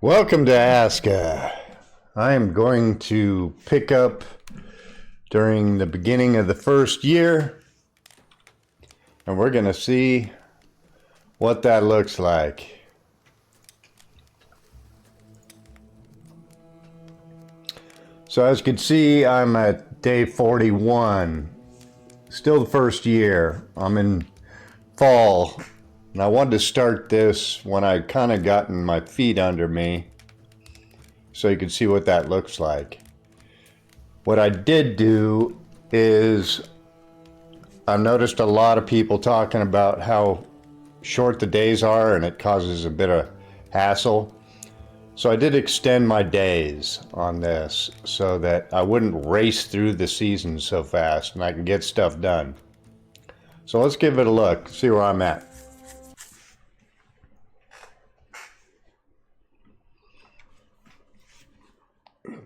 Welcome to Aska. I am going to pick up during the beginning of the first year, and we're going to see what that looks like. So as you can see, I'm at day 41, still the first year. I'm in fall. And I wanted to start this when I'd kind of gotten my feet under me so you can see what that looks like. What I did do is I've noticed a lot of people talking about how short the days are and it causes a bit of hassle. So I did extend my days on this so that I wouldn't race through the season so fast and I can get stuff done. So let's give it a look, see where I'm at.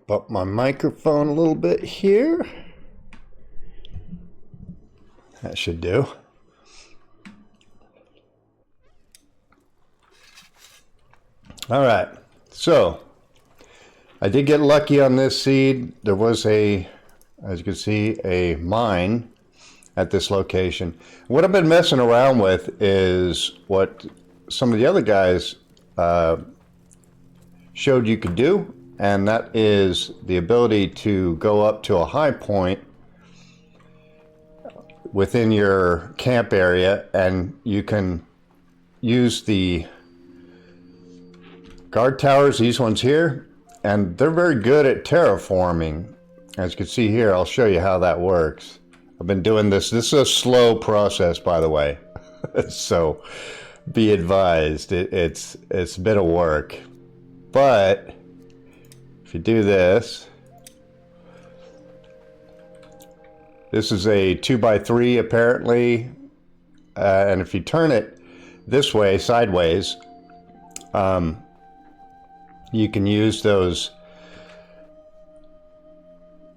Up my microphone a little bit here. That should do. All right, so I did get lucky on this seed. There was as you can see, a mine at this location. What I've been messing around with is what some of the other guys showed you could do. And that is the ability to go up to a high point within your camp area, and you can use the guard towers, these ones here, and they're very good at terraforming. As you can see here, I'll show you how that works. I've been doing this. This is a slow process, by the way. So be advised, it's a bit of work. But if you do this, this is a 2x3 apparently, and if you turn it this way, sideways, you can use those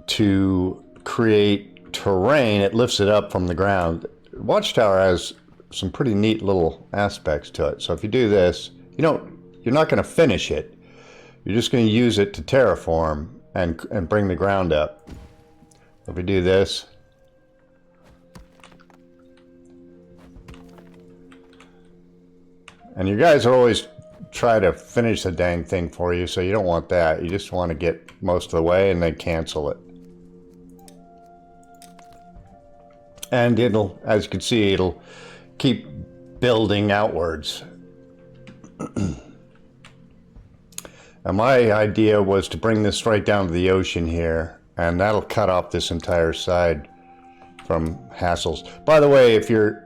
to create terrain. It lifts it up from the ground. Watchtower has some pretty neat little aspects to it. So if you do this, you're not going to finish it. You're just going to use it to terraform and bring the ground up. If we do this, and you guys always try to finish the dang thing for you, so you don't want that. You just want to get most of the way and then cancel it. And it'll, as you can see, it'll keep building outwards. And my idea was to bring this right down to the ocean here, and that'll cut off this entire side from hassles. By the way, if you're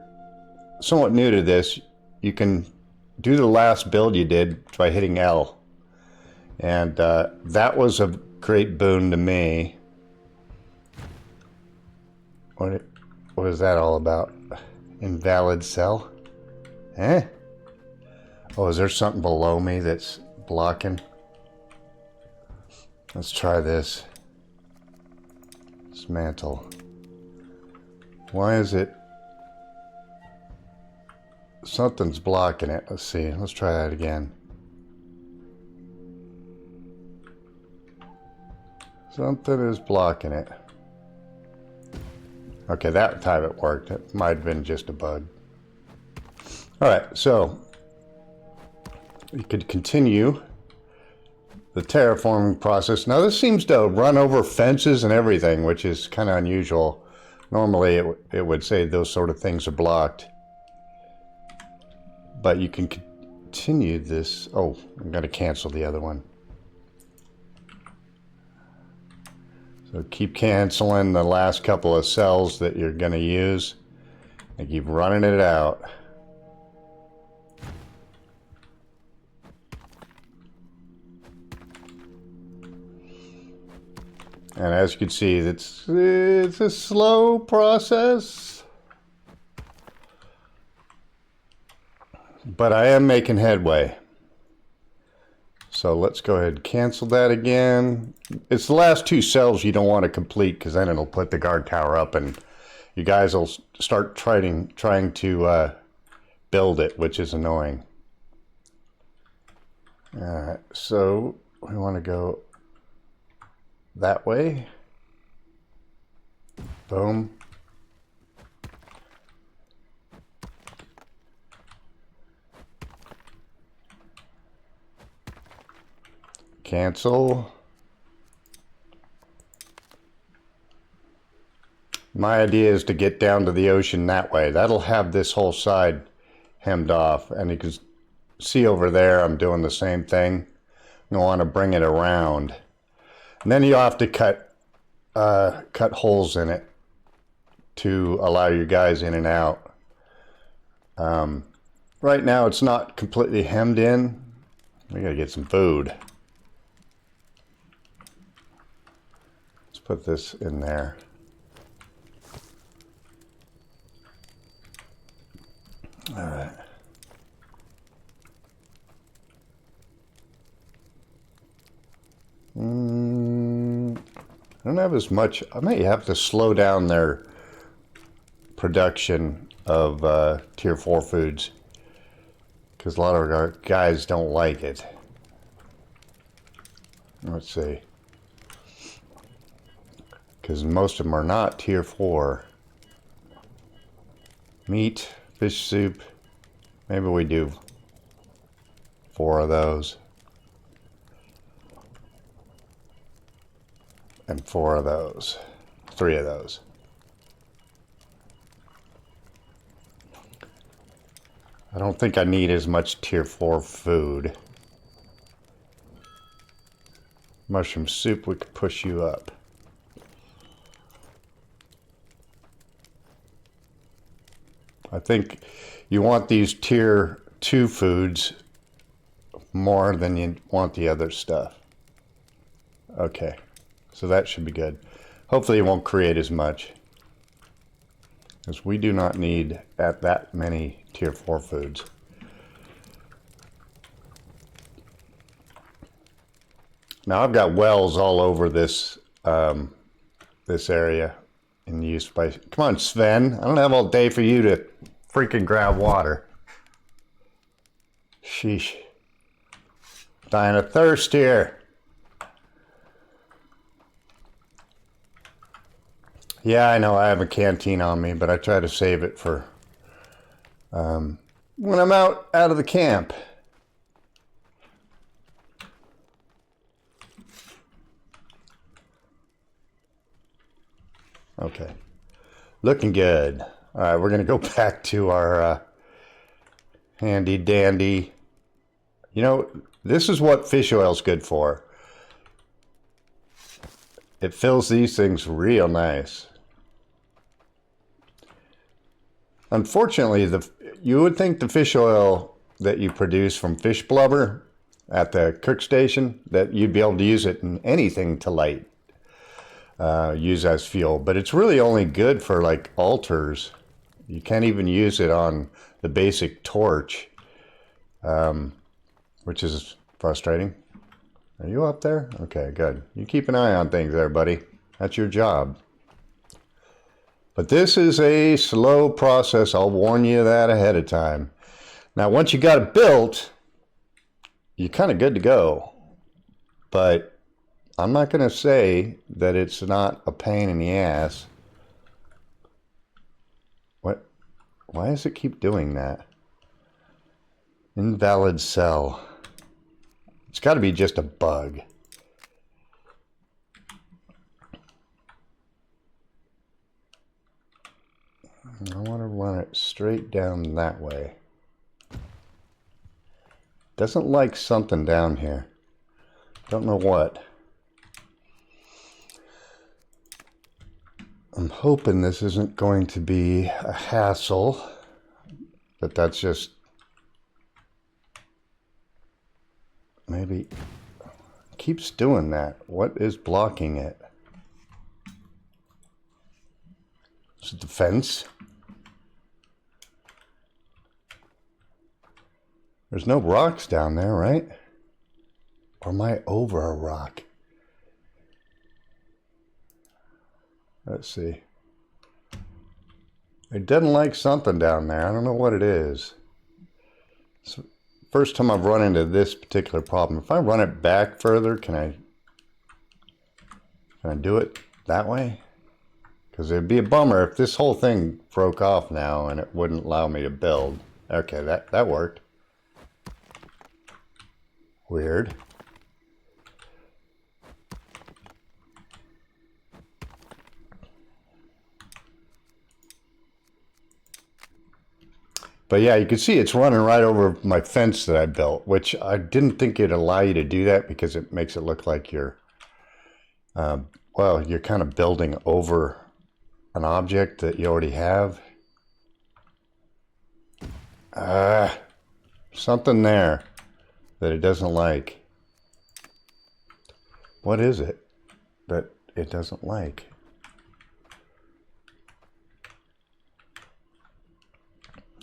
somewhat new to this, you can do the last build you did by hitting L. And that was a great boon to me. What is that all about? Invalid cell? Eh? Oh, is there something below me that's blocking? Let's try this. Dismantle. Why is it? Something's blocking it. Let's see. Let's try that again. Something is blocking it. Okay, that time it worked. It might have been just a bug. All right, so you could continue the terraforming process. Now this seems to run over fences and everything, which is kind of unusual. Normally it would say those sort of things are blocked. But you can continue this. Oh, I'm going to cancel the other one. So keep canceling the last couple of cells that you're going to use and keep running it out. And as you can see, it's a slow process, but I am making headway. So let's go ahead and cancel that again. It's the last two cells you don't want to complete, because then it'll put the guard tower up and you guys will start trying to build it, which is annoying. Alright, so we want to go that way. Boom. Cancel. My idea is to get down to the ocean that way. That'll have this whole side hemmed off. And you can see over there I'm doing the same thing. I want to bring it around. And then you'll have to cut holes in it to allow your guys in and out. Right now it's not completely hemmed in. We gotta get some food. Let's put this in there. All right. I don't have as much. I may have to slow down their production of tier 4 foods because a lot of our guys don't like it. Let's see. Because most of them are not tier 4. Meat, fish soup. Maybe we do 4 of those. And 4 of those. 3 of those. I don't think I need as much tier 4 food. Mushroom soup, we could push you up. I think you want these tier 2 foods more than you want the other stuff. Okay, so that should be good. Hopefully it won't create as much, because we do not need that many tier 4 foods. Now I've got wells all over this this area in use by. Come on, Sven. I don't have all day for you to freaking grab water. Sheesh. Dying of thirst here. Yeah, I know I have a canteen on me, but I try to save it for when I'm out of the camp. Okay, looking good. All right, we're gonna go back to our handy dandy. You know, this is what fish oil is good for. It fills these things real nice. Unfortunately, you would think the fish oil that you produce from fish blubber at the cook station, that you'd be able to use it in anything to light, use as fuel. But it's really only good for like altars. You can't even use it on the basic torch, which is frustrating. Are you up there? Okay, good. You keep an eye on things there, buddy. That's your job. But this is a slow process. I'll warn you that ahead of time. Now, once you got it built, you're kind of good to go. But I'm not going to say that it's not a pain in the ass. What? Why does it keep doing that? Invalid cell. It's got to be just a bug. I want to run it straight down that way. Doesn't like something down here. Don't know what. I'm hoping this isn't going to be a hassle, but that's just maybe it keeps doing that. What is blocking it? Is it the fence? There's no rocks down there, right? Or am I over a rock? Let's see. It doesn't like something down there. I don't know what it is. It's first time I've run into this particular problem. If I run it back further, can I do it that way? Because it'd be a bummer if this whole thing broke off now and it wouldn't allow me to build. Okay, that worked. Weird. But yeah, you can see it's running right over my fence that I built, which I didn't think it'd allow you to do that because it makes it look like you're, well, you're kind of building over an object that you already have. Something there that it doesn't like. What is it that it doesn't like?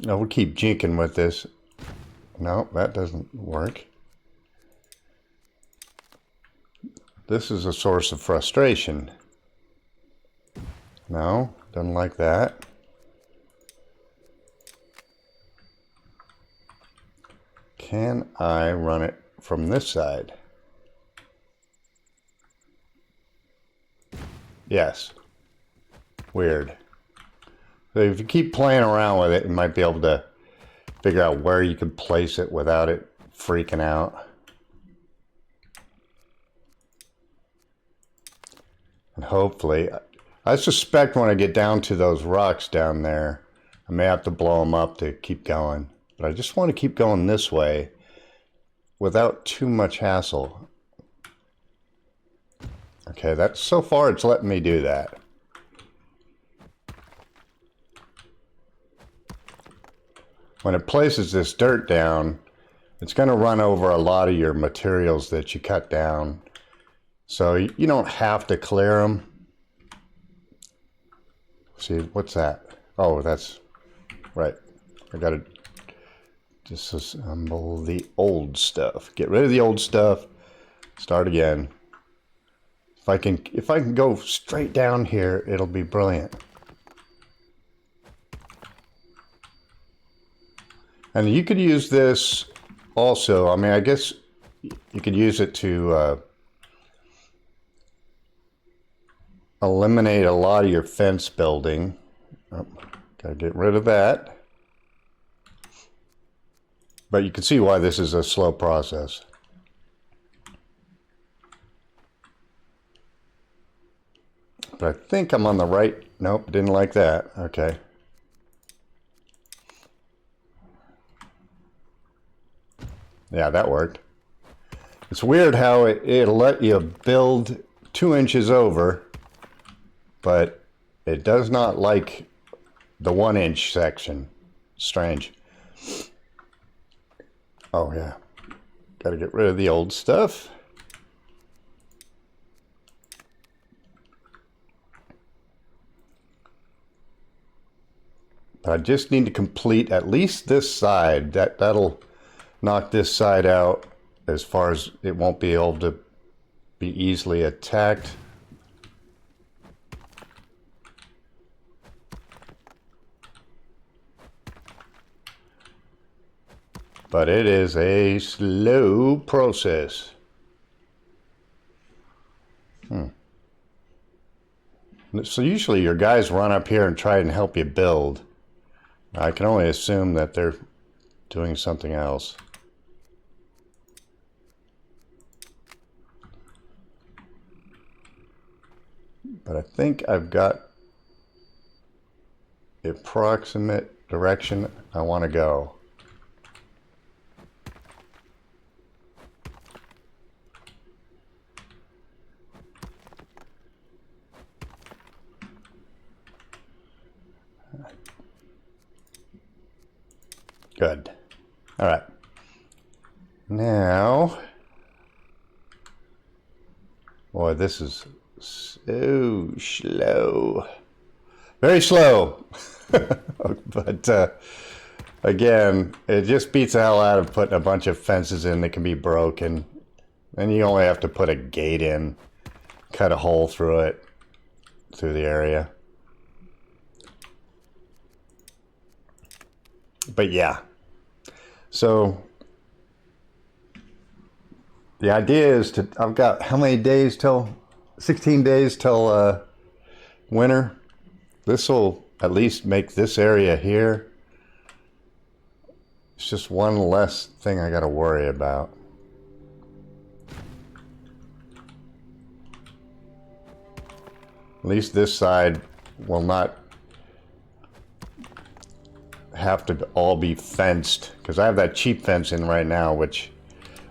No, we'll keep jinking with this. No, that doesn't work. This is a source of frustration. No, doesn't like that. Can I run it from this side? Yes. Weird. So if you keep playing around with it, you might be able to figure out where you can place it without it freaking out. And hopefully, I suspect when I get down to those rocks down there, I may have to blow them up to keep going. But I just want to keep going this way without too much hassle. Okay, that's so far it's letting me do that. When it places this dirt down, it's going to run over a lot of your materials that you cut down. So you don't have to clear them. See, what's that? Oh, that's right. I got to disassemble the old stuff. Get rid of the old stuff. Start again. If I can go straight down here, it'll be brilliant. And you could use this also. I mean, I guess you could use it to eliminate a lot of your fence building. Oh, gotta get rid of that. But you can see why this is a slow process. But I think I'm on the right. Nope, didn't like that. Okay. Yeah, that worked. It's weird how it'll let you build 2 inches over, but it does not like the 1 inch section. Strange. Oh yeah, got to get rid of the old stuff. But I just need to complete at least this side. That'll knock this side out as far as it won't be able to be easily attacked. But it is a slow process. So usually your guys run up here and try and help you build. I can only assume that they're doing something else. But I think I've got the approximate direction I want to go. Good. All right. Now, boy, this is so slow. Very slow. But again, it just beats the hell out of putting a bunch of fences in that can be broken. And you only have to put a gate in, cut a hole through it, through the area. But yeah. So The idea is to, I've got how many days till, 16 days till winter. This will at least make this area here. It's just one less thing I got to worry about. At least this side will not have to all be fenced, because I have that cheap fence in right now, which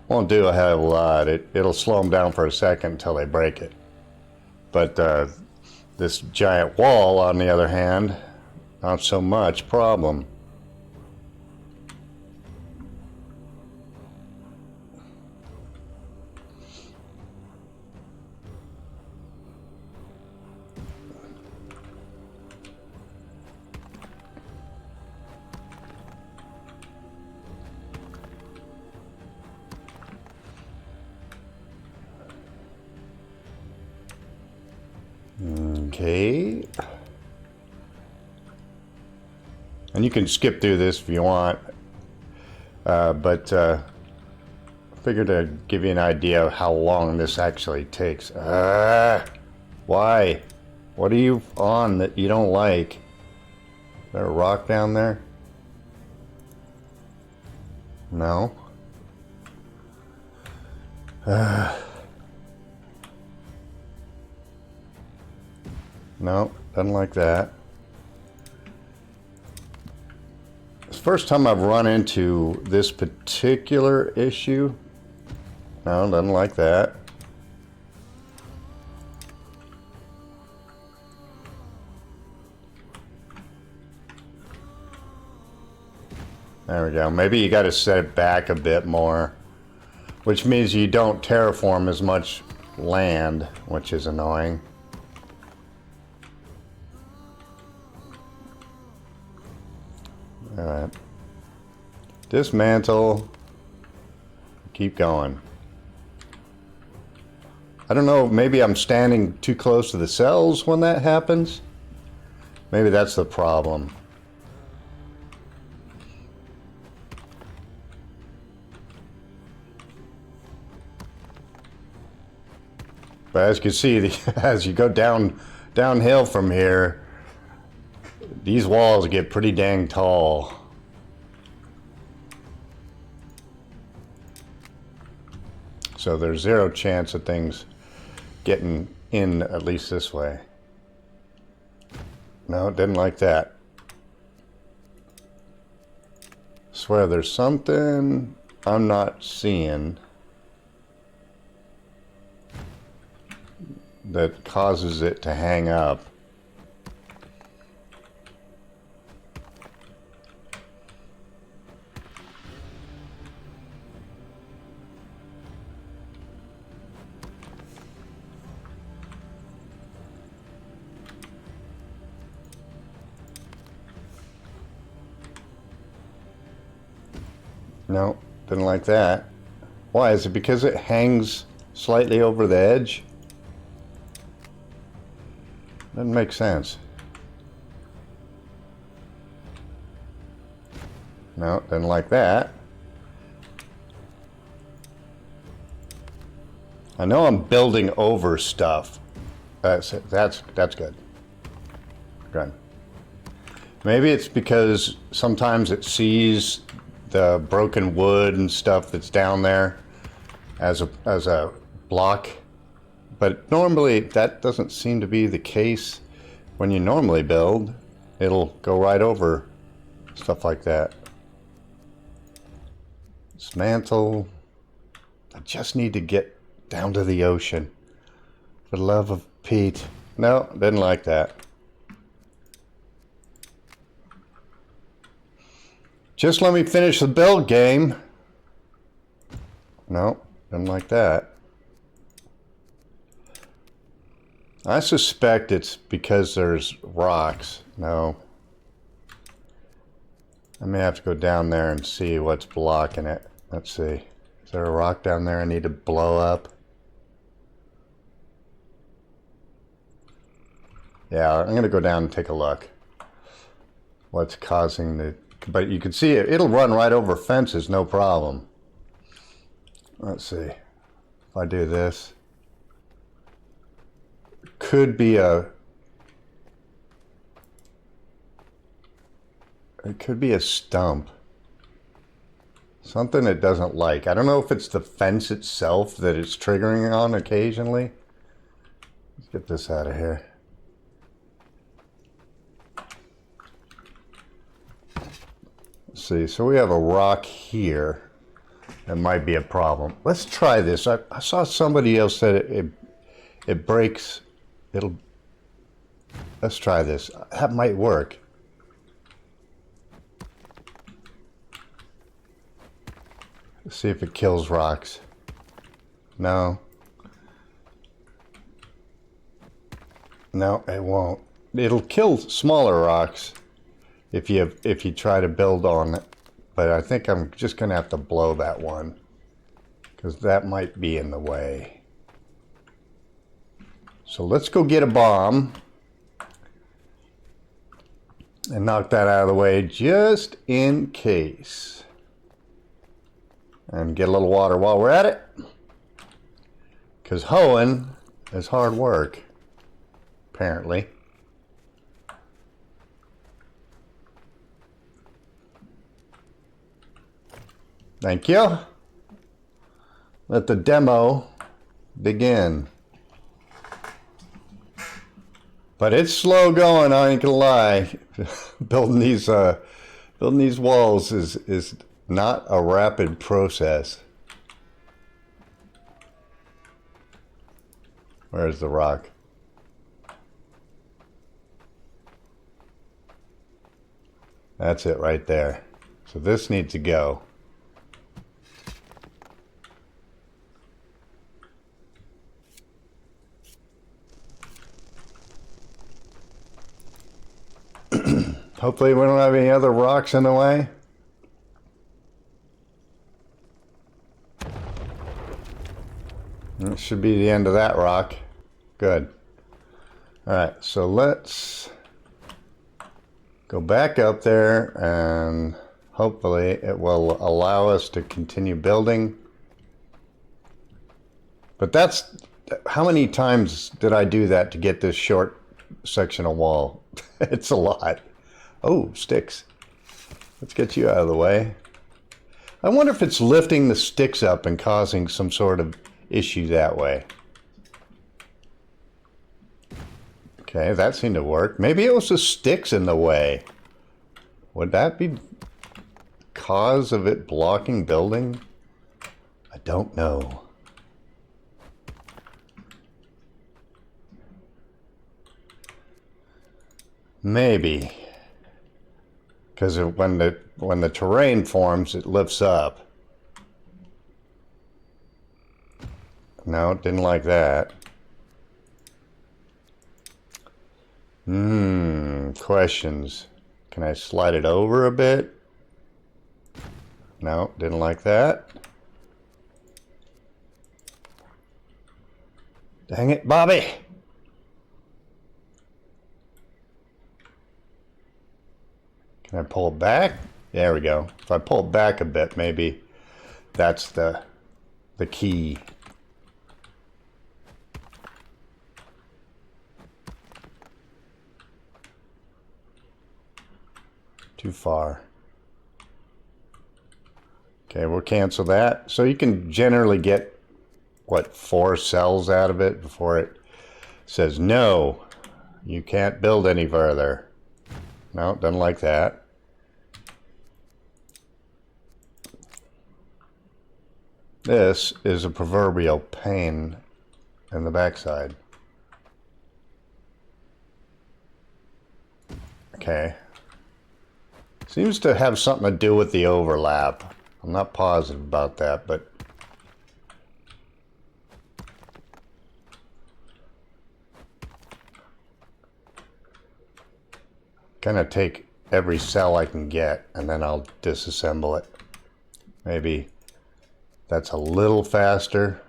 won't do a hell of a lot. It'll slow them down for a second until they break it. But this giant wall, on the other hand, not so much problem. Okay. And you can skip through this if you want, but figured to give you an idea of how long this actually takes. Why? What are you on that you don't like? Is there a rock down there? No. No, doesn't like that. It's the first time I've run into this particular issue. No, doesn't like that. There we go. Maybe you got to set it back a bit more, which means you don't terraform as much land, which is annoying. All right. Dismantle. Keep going. I don't know, maybe I'm standing too close to the cells when that happens. Maybe that's the problem. But as you can see, as you go downhill from here, these walls get pretty dang tall. So there's zero chance of things getting in, at least this way. No, it didn't like that. Swear there's something I'm not seeing that causes it to hang up. No, didn't like that. Why? Is it because it hangs slightly over the edge? Doesn't make sense. No, didn't like that. I know I'm building over stuff. That's good. Good. Maybe it's because sometimes it sees the broken wood and stuff that's down there as a block, but normally that doesn't seem to be the case. When you normally build, it'll go right over stuff like that. Dismantle. I just need to get down to the ocean, for the love of Pete. No, didn't like that. Just let me finish the build game. No, didn't like that. I suspect it's because there's rocks. No. I may have to go down there and see what's blocking it. Let's see. Is there a rock down there I need to blow up? Yeah, I'm going to go down and take a look. What's causing the... But you can see it'll run right over fences, no problem. Let's see. I do this. Could be a... It could be a stump. Something it doesn't like. I don't know if it's the fence itself that it's triggering on occasionally. Let's get this out of here. Let's see, so we have a rock here. That might be a problem. Let's try this. I saw somebody else said it breaks. Let's try this. That might work. Let's see if it kills rocks. No. No, it won't. It'll kill smaller rocks if you try to build on it. But I think I'm just gonna have to blow that one because that might be in the way. So let's go get a bomb and knock that out of the way just in case. And get a little water while we're at it. Because hoeing is hard work, apparently. Thank you. Let the demo begin. But it's slow going, I ain't gonna lie. building these walls is not a rapid process. Where's the rock? That's it right there. So this needs to go. Hopefully we don't have any other rocks in the way. That should be the end of that rock. Good. Alright, so let's go back up there and hopefully it will allow us to continue building. But that's... How many times did I do that to get this short section of wall? It's a lot. Oh, sticks. Let's get you out of the way. I wonder if it's lifting the sticks up and causing some sort of issue that way. Okay, that seemed to work. Maybe it was the sticks in the way. Would that be cause of it blocking building? I don't know. Maybe. Because when the terrain forms, it lifts up. No, didn't like that. Questions. Can I slide it over a bit? No, didn't like that. Dang it, Bobby! Can I pull it back? There we go. If I pull it back a bit, maybe that's the key. Too far. Okay, we'll cancel that. So you can generally get, what, 4 cells out of it before it says, no, you can't build any further. No, doesn't like that. This is a proverbial pain in the backside. Okay. Seems to have something to do with the overlap. I'm not positive about that, but... kind of take every cell I can get and then I'll disassemble it. Maybe that's a little faster.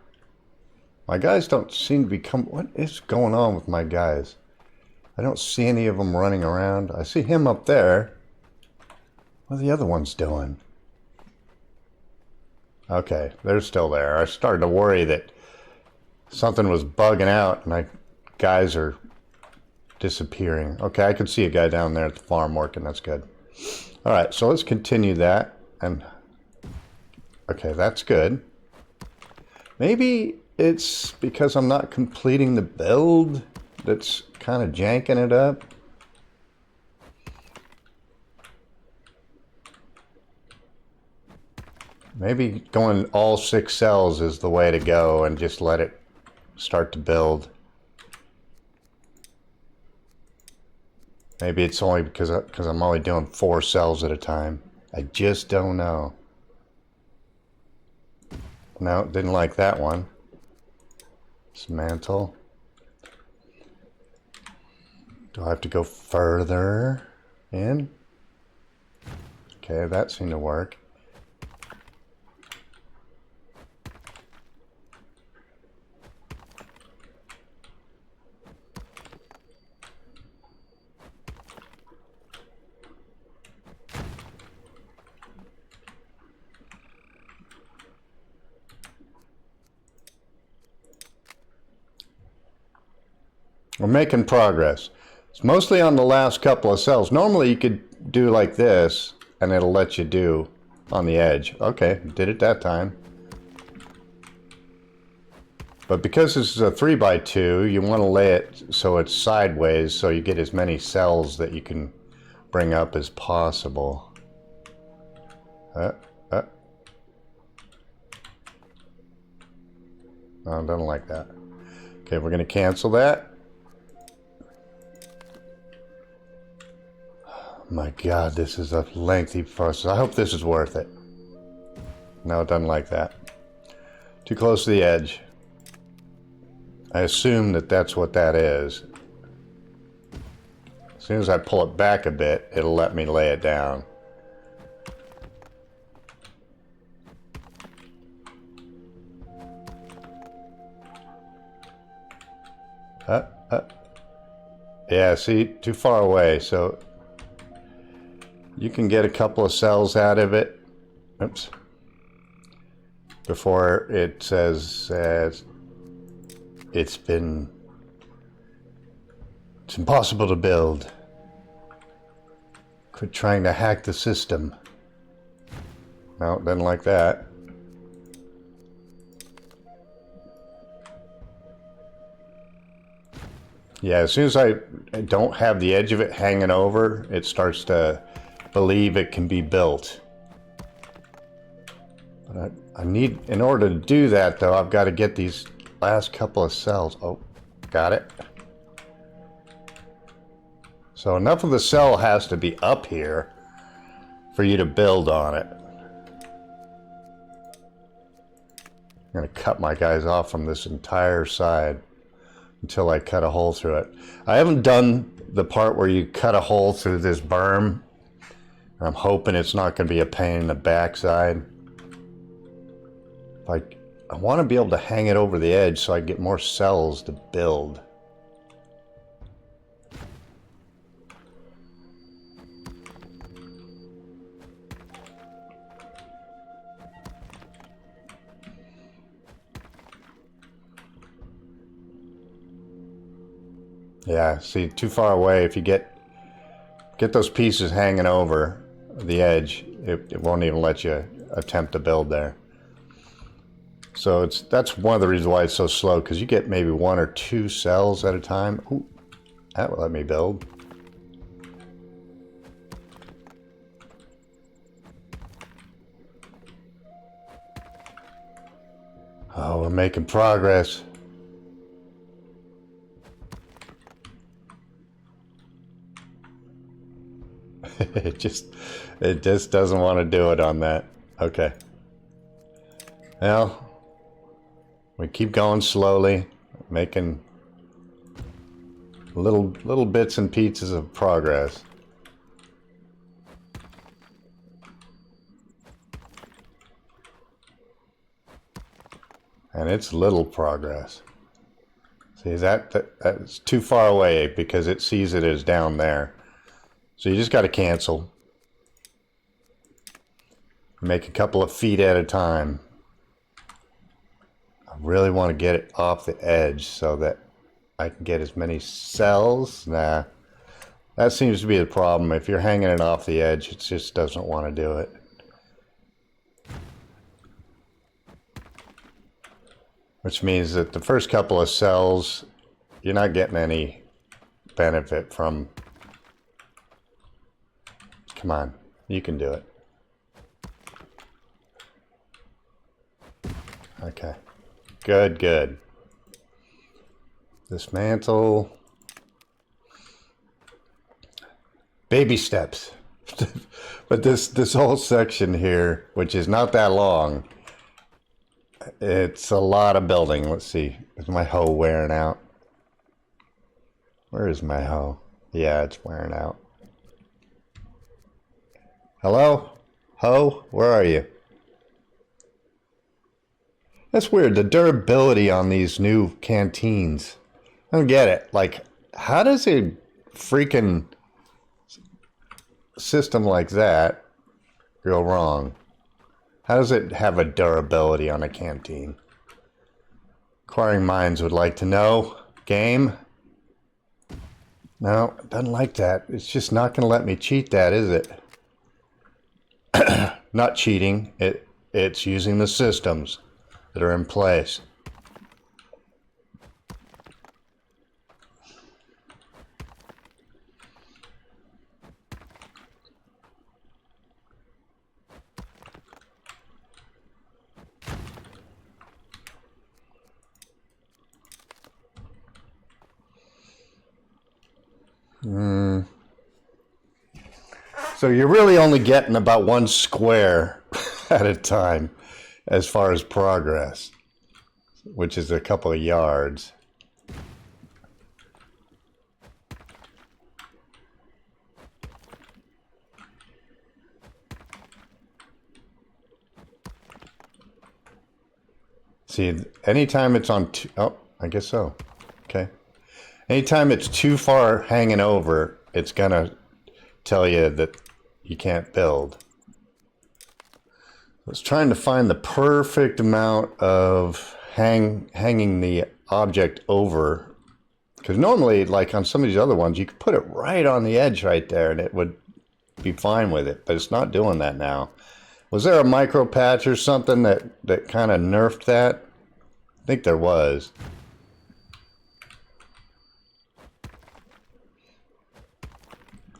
My guys don't seem to become... What is going on with my guys? I don't see any of them running around. I see him up there. What are the other ones doing? Okay, they're still there. I started to worry that Something was bugging out, and guys are disappearing. Okay, I can see a guy down there at the farm working. That's good. All right, so let's continue that. And okay, that's good. Maybe it's because I'm not completing the build that's kind of janking it up. Maybe going all 6 cells is the way to go and just let it start to build. Maybe it's only because I'm only doing 4 cells at a time. I just don't know. No, didn't like that one. Dismantle. Do I have to go further in? Okay, that seemed to work. We're making progress. It's mostly on the last couple of cells. Normally you could do like this and it'll let you do on the edge. Okay, did it that time. But because this is a 3x2, you want to lay it so it's sideways so you get as many cells that you can bring up as possible. No, it doesn't like that. Okay, we're going to cancel that. My God, this is a lengthy process. I hope this is worth it. No, it doesn't like that. Too close to the edge. I assume that that's what that is. As soon as I pull it back a bit, it'll let me lay it down. Yeah, see, too far away, so you can get a couple of cells out of it. Oops. Before it says it's impossible to build. Quit trying to hack the system. No, it doesn't like that. Yeah, as soon as I don't have the edge of it hanging over, it starts to believe it can be built. But I need, in order to do that though, I've got to get these last couple of cells. Oh, got it. So enough of the cell has to be up here for you to build on it. I'm going to cut my guys off from this entire side until I cut a hole through it. I haven't done the part where you cut a hole through this berm. I'm hoping it's not going to be a pain in the backside. I want to be able to hang it over the edge so I get more cells to build. Yeah, see, too far away. If you get those pieces hanging over the edge, it won't even let you attempt to build there. So that's one of the reasons why it's so slow, because you get maybe 1 or 2 cells at a time. Ooh, that will let me build. Oh, we're making progress. It just doesn't want to do it on that. Okay. Well, we keep going slowly, making little bits and pieces of progress. And it's little progress. See, that's too far away because it sees it as down there. So you just got to cancel. Make a couple of feet at a time. really want to get it off the edge so that I can get as many cells. Nah, that seems to be the problem. If you're hanging it off the edge, it just doesn't want to do it. Which means that the first couple of cells, you're not getting any benefit from. Come on, you can do it. Okay, good, good. Dismantle. Baby steps. But this whole section here, which is not that long, it's a lot of building. Let's see, is my hoe wearing out? Where is my hoe? Yeah, it's wearing out. Hello? Hoe? Where are you? That's weird, the durability on these new canteens. I don't get it. Like, how does a freaking system like that go wrong? How does it have a durability on a canteen? Inquiring minds would like to know. Game? No, it doesn't like that. It's just not going to let me cheat that, is it? Not cheating. It's using the systems that are in place. So you're really only getting about one square at a time as far as progress, which is a couple of yards. See, anytime it's on oh, I guess so. Okay. Anytime it's too far hanging over, it's gonna tell you that you can't build. I was trying to find the perfect amount of hanging the object over, because normally, like on some of these other ones, you could put it right on the edge right there and it would be fine with it, but it's not doing that now. Was there a micro patch or something that kind of nerfed that? I think there was.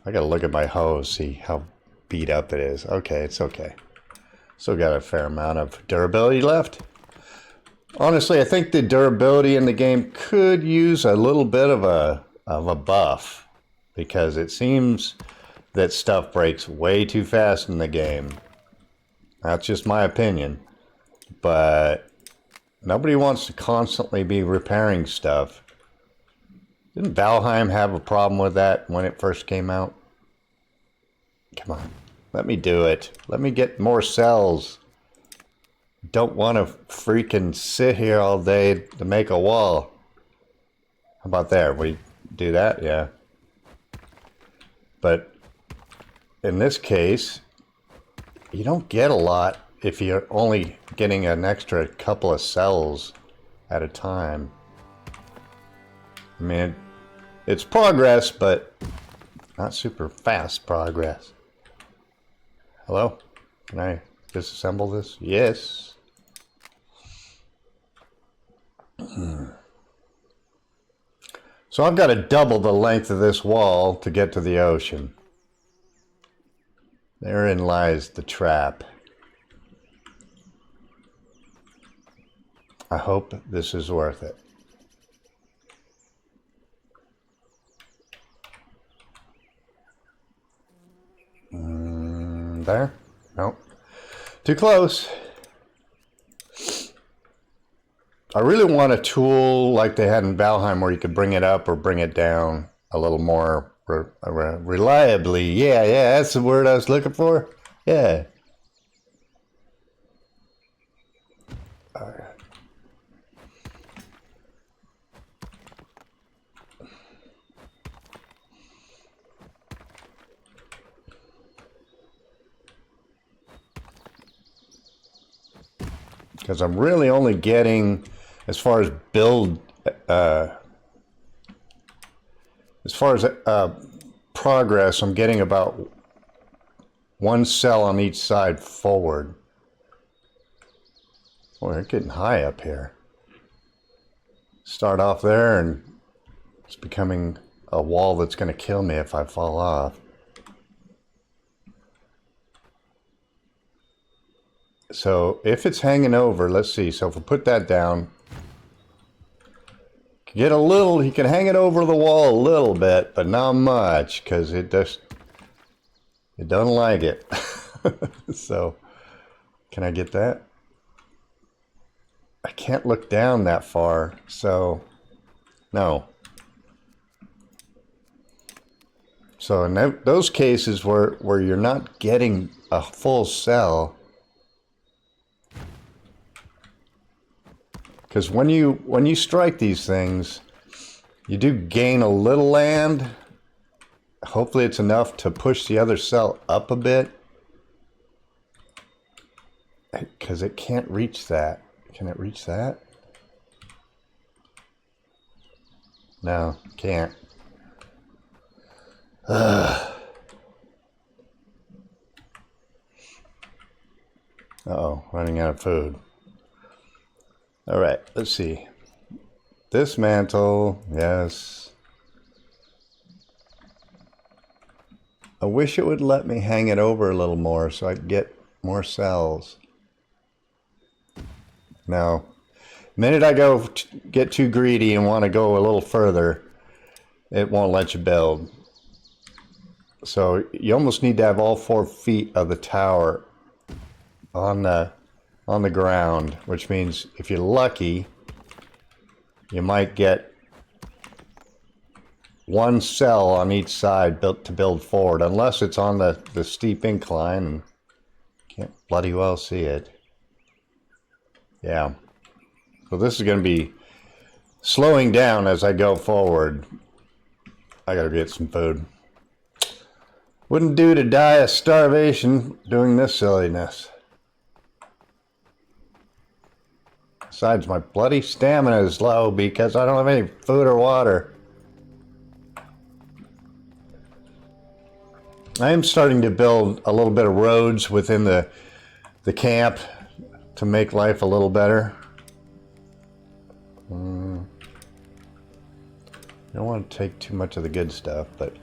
I gotta look at my hose, see how beat up it is. Okay, it's okay. Still got a fair amount of durability left. Honestly, I think the durability in the game could use a little bit of a buff, because it seems that stuff breaks way too fast in the game. That's just my opinion, but nobody wants to constantly be repairing stuff. Didn't Valheim have a problem with that when it first came out? Come on, let me do it. Let me get more cells. Don't want to freaking sit here all day to make a wall. How about there? We do that? Yeah. But in this case, you don't get a lot if you're only getting an extra couple of cells at a time. I mean, it's progress, but not super fast progress. Hello? Can I disassemble this? Yes. So I've got to double the length of this wall to get to the ocean. Therein lies the trap. I hope this is worth it. There? Nope. Too close. I really want a tool like they had in Valheim where you could bring it up or bring it down a little more reliably. Yeah, that's the word I was looking for. Yeah. Because I'm really only getting as far as build, progress, I'm getting about one cell on each side forward. Boy, they're getting high up here. Start off there and it's becoming a wall that's going to kill me if I fall off. So if it's hanging over, let's see. So if we put that down, get a little, he can hang it over the wall a little bit, but not much, because it doesn't like it. So, can I get that? I can't look down that far, so no. So in those cases where you're not getting a full cell, because when you strike these things, you do gain a little land. Hopefully it's enough to push the other cell up a bit, because it can't reach that. Can it reach that? No, can't. Uh-oh, running out of food. All right, let's see. This mantle, yes. I wish it would let me hang it over a little more so I could get more cells. No. The minute I get too greedy and want to go a little further, it won't let you build. So you almost need to have all 4 feet of the tower on the ground, which means if you're lucky, you might get one cell on each side built to build forward, unless it's on the steep incline and can't bloody well see it. Yeah. So this is going to be slowing down as I go forward. I gotta get some food. Wouldn't do to die of starvation doing this silliness. Besides, my bloody stamina is low because I don't have any food or water. I am starting to build a little bit of roads within the camp to make life a little better. I don't want to take too much of the good stuff, but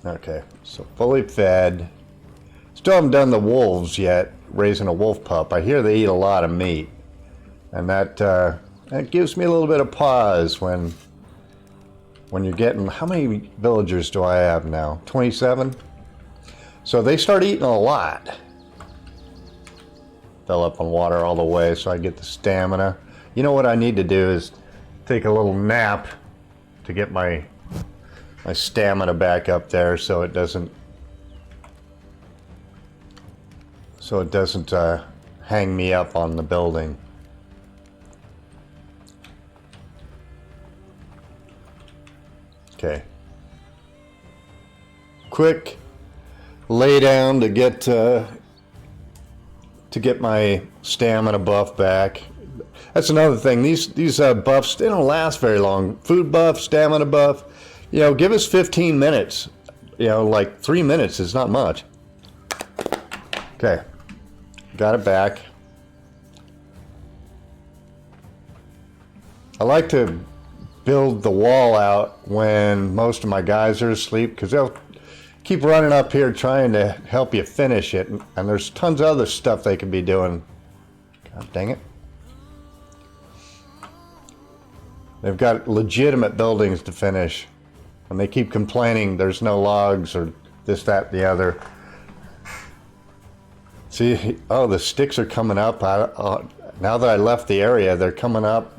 okay, so fully fed. Still haven't done the wolves yet, raising a wolf pup. I hear they eat a lot of meat, and that gives me a little bit of pause when you're getting, how many villagers do I have now? 27? So they start eating a lot. Fill up on water all the way so I get the stamina. You know what I need to do is take a little nap to get my stamina back up there so it doesn't hang me up on the building. Okay. Quick lay down to get my stamina buff back. That's another thing. These buffs, they don't last very long. Food buff, stamina buff. You know, give us 15 minutes. You know, like 3 minutes is not much. Okay. Got it back. I like to build the wall out when most of my guys are asleep, because they'll keep running up here trying to help you finish it, and there's tons of other stuff they could be doing. God dang it. They've got legitimate buildings to finish, and they keep complaining there's no logs or this, that, and the other. See, oh, the sticks are coming up. Now that I left the area, they're coming up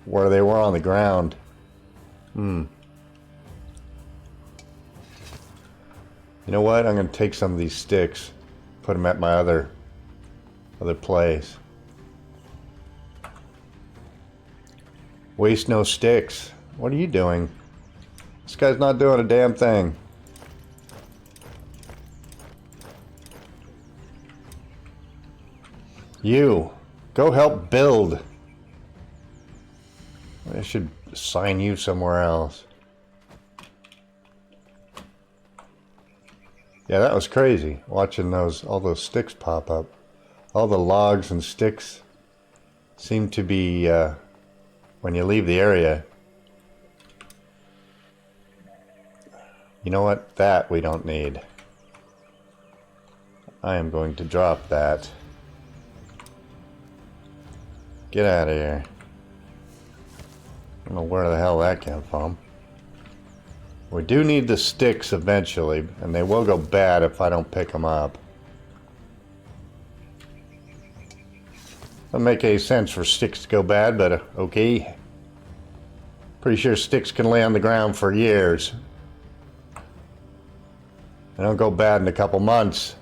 where they were on the ground. You know what? I'm going to take some of these sticks, put them at my other place. Waste no sticks. What are you doing? This guy's not doing a damn thing. You, go help build. I should assign you somewhere else. Yeah, that was crazy, watching all those sticks pop up. All the logs and sticks seem to be, when you leave the area. You know what? That we don't need. I am going to drop that. Get out of here. I don't know where the hell that came from. We do need the sticks eventually, and they will go bad if I don't pick them up. Doesn't make any sense for sticks to go bad, but okay. Pretty sure sticks can lay on the ground for years. They don't go bad in a couple months.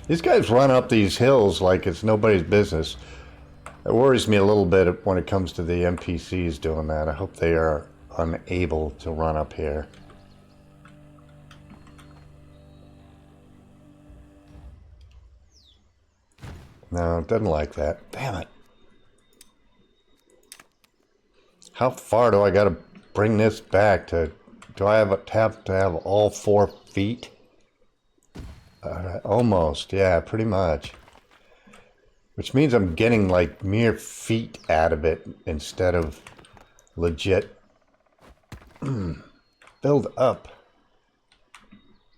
These guys run up these hills like it's nobody's business. It worries me a little bit when it comes to the NPCs doing that. I hope they are unable to run up here. No, it doesn't like that. Damn it. How far do I gotta bring this back to... Do I have to have all 4 feet? Almost, yeah, pretty much. Which means I'm getting like mere feet out of it instead of legit. Build up.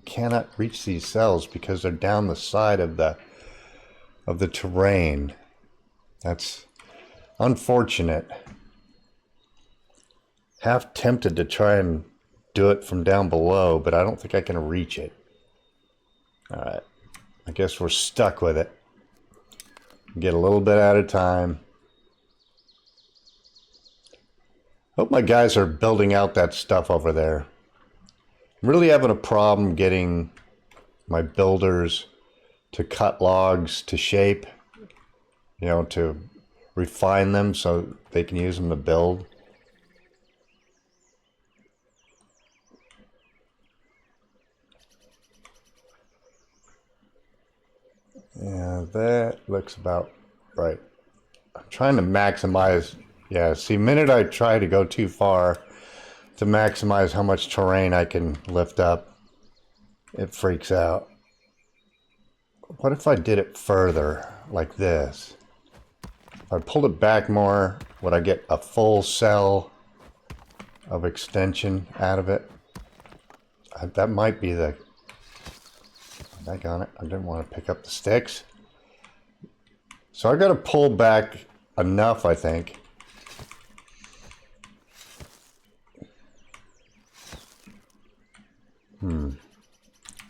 Cannot reach these cells because they're down the side of the terrain. That's unfortunate. Half tempted to try and do it from down below, but I don't think I can reach it. Alright, I guess we're stuck with it. Get a little bit at a time. Hope my guys are building out that stuff over there. I'm really having a problem getting my builders to cut logs to shape. You know, to refine them so they can use them to build. Yeah, that looks about right. I'm trying to maximize. Yeah, see, the minute I try to go too far to maximize how much terrain I can lift up, it freaks out. What if I did it further, like this? If I pulled it back more, would I get a full cell of extension out of it? That might be the... Daggone it, I didn't want to pick up the sticks. So I got to pull back enough, I think. I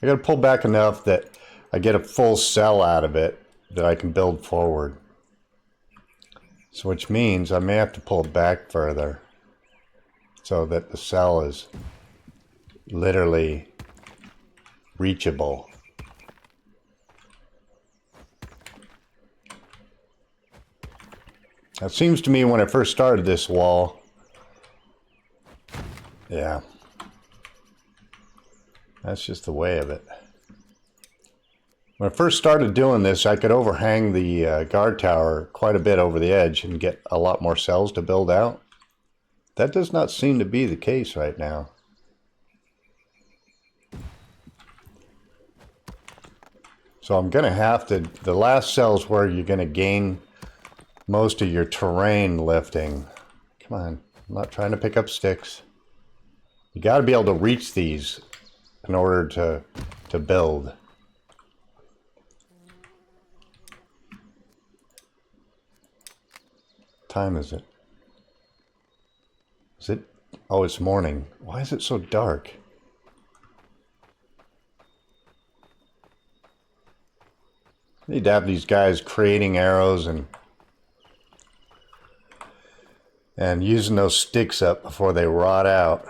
got to pull back enough that I get a full cell out of it that I can build forward. So which means I may have to pull it back further so that the cell is literally reachable. It seems to me when I first started this wall, yeah, that's just the way of it. When I first started doing this, I could overhang the guard tower quite a bit over the edge and get a lot more cells to build out. That does not seem to be the case right now. So I'm going to have to, the last cells where you're going to gain most of your terrain lifting. Come on, I'm not trying to pick up sticks. You got to be able to reach these in order to build. What time is it? Is it? Oh, it's morning. Why is it so dark? I need to have these guys creating arrows and using those sticks up before they rot out.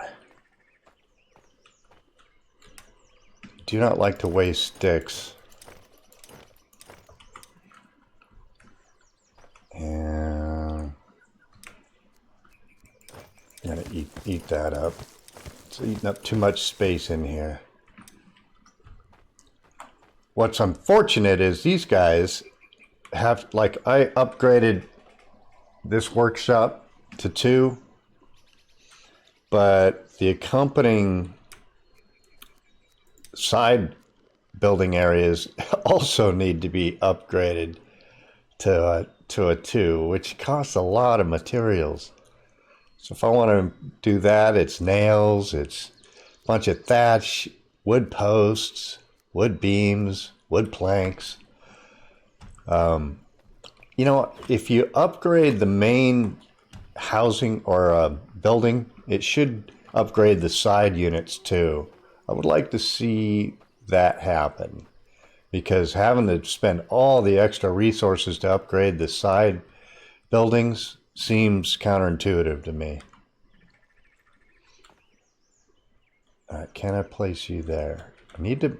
Do not like to waste sticks. get that up. It's eating up too much space in here. What's unfortunate is these guys have, like, I upgraded this workshop to 2, but the accompanying side building areas also need to be upgraded to a 2, which costs a lot of materials. So if I want to do that, it's nails, it's a bunch of thatch, wood posts, wood beams, wood planks. You know, if you upgrade the main housing or building, it should upgrade the side units too. I would like to see that happen, because having to spend all the extra resources to upgrade the side buildings seems counterintuitive to me. All right, can I place you there? I need to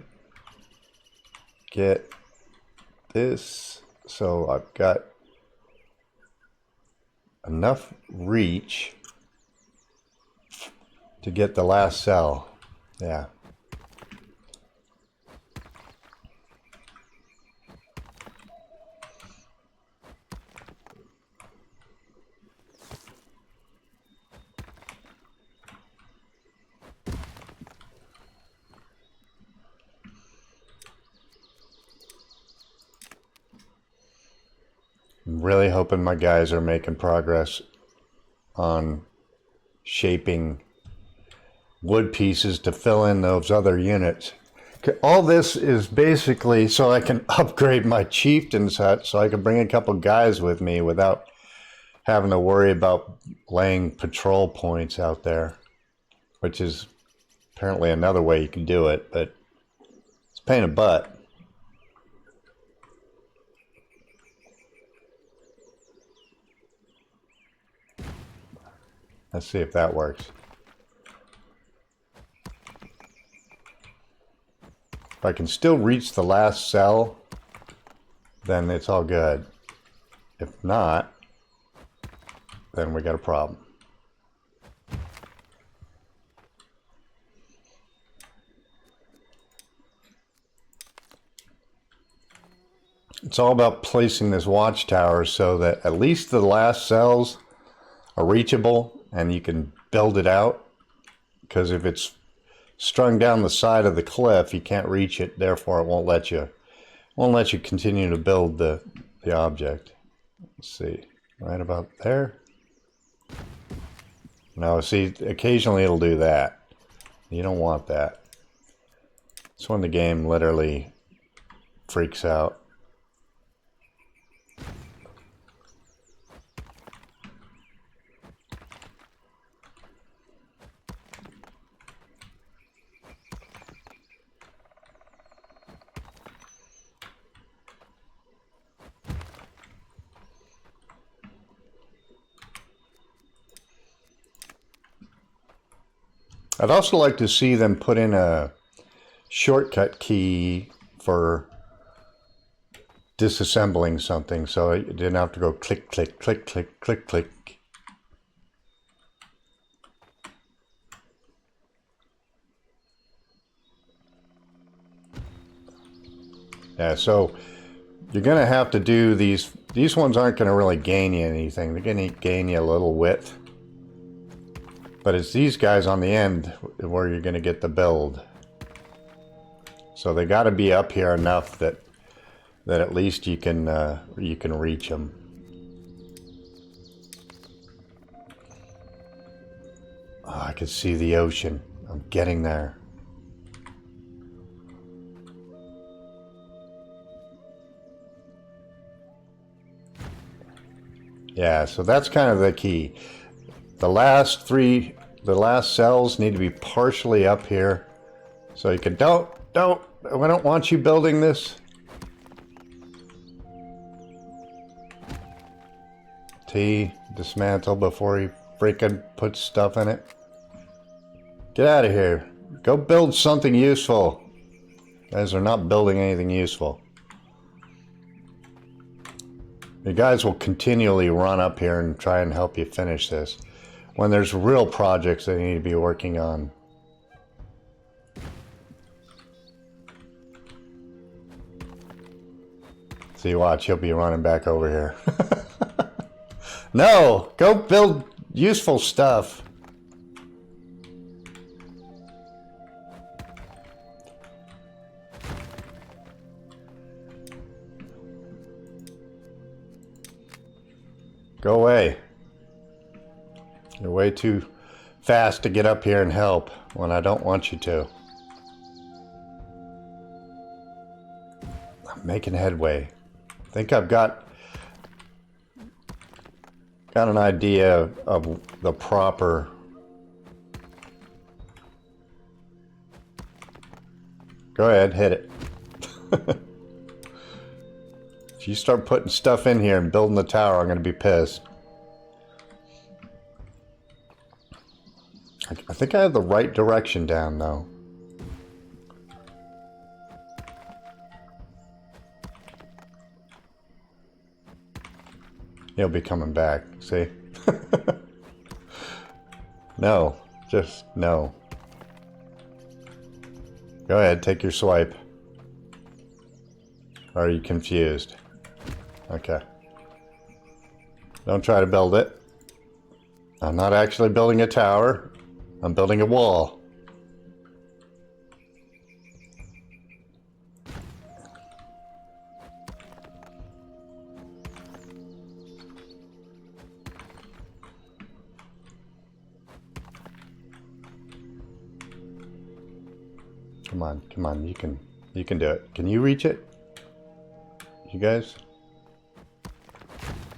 get this so I've got enough reach to get the last cell. Yeah. I'm really hoping my guys are making progress on shaping wood pieces to fill in those other units. All this is basically so I can upgrade my chieftain's hut, so I can bring a couple guys with me without having to worry about laying patrol points out there, which is apparently another way you can do it, but it's a pain in the butt. Let's see if that works. If I can still reach the last cell, then it's all good. If not, then we got a problem. It's all about placing this watchtower so that at least the last cells are reachable and you can build it out, because if it's strung down the side of the cliff, you can't reach it, therefore it won't let you continue to build the object. Let's see, right about there. No, see, occasionally it'll do that. You don't want that. It's when the game literally freaks out. I'd also like to see them put in a shortcut key for disassembling something, so you didn't have to go click, click, click, click, click, click. Yeah, so you're going to have to do these. These ones aren't going to really gain you anything. They're going to gain you a little width. But it's these guys on the end where you're going to get the build. So they got to be up here enough that at least you can reach them. Oh, I can see the ocean. I'm getting there. Yeah, so that's kind of the key. The last cells need to be partially up here. So you can, we don't want you building this. T, dismantle before you freaking put stuff in it. Get out of here. Go build something useful. You guys are not building anything useful. You guys will continually run up here and try and help you finish this. when there's real projects they need to be working on. See, watch, he'll be running back over here. No, go build useful stuff. Go away. You're way too fast to get up here and help when I don't want you to. I'm making headway. I think I've got an idea of the proper... Go ahead, hit it. If you start putting stuff in here and building the tower, I'm going to be pissed. I think I have the right direction down, though. He'll be coming back, see? No, just no. Go ahead, take your swipe. Or are you confused? Okay. Don't try to build it. I'm not actually building a tower. I'm building a wall. Come on, come on, you can do it. Can you reach it? You guys?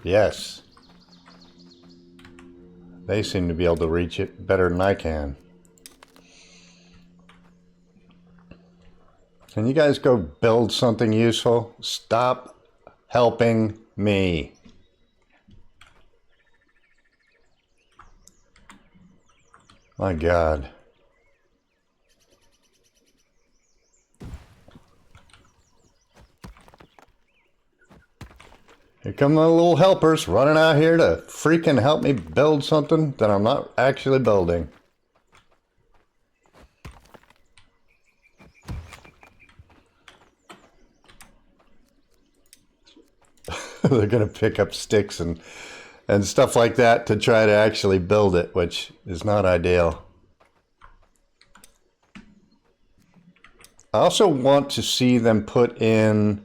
Yes. They seem to be able to reach it better than I can. Can you guys go build something useful? Stop helping me. My God. Here come the little helpers running out here to freaking help me build something that I'm not actually building. They're gonna pick up sticks and stuff like that to try to actually build it, which is not ideal. I also want to see them put in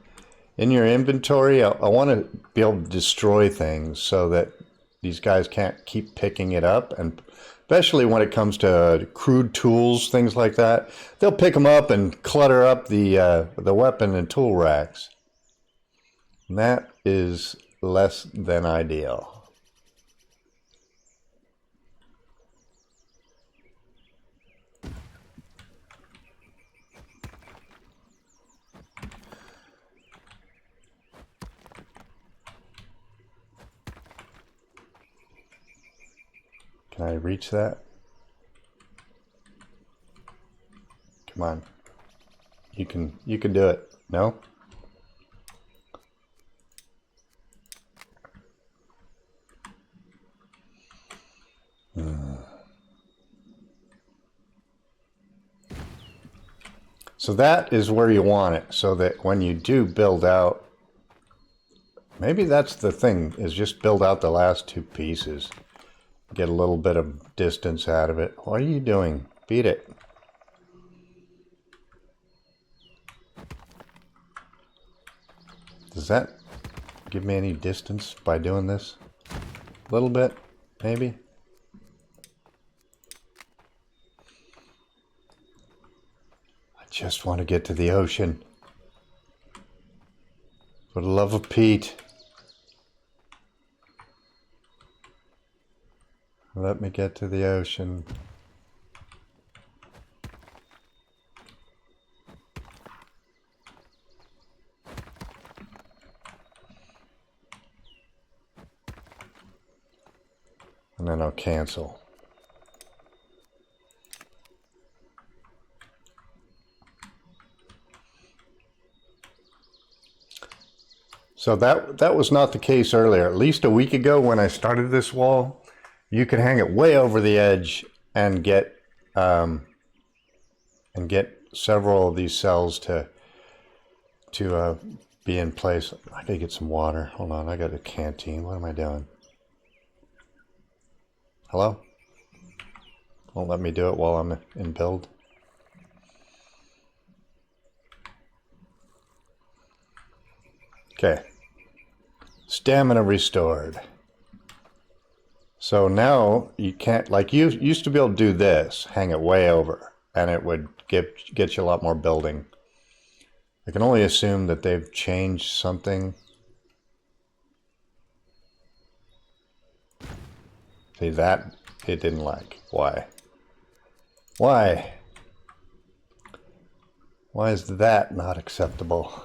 your inventory. I want to be able to destroy things so that these guys can't keep picking it up, and especially when it comes to crude tools, things like that. They'll pick them up and clutter up the weapon and tool racks. And that is less than ideal. Can I reach that? Come on. You can do it. No? So that is where you want it, so that when you do build out, maybe that's the thing, is just build out the last two pieces. Get a little bit of distance out of it. What are you doing? Beat it. Does that give me any distance by doing this? A little bit, maybe? I just want to get to the ocean. For the love of Pete. Let me get to the ocean. And then I'll cancel. So that was not the case earlier. At least a week ago when I started this wall, you can hang it way over the edge and get several of these cells to be in place. I gotta get some water. Hold on, I got a canteen. What am I doing? Hello? Won't let me do it while I'm in build. Okay. Stamina restored. So now you can't, like you used to be able to do this, hang it way over, and it would get you a lot more building. I can only assume that they've changed something. See, that it didn't like. Why? Why? Why is that not acceptable?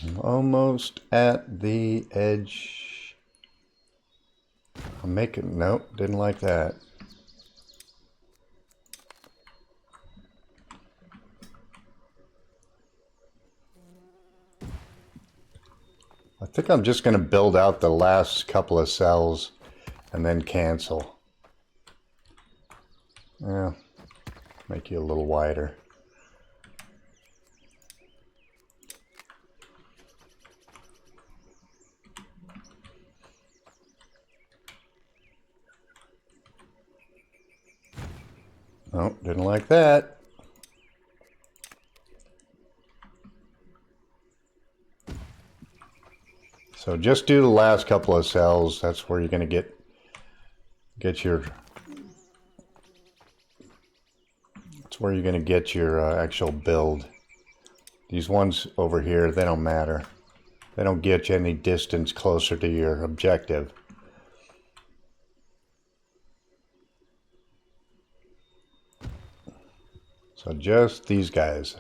I'm almost at the edge. I'm making, nope, didn't like that. I think I'm just going to build out the last couple of cells and then cancel. Yeah, make you a little wider. Oh, didn't like that. So just do the last couple of cells. That's where you're going to get your. That's where you're going to get your actual build. These ones over here, they don't matter. They don't get you any distance closer to your objective. So just these guys.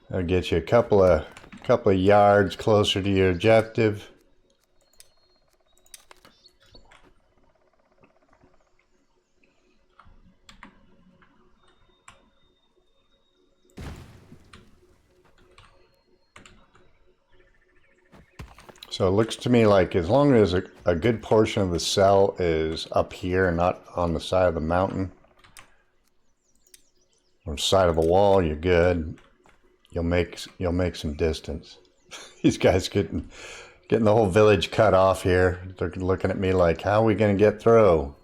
That'll get you a couple of yards closer to your objective. So it looks to me like as long as a good portion of the cell is up here and not on the side of the mountain or side of the wall, you're good. You'll make some distance. These guys getting the whole village cut off here. They're looking at me like, how are we going to get through?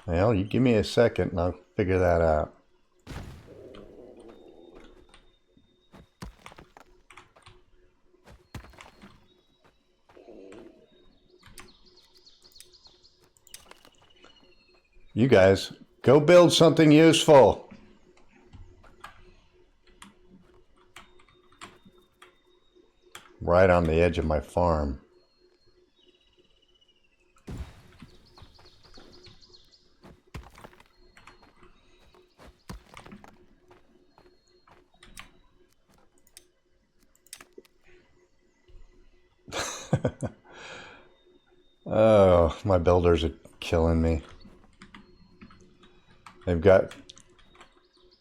Well, you give me a second and I'll figure that out. You guys, go build something useful. Right on the edge of my farm. Oh, my builders are killing me. They've got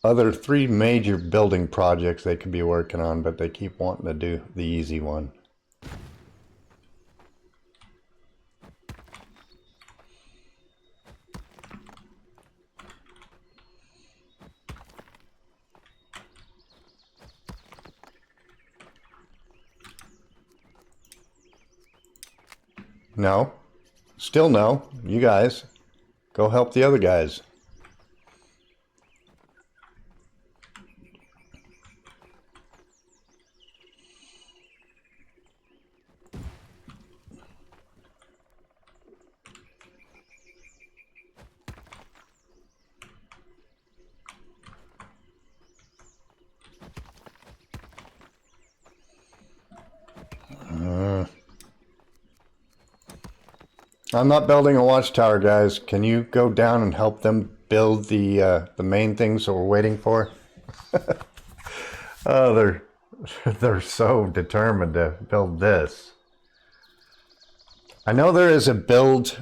other 3 major building projects they could be working on, but they keep wanting to do the easy one. No. Still no. You guys, go help the other guys. I'm not building a watchtower, guys. Can you go down and help them build the main things that we're waiting for? Oh, They're so determined to build this. I know there is a builder's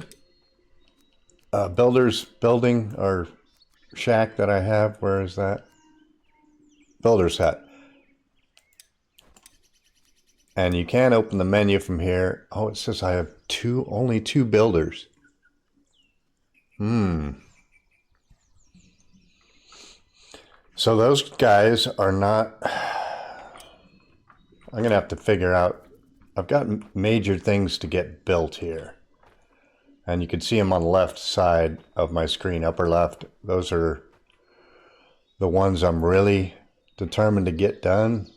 building or shack that I have. Where is that? Builder's hut. And you can open the menu from here. Oh, it says I have only two builders. So those guys are not... I'm going to have to figure out... I've got major things to get built here. And you can see them on the left side of my screen, upper left. Those are the ones I'm really determined to get done.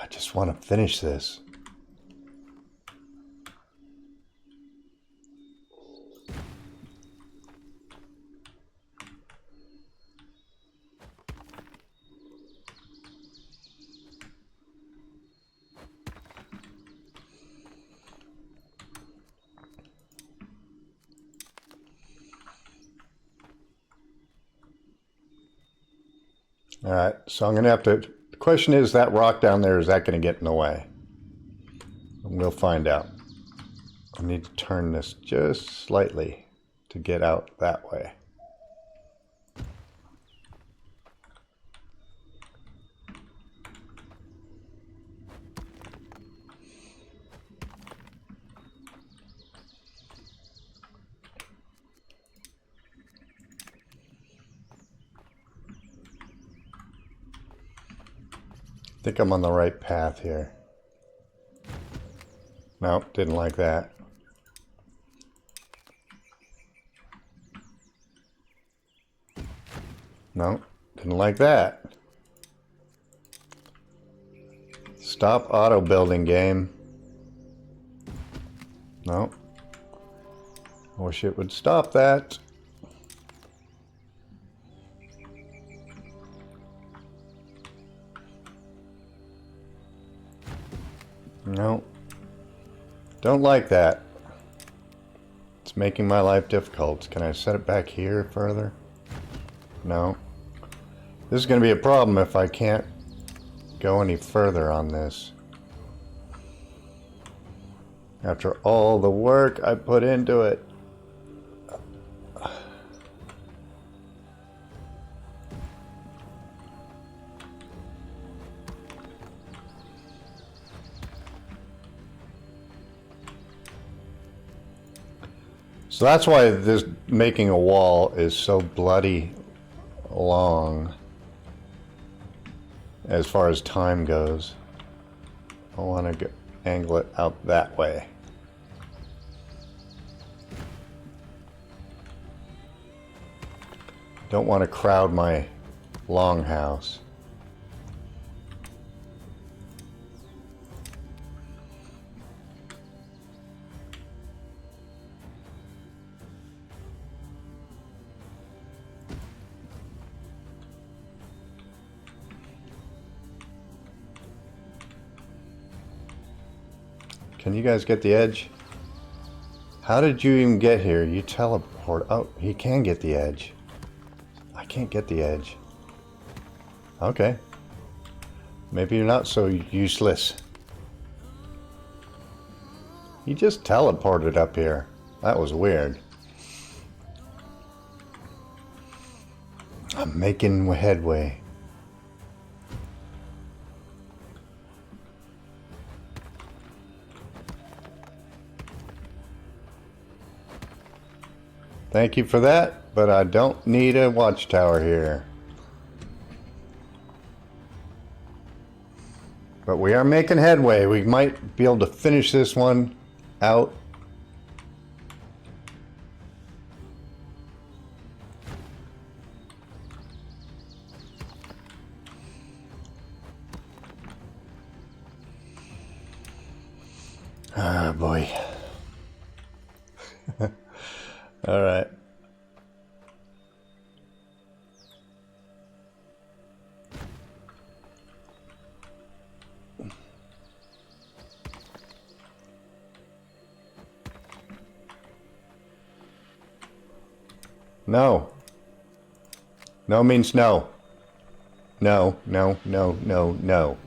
I just want to finish this. All right, so I'm going to have to... The question is, that rock down there, is that going to get in the way? And we'll find out. I need to turn this just slightly to get out that way. I think I'm on the right path here. Nope, didn't like that. Nope, didn't like that. Stop auto building, game. Nope. I wish it would stop that. No, don't like that. It's making my life difficult. Can I set it back here further? No. This is going to be a problem if I can't go any further on this. After all the work I put into it. So that's why this making a wall is so bloody long as far as time goes. I want to angle it out that way. Don't want to crowd my longhouse. Can you guys get the edge? How did you even get here? You teleport. Oh, he can get the edge. I can't get the edge. Okay. Maybe you're not so useless. He just teleported up here. That was weird. I'm making headway. Thank you for that, but I don't need a watchtower here. But we are making headway. We might be able to finish this one out. Ah, boy. All right. No. No means no. No, no, no, no, no.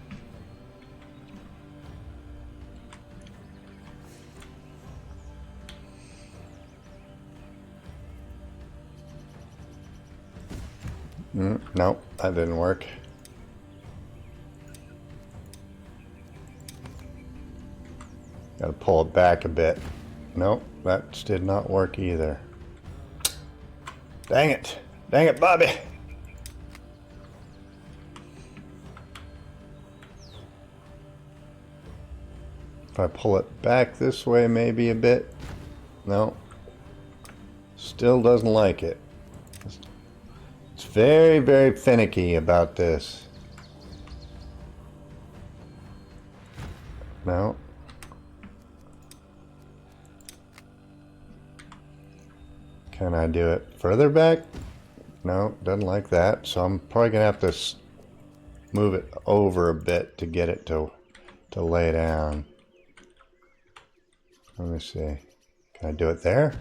No, that didn't work. Gotta pull it back a bit. Nope, that did not work either. Dang it! Dang it, Bobby! If I pull it back this way maybe a bit. No. Still doesn't like it. It's very, very finicky about this. No. Can I do it further back? No, doesn't like that. So I'm probably gonna have to move it over a bit to get it to lay down. Let me see. Can I do it there?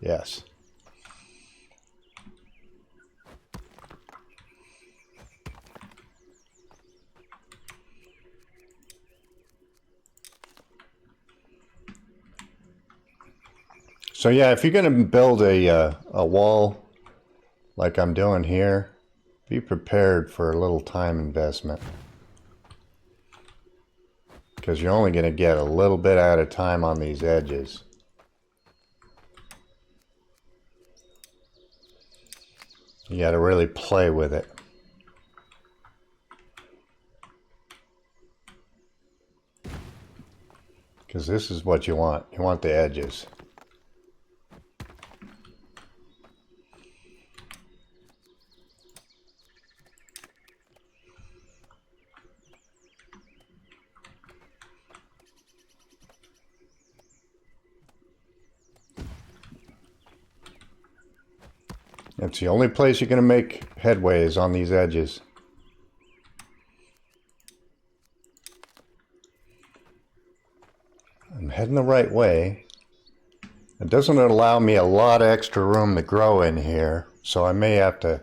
Yes. So yeah, if you're going to build a wall like I'm doing here, be prepared for a little time investment. Because you're only going to get a little bit at a time on these edges. You got to really play with it. Because this is what you want. You want the edges. It's the only place you're going to make headway is on these edges. I'm heading the right way. It doesn't allow me a lot of extra room to grow in here, so I may have to...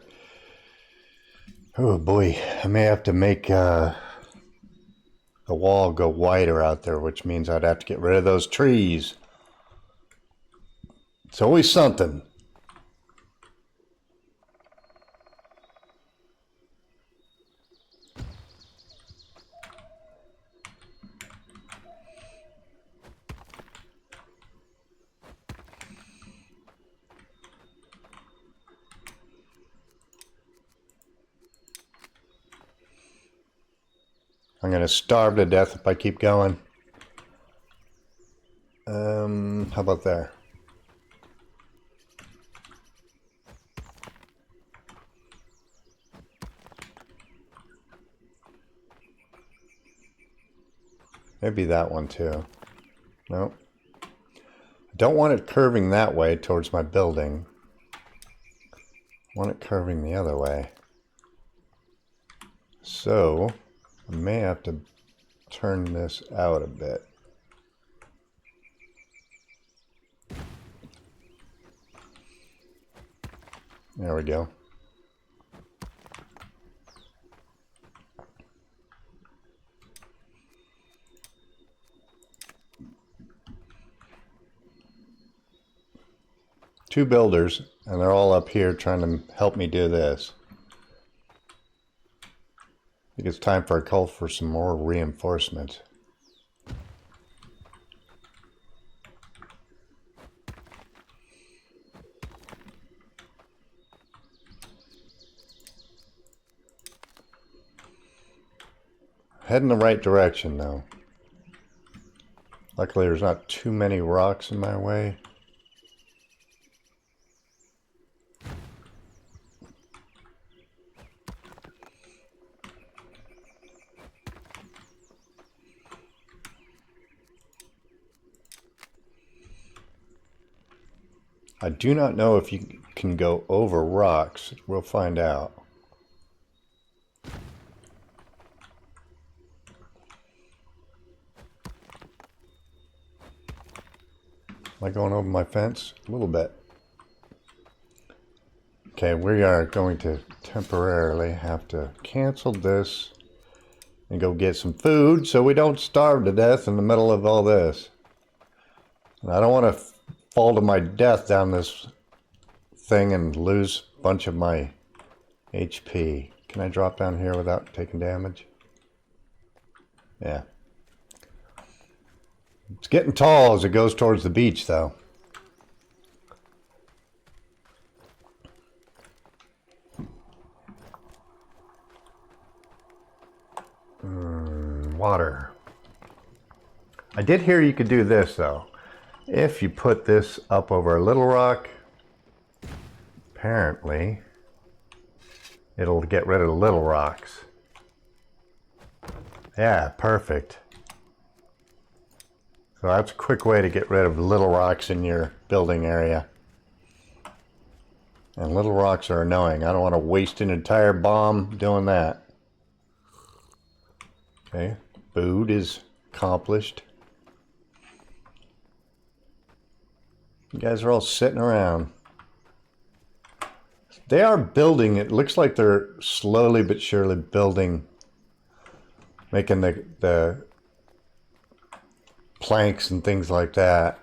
Oh boy, I may have to make the wall go wider out there, which means I'd have to get rid of those trees. It's always something. I'm going to starve to death if I keep going. How about there? Maybe that one too. Nope. I don't want it curving that way towards my building. I want it curving the other way. So I may have to turn this out a bit. There we go. Two builders, and they're all up here trying to help me do this. I think it's time for a call for some more reinforcement. Head in the right direction, though. Luckily, there's not too many rocks in my way. I do not know if you can go over rocks. We'll find out. Am I going over my fence? A little bit. Okay, we are going to temporarily have to cancel this and go get some food so we don't starve to death in the middle of all this. And I don't want to fall to my death down this thing and lose a bunch of my HP. Can I drop down here without taking damage? Yeah. It's getting tall as it goes towards the beach, though. Water. I did hear you could do this, though. If you put this up over a little rock, apparently it'll get rid of the little rocks. Yeah, perfect. So that's a quick way to get rid of little rocks in your building area. And little rocks are annoying. I don't want to waste an entire bomb doing that. Okay, food is accomplished. You guys are all sitting around. They are building. It looks like they're slowly but surely building, making the planks and things like that.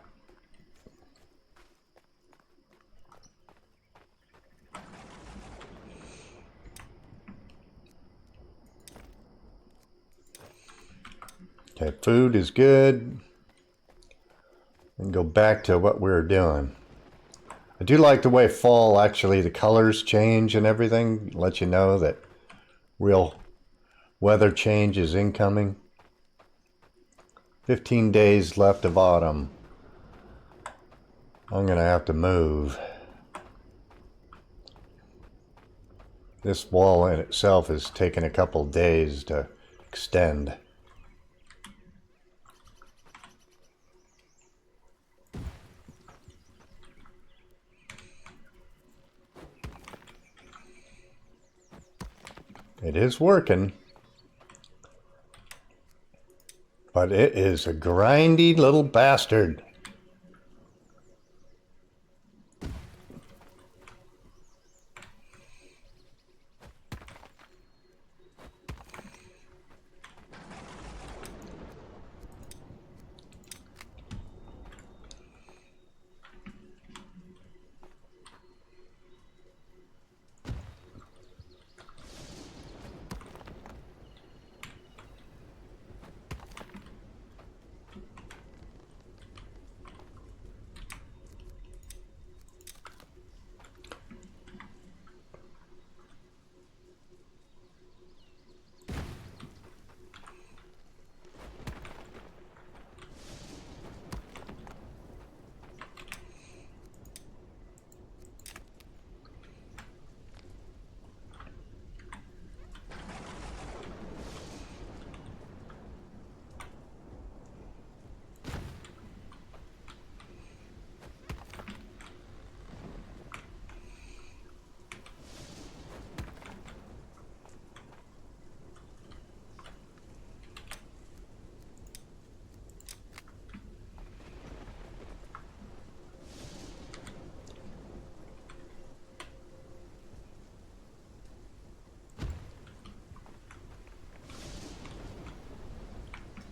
Okay, food is good. And go back to what we were doing. I do like the way fall, actually, the colors change and everything. Let you know that real weather change is incoming. 15 days left of autumn. I'm going to have to move. This wall in itself has taken a couple days to extend. It is working, but it is a grindy little bastard.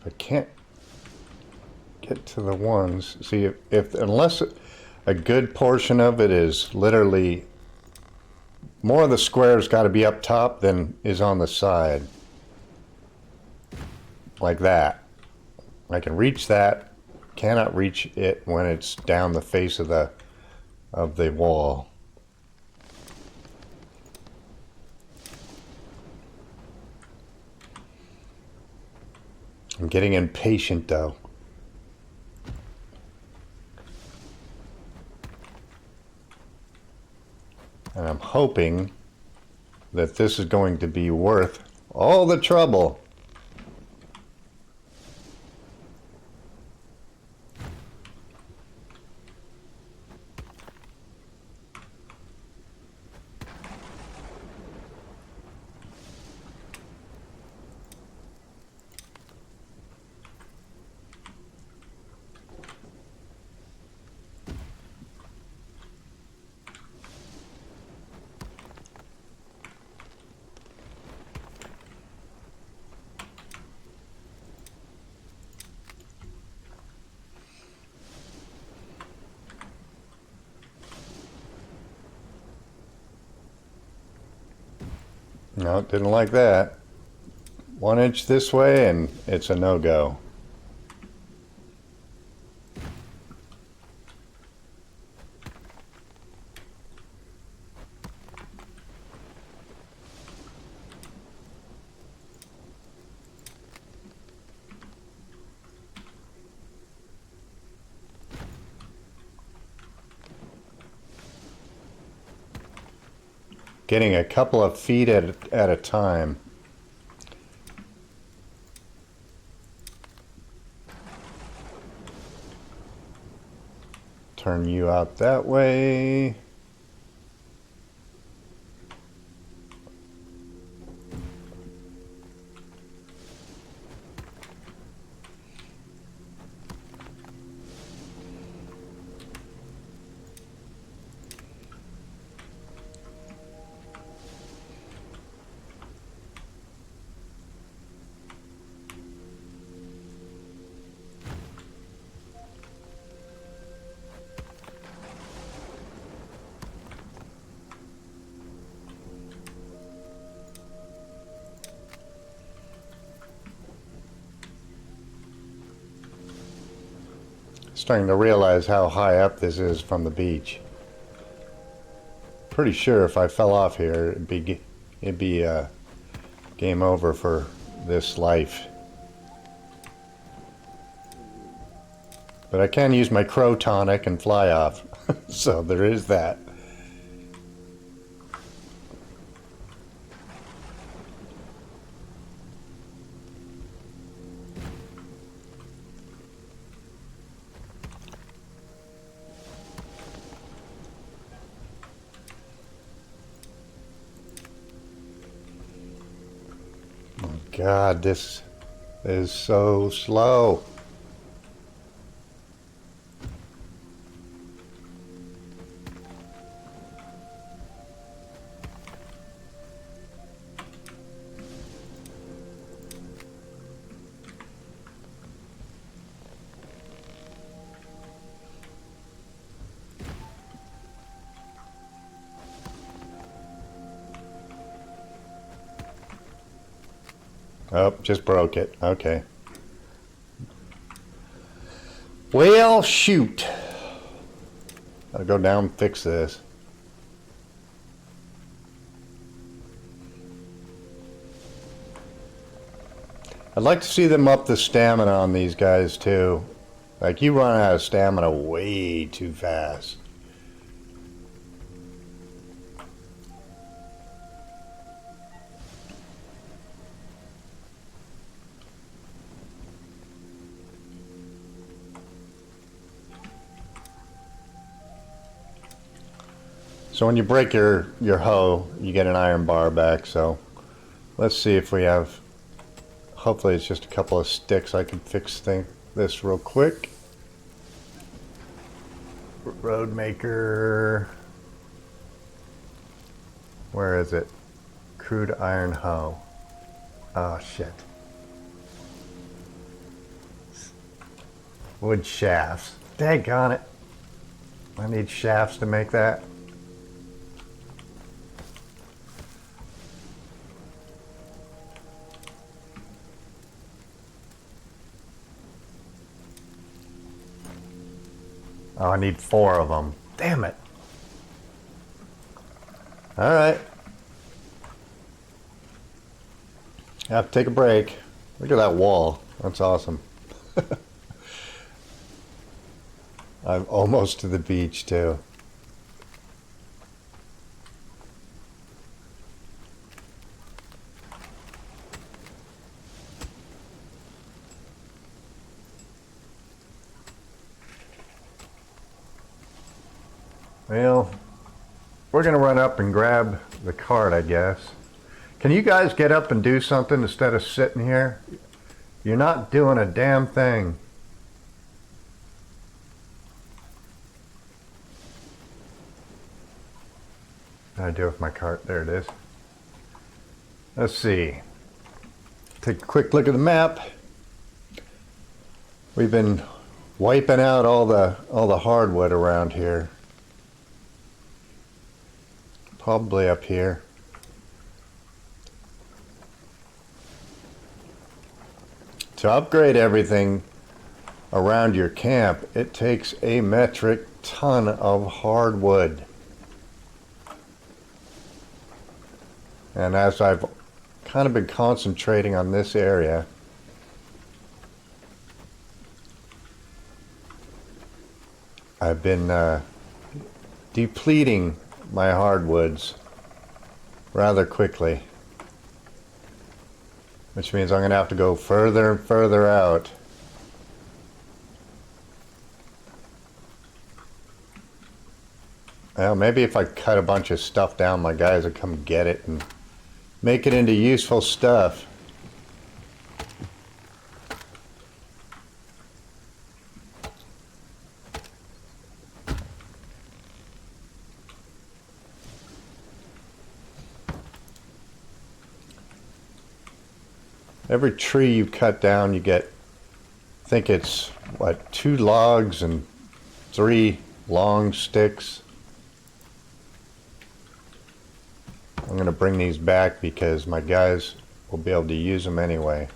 I can't get to the ones. See, if unless a good portion of it is literally, more of the squares got to be up top than is on the side. Like that. I can reach that, cannot reach it when it's down the face of the wall. I'm getting impatient though. And I'm hoping that this is going to be worth all the trouble. No, didn't like that. 1 inch this way and it's a no-go. Getting a couple of feet at a time. Turn you out that way. Starting to realize how high up this is from the beach. Pretty sure if I fell off here, it'd be game over for this life. But I can use my crow tonic and fly off, so there is that. God, this is so slow. Oh, just broke it. Okay. Well, shoot. Gotta go down and fix this. I'd like to see them up the stamina on these guys too. Like, you run out of stamina way too fast. So when you break your hoe, you get an iron bar back. So let's see if we have, hopefully it's just a couple of sticks. I can fix this real quick. Road maker, where is it? Crude iron hoe. Oh shit. Wood shafts. Daggone it. I need shafts to make that. Oh, I need 4 of them. Damn it. All right. I have to take a break. Look at that wall. That's awesome. I'm almost to the beach too. Well, we're gonna run up and grab the cart, I guess. Can you guys get up and do something instead of sitting here? You're not doing a damn thing. What do I do with my cart? There it is. Let's see. Take a quick look at the map. We've been wiping out all the hardwood around here. Probably up here. to upgrade everything around your camp, it takes a metric ton of hardwood. And as I've kind of been concentrating on this area, I've been depleting my hardwoods rather quickly, which means I'm going to have to go further and further out. Well, maybe if I cut a bunch of stuff down, my guys would come get it and make it into useful stuff. Every tree you cut down, you get, I think it's, what, 2 logs and 3 long sticks. I'm going to bring these back because my guys will be able to use them anyway.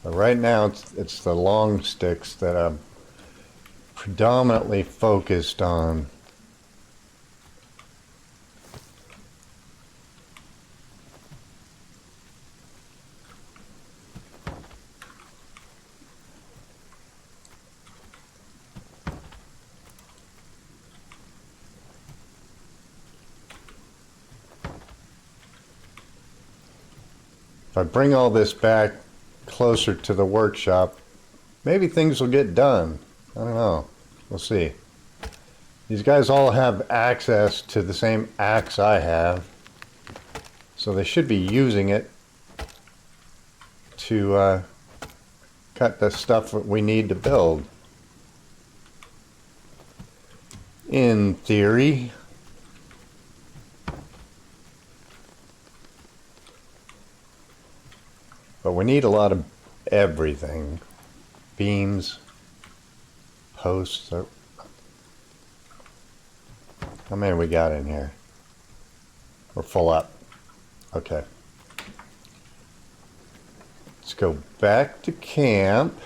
But right now it's the long sticks that I'm predominantly focused on. If I bring all this back closer to the workshop, maybe things will get done. I don't know. We'll see. These guys all have access to the same axe I have, so they should be using it to cut the stuff that we need to build. In theory. But we need a lot of everything. Beams, posts. How many we got in here? We're full up. Okay. Let's go back to camp.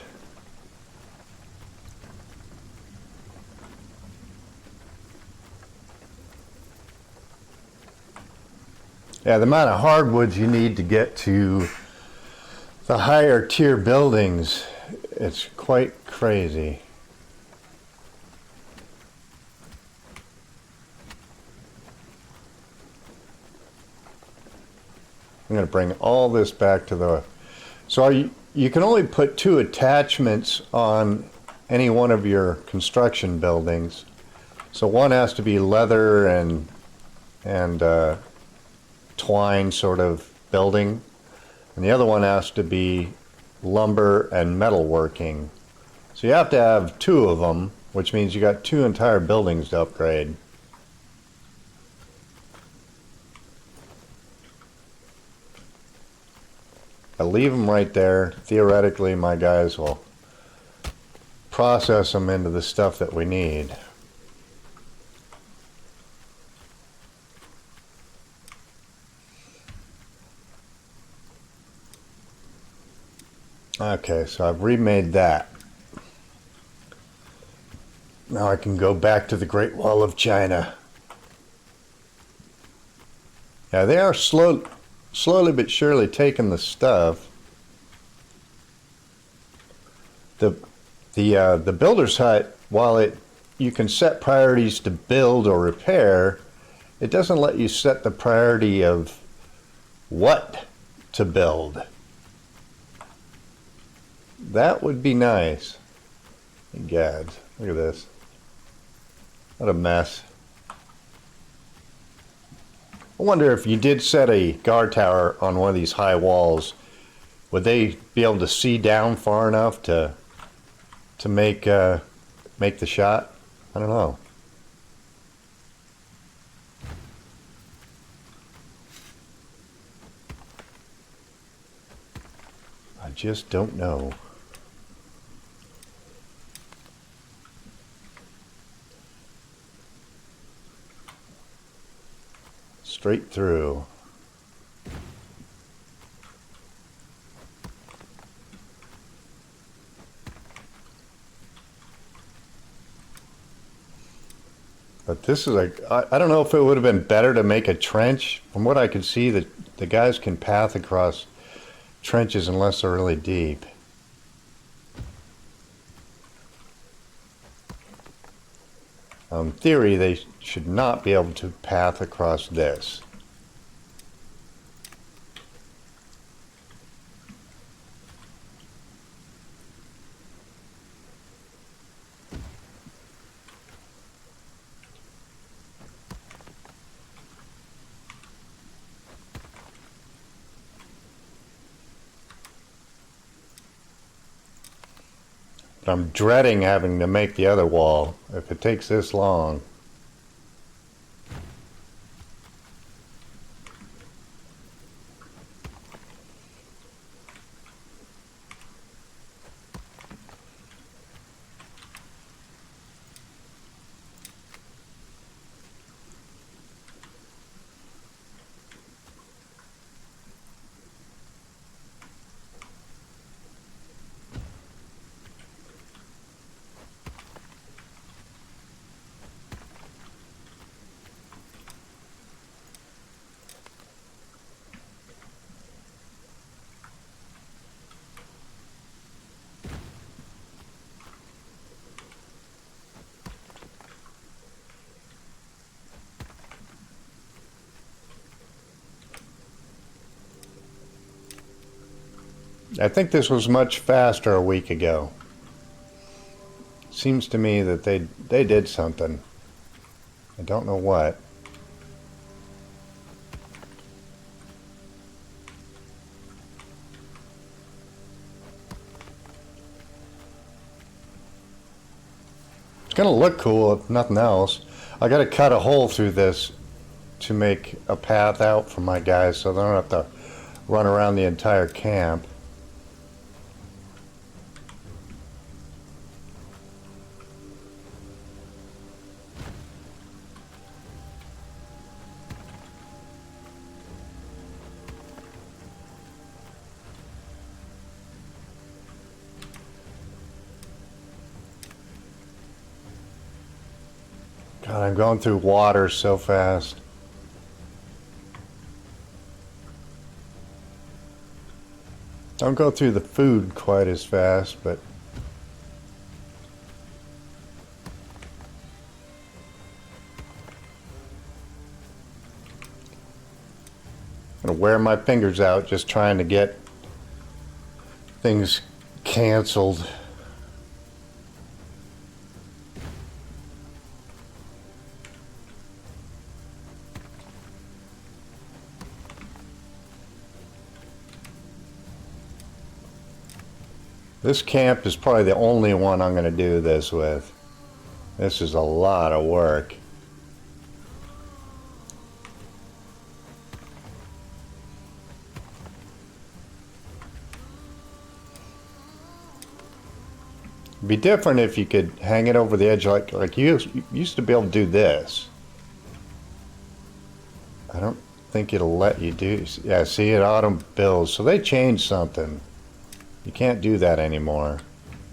Yeah, the amount of hardwoods you need to get to the higher tier buildings, it's quite crazy. I'm going to bring all this back to the... So you can only put 2 attachments on any one of your construction buildings. So one has to be leather and twine sort of building. And the other one has to be lumber and metalworking. So you have to have 2 of them, which means you got 2 entire buildings to upgrade. I leave them right there. Theoretically, my guys will process them into the stuff that we need. Okay, so I've remade that. Now I can go back to the Great Wall of China. Yeah, they are slowly but surely taking the stuff. The builder's hut, while you can set priorities to build or repair, it doesn't let you set the priority of what to build. That would be nice. Gads, look at this. What a mess. I wonder if you did set a guard tower on one of these high walls, would they be able to see down far enough to make make the shot. I don't know. I just don't know. Straight through. But this is like, I don't know if it would have been better to make a trench. From what I could see, the guys can path across trenches unless they're really deep. In theory, they should not be able to path across this. But I'm dreading having to make the other wall if it takes this long. I think this was much faster a week ago. Seems to me that they did something. I don't know what. It's gonna look cool if nothing else. I gotta cut a hole through this to make a path out for my guys so they don't have to run around the entire camp. God, I'm going through water so fast. Don't go through the food quite as fast, but I'm gonna wear my fingers out just trying to get things canceled. This camp is probably the only one I'm going to do this with. This is a lot of work. It'd be different if you could hang it over the edge like you used to be able to do this. I don't think it'll let you do. Yeah, see, it auto builds. So they changed something. You can't do that anymore.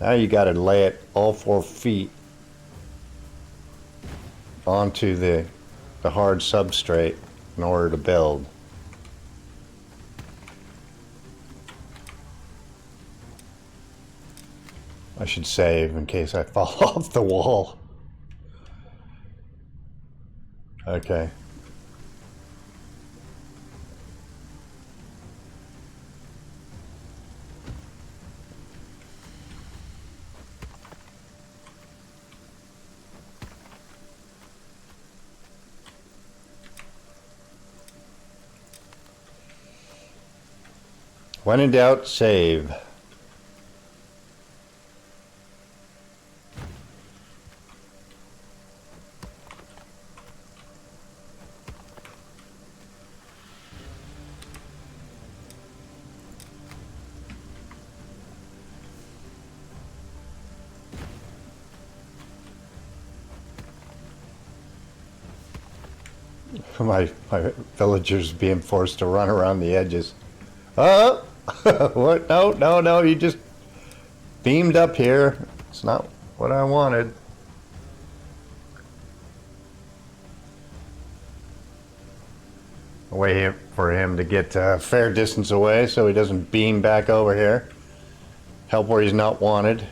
Now you got to lay it all 4 feet onto the hard substrate in order to build. I should save in case I fall off the wall. Okay. When in doubt, save. My villagers being forced to run around the edges. Oh, what? No, no, no! You just beamed up here. It's not what I wanted. Wait for him to get a fair distance away so he doesn't beam back over here. Help where he's not wanted.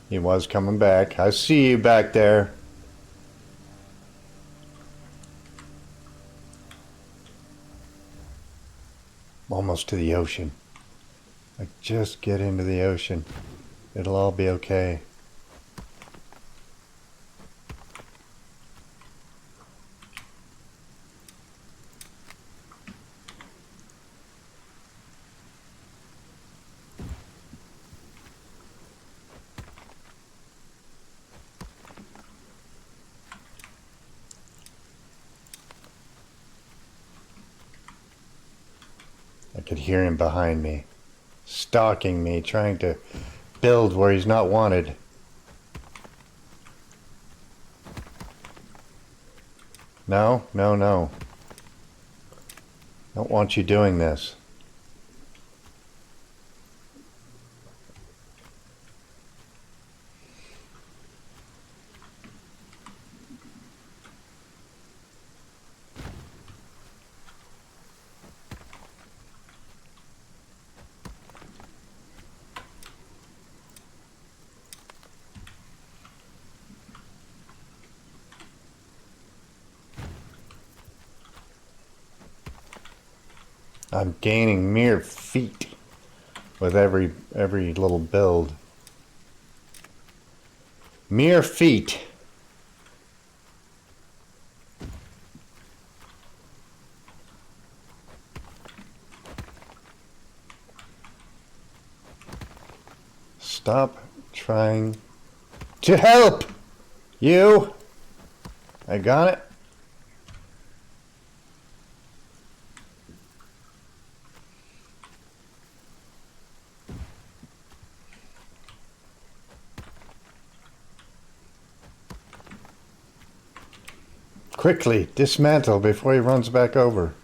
He was coming back. I see you back there. Almost to the ocean. Like, just get into the ocean. It'll all be okay. I could hear him behind me, stalking me, trying to build where he's not wanted. No, no, no. Don't want you doing this. I'm gaining mere feet with every little build. Mere feet. Stop trying to help! You! I got it. Quickly, dismantle before he runs back over.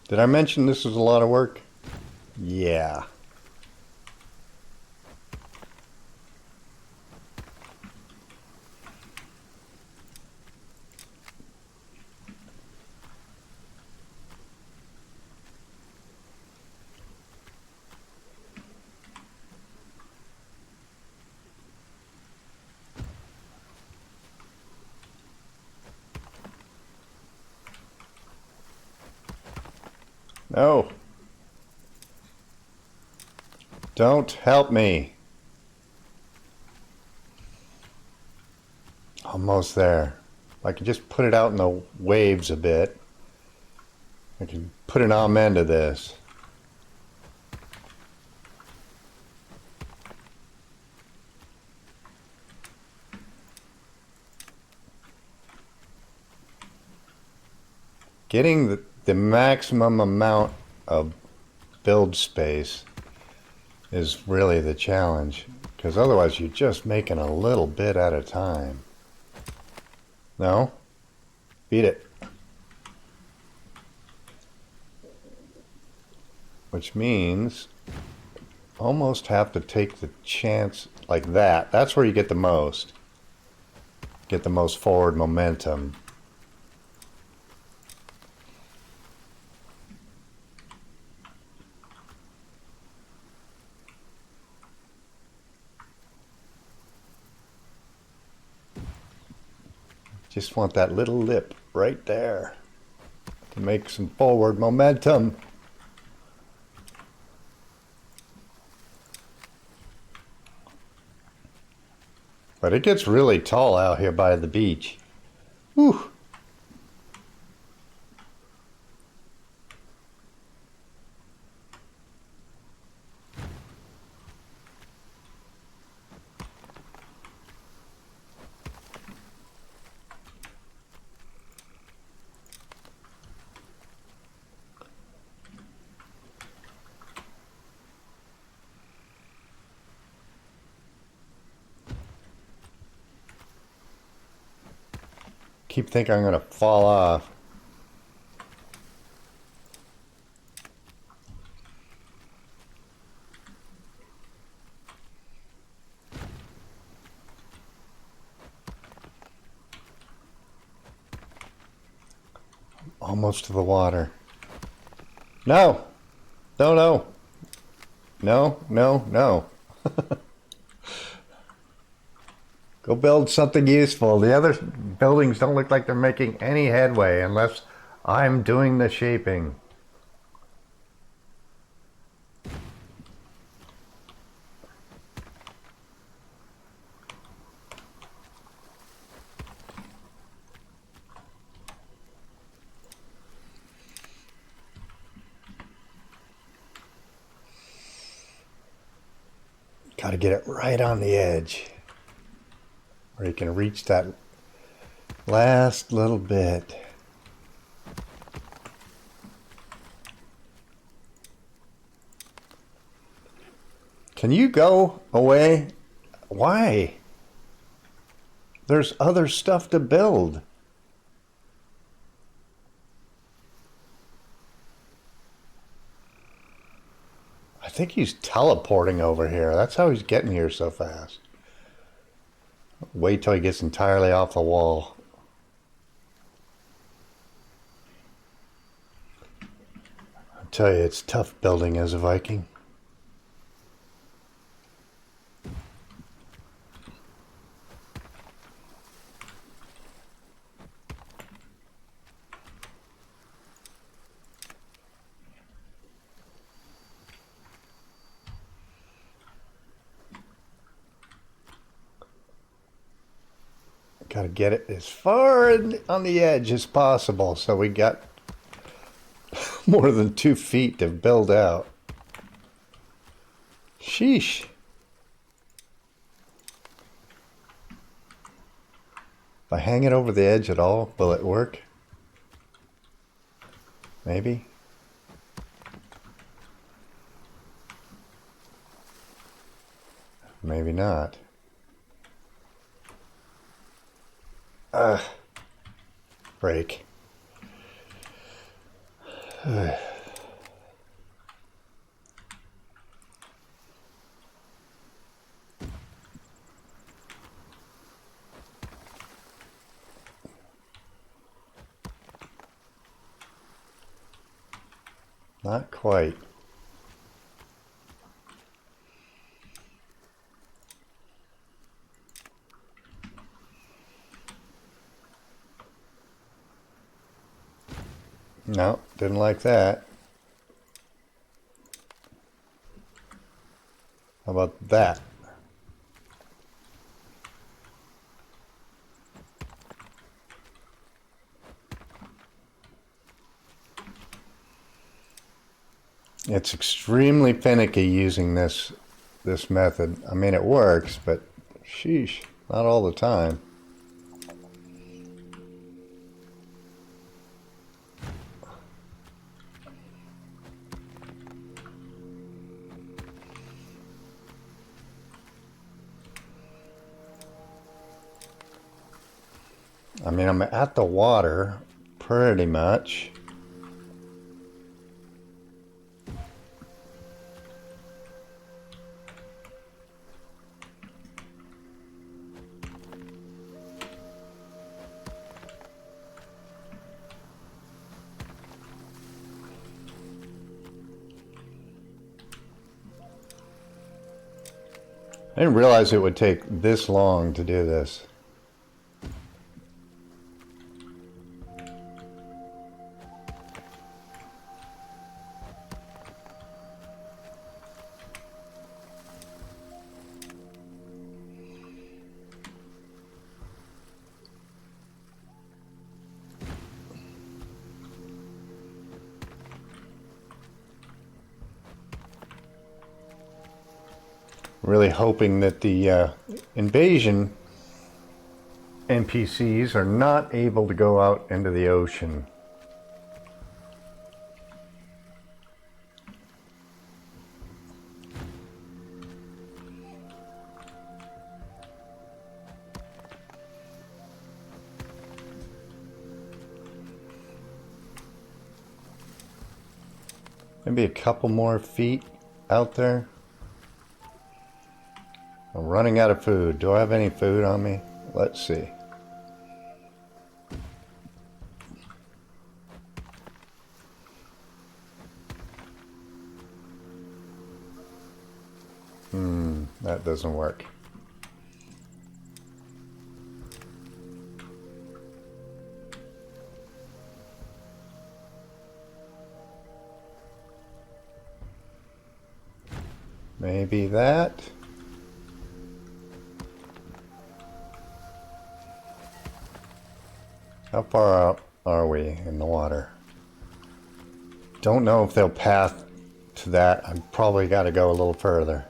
Did I mention this is a lot of work? Yeah. No. Don't help me. Almost there. If I could just put it out in the waves a bit, I can put an amen to this. Getting the maximum amount of build space is really the challenge, because otherwise you're just making a little bit at a time. No? Beat it. Which means almost have to take the chance like that. That's where you get the most. Get the most forward momentum. Just want that little lip right there to make some forward momentum. But it gets really tall out here by the beach. Whew. keep thinking I'm gonna fall off. Almost to the water. No! No, no. No, no, no. Go build something useful. The other buildings don't look like they're making any headway unless I'm doing the shaping. Got to get it right on the edge where you can reach that last little bit. Can you go away? Why? There's other stuff to build. I think he's teleporting over here. That's how he's getting here so fast. Wait till he gets entirely off the wall. I tell you, it's tough building as a Viking. Got to get it as far on the edge as possible so we got more than 2 feet to build out. Sheesh. If I hang it over the edge at all, will it work? Maybe. Maybe not. Break. Not quite. No, didn't like that. How about that? It's extremely finicky using this method. I mean, it works, but sheesh, not all the time. I mean, I'm at the water pretty much. I didn't realize it would take this long to do this. Really hoping that the invasion NPCs are not able to go out into the ocean. Maybe a couple more feet out there. I'm running out of food. Do I have any food on me? Let's see. That doesn't work. Maybe that. How far out are we in the water? Don't know if they'll path to that. I've probably got to go a little further.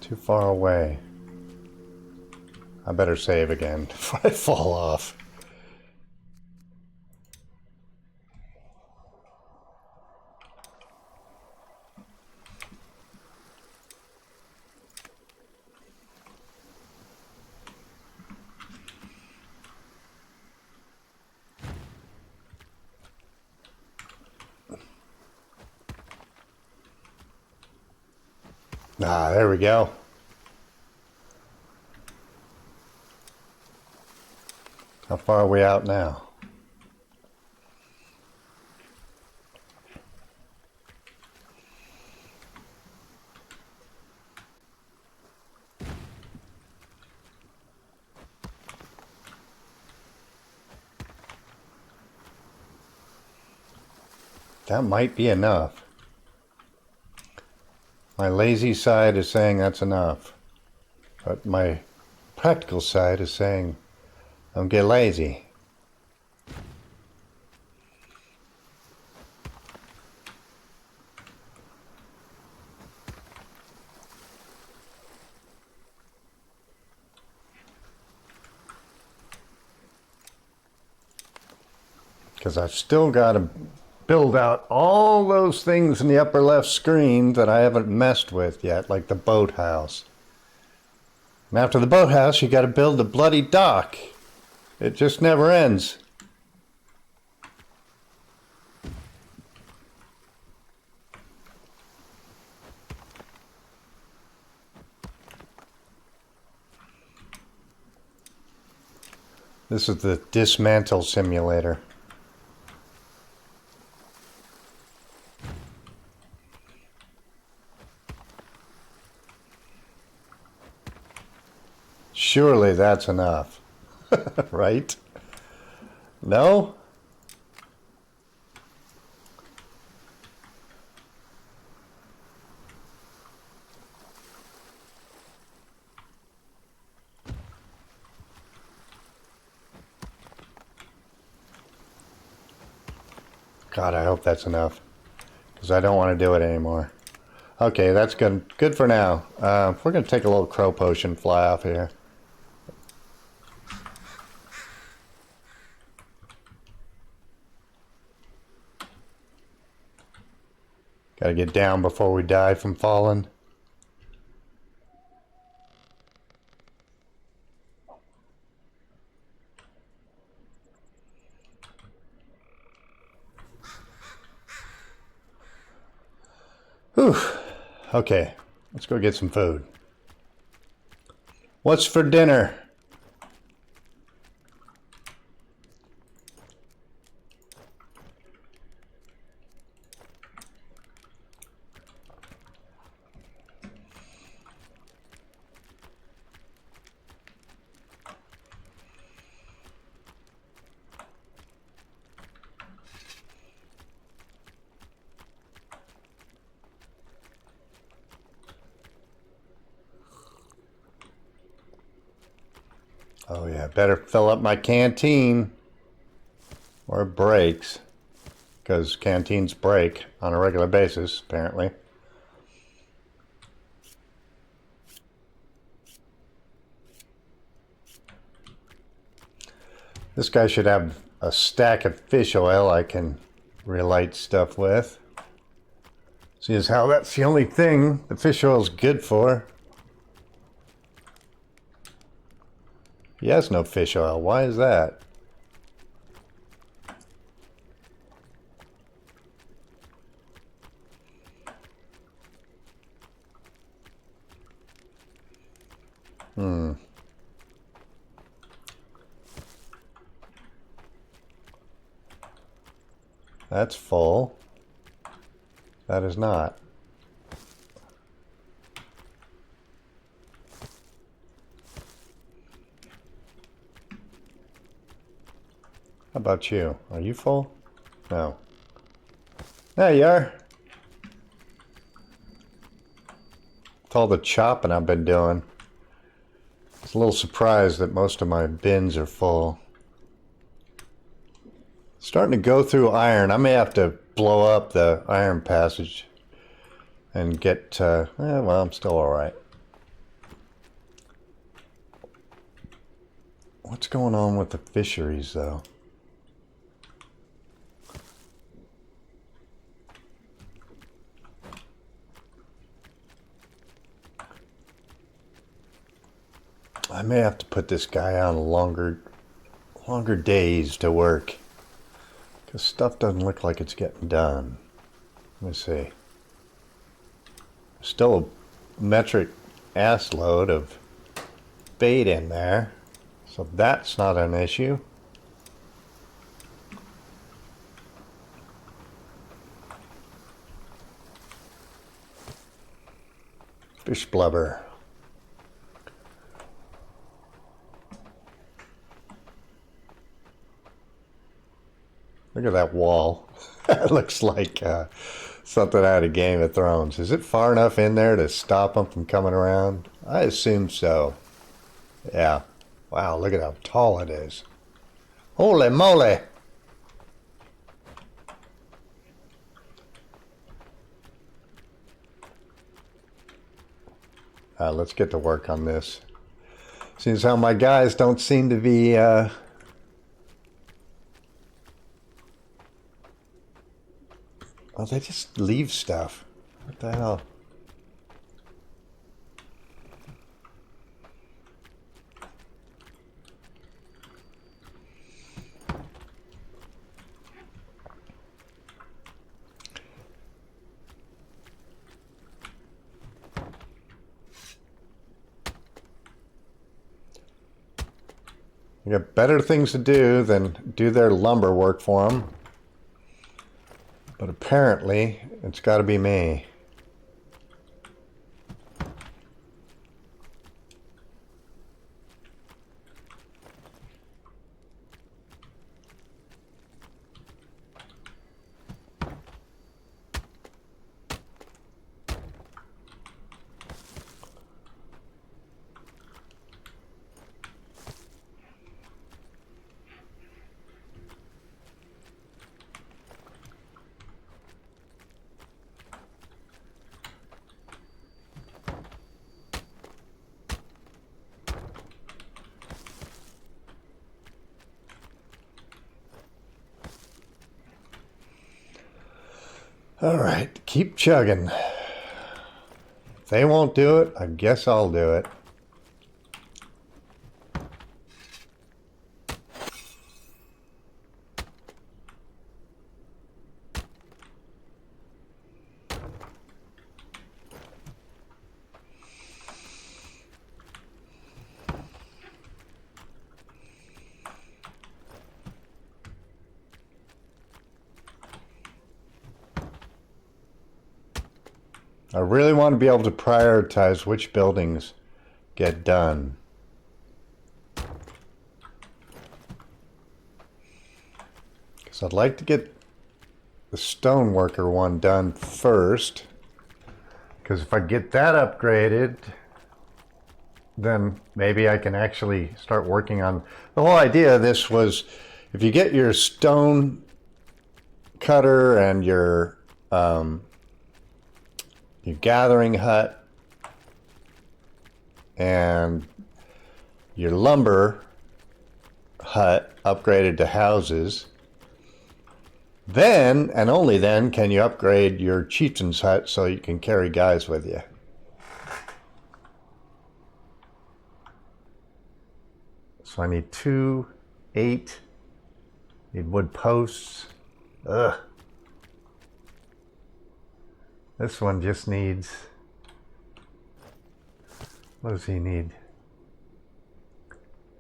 Too far away. I better save again before I fall off. Ah, there we go. How far are we out now? That might be enough. My lazy side is saying that's enough. But my practical side is saying, don't get lazy. Because I've still got to build out all those things in the upper left screen that I haven't messed with yet, like the boathouse. And after the boathouse, you got to build the bloody dock. It just never ends. This is the dismantle simulator. Surely that's enough, right? No? God, I hope that's enough, because I don't want to do it anymore. Okay, that's good. Good for now. We're going to take a little crow potion fly off here. Gotta get down before we die from falling. Whew. Okay, let's go get some food. What's for dinner? Oh yeah, better fill up my canteen or it breaks, because canteens break on a regular basis, apparently. This guy should have a stack of fish oil I can relight stuff with. See as how that's the only thing the fish oil is good for. He has no fish oil. Why is that? That's full. That is not. How about you? Are you full? No. There you are. With all the chopping I've been doing, it's a little surprised that most of my bins are full. Starting to go through iron. I may have to blow up the iron passage and get, well, I'm still alright. What's going on with the fisheries, though? I may have to put this guy on longer days to work. Because stuff doesn't look like it's getting done. Let me see. Still a metric ass load of bait in there. So that's not an issue. Fish blubber. Look at that wall. It looks like something out of Game of Thrones. Is it far enough in there to stop them from coming around? I assume so. Yeah. Wow, look at how tall it is. Holy moly! Let's get to work on this. Seems how my guys don't seem to be... Oh, they just leave stuff. What the hell? You got better things to do than do their lumber work for them. But apparently, it's got to be me. All right, keep chugging. If they won't do it, I guess I'll do it. I really want to be able to prioritize which buildings get done. Because I'd like to get the stoneworker one done first. Because if I get that upgraded, then maybe I can actually start working on... The whole idea of this was, if you get your stone cutter and your gathering hut and your lumber hut upgraded to houses, then and only then can you upgrade your chieftain's hut so you can carry guys with you. So I need 2, 8, need wood posts. Ugh. This one just needs, what does he need?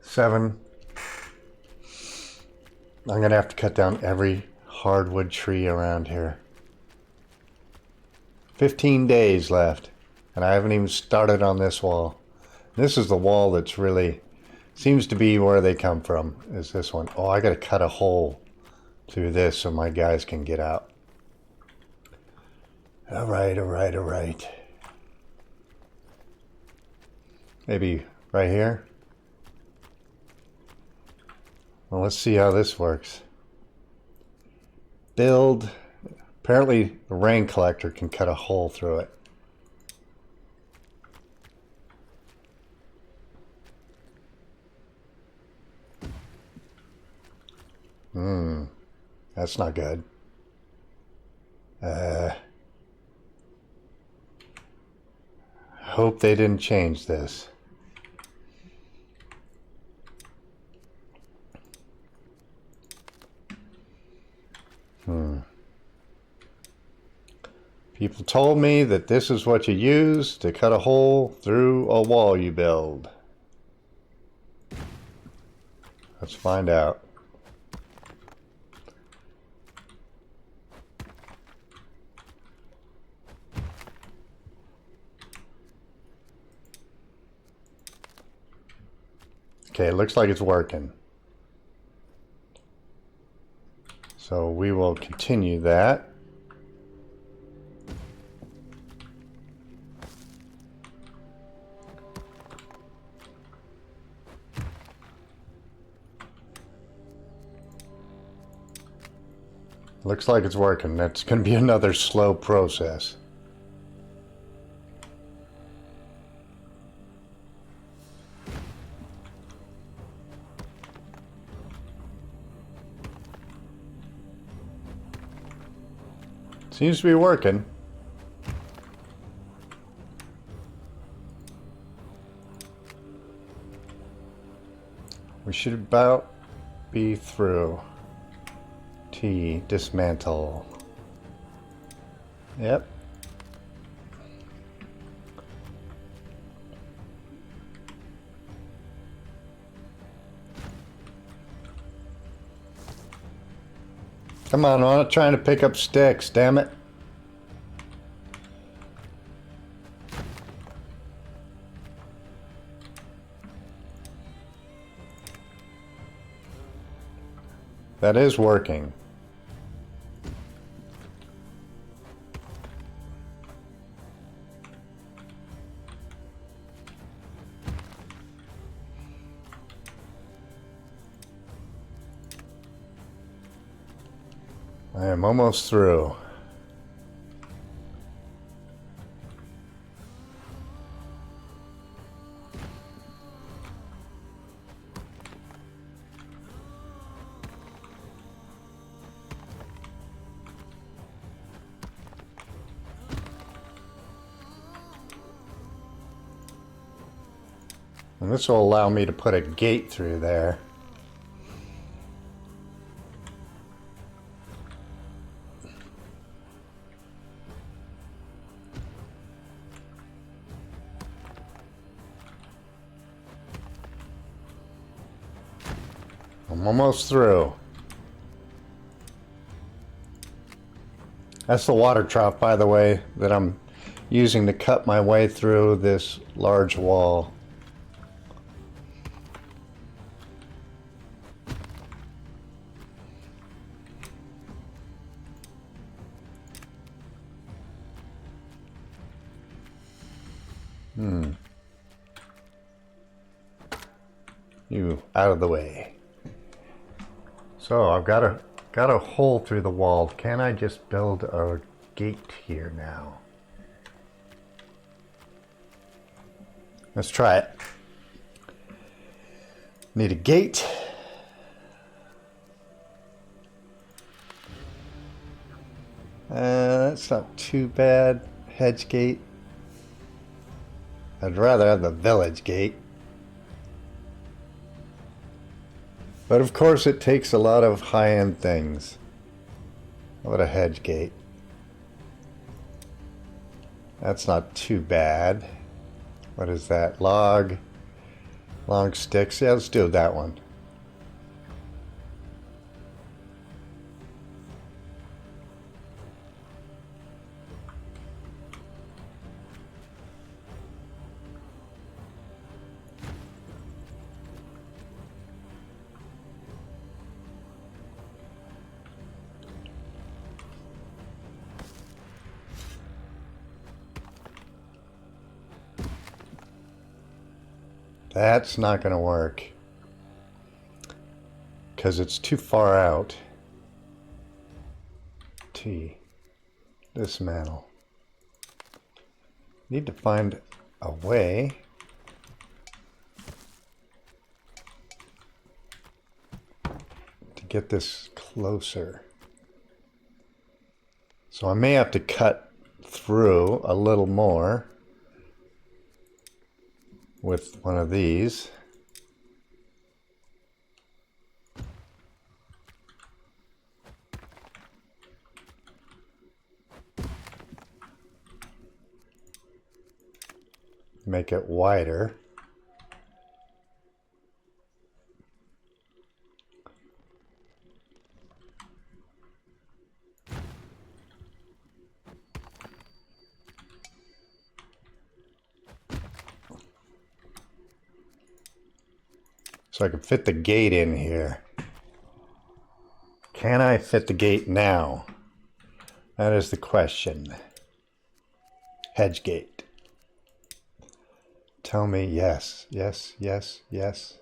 7. I'm gonna have to cut down every hardwood tree around here. 15 days left, and I haven't even started on this wall. This is the wall that's really seems to be where they come from, is this one. Oh, I gotta cut a hole through this so my guys can get out. All right. Maybe right here. Well, let's see how this works. Build. Apparently the rain collector can cut a hole through it. That's not good. Hope they didn't change this. People told me that this is what you use to cut a hole through a wall you build. Let's find out. Okay, it looks like it's working. So we will continue that. Looks like it's working. That's going to be another slow process. Seems to be working. We should about be through. T, dismantle. Yep. Come on, I'm not trying to pick up sticks, damn it. That is working. I am almost through. And this will allow me to put a gate through there. I'm almost through. That's the water trough, by the way, that I'm using to cut my way through this large wall. You out of the way. So I've got a hole through the wall. Can I just build a gate here now? Let's try it. Need a gate. That's not too bad. Hedge gate. I'd rather have the village gate. But of course it takes a lot of high-end things. How about a hedge gate? That's not too bad. What is that? Long sticks. Yeah, let's do that one. That's not going to work because it's too far out. T. Dismantle. Need to find a way to get this closer. So I may have to cut through a little more with one of these. Make it wider. So I can fit the gate in here. Can I fit the gate now? That is the question. Hedge gate. Tell me yes, yes, yes, yes.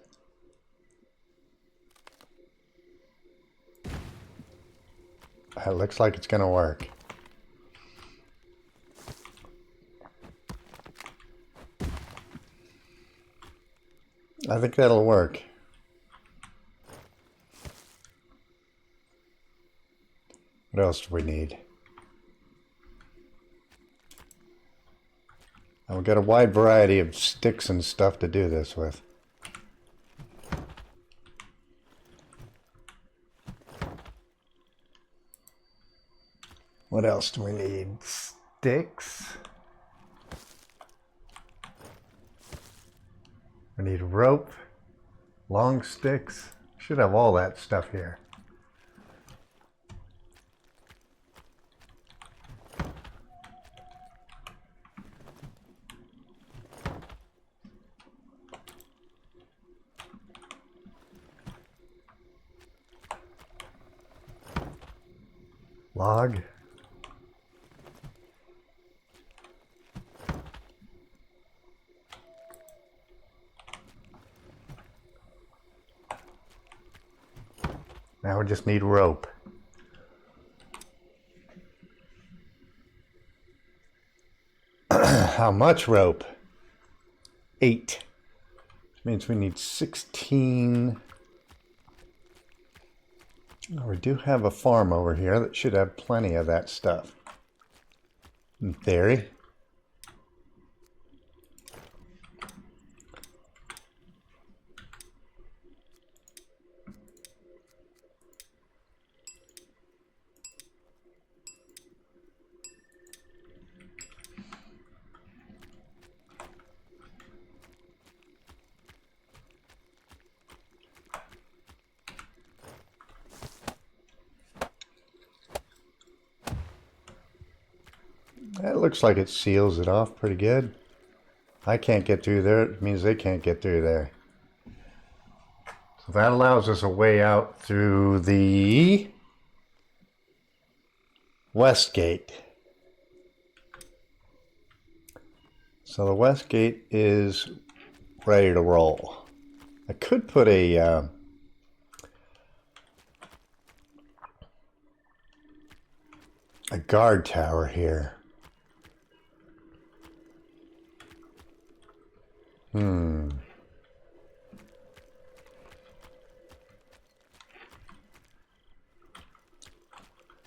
It looks like it's gonna work. I think that'll work. What else do we need? And we've got a wide variety of sticks and stuff to do this with. What else do we need? Sticks. We need rope, long sticks. Should have all that stuff here. Log. Now we just need rope. How much rope? 8. Which means we need 16. Oh, we do have a farm over here that should have plenty of that stuff. In theory. That looks like it seals it off pretty good. I can't get through there. It means they can't get through there. So that allows us a way out through the west gate. So the west gate is ready to roll. I could put a guard tower here.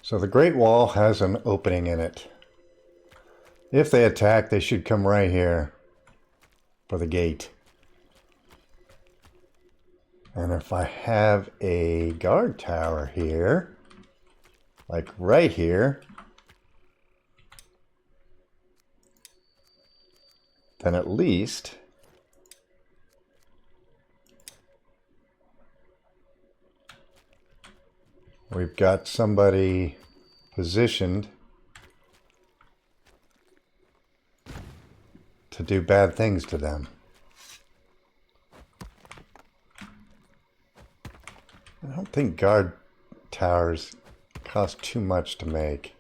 So the Great Wall has an opening in it. If they attack, they should come right here for the gate. And if I have a guard tower here, like right here, then at least we've got somebody positioned to do bad things to them. I don't think guard towers cost too much to make.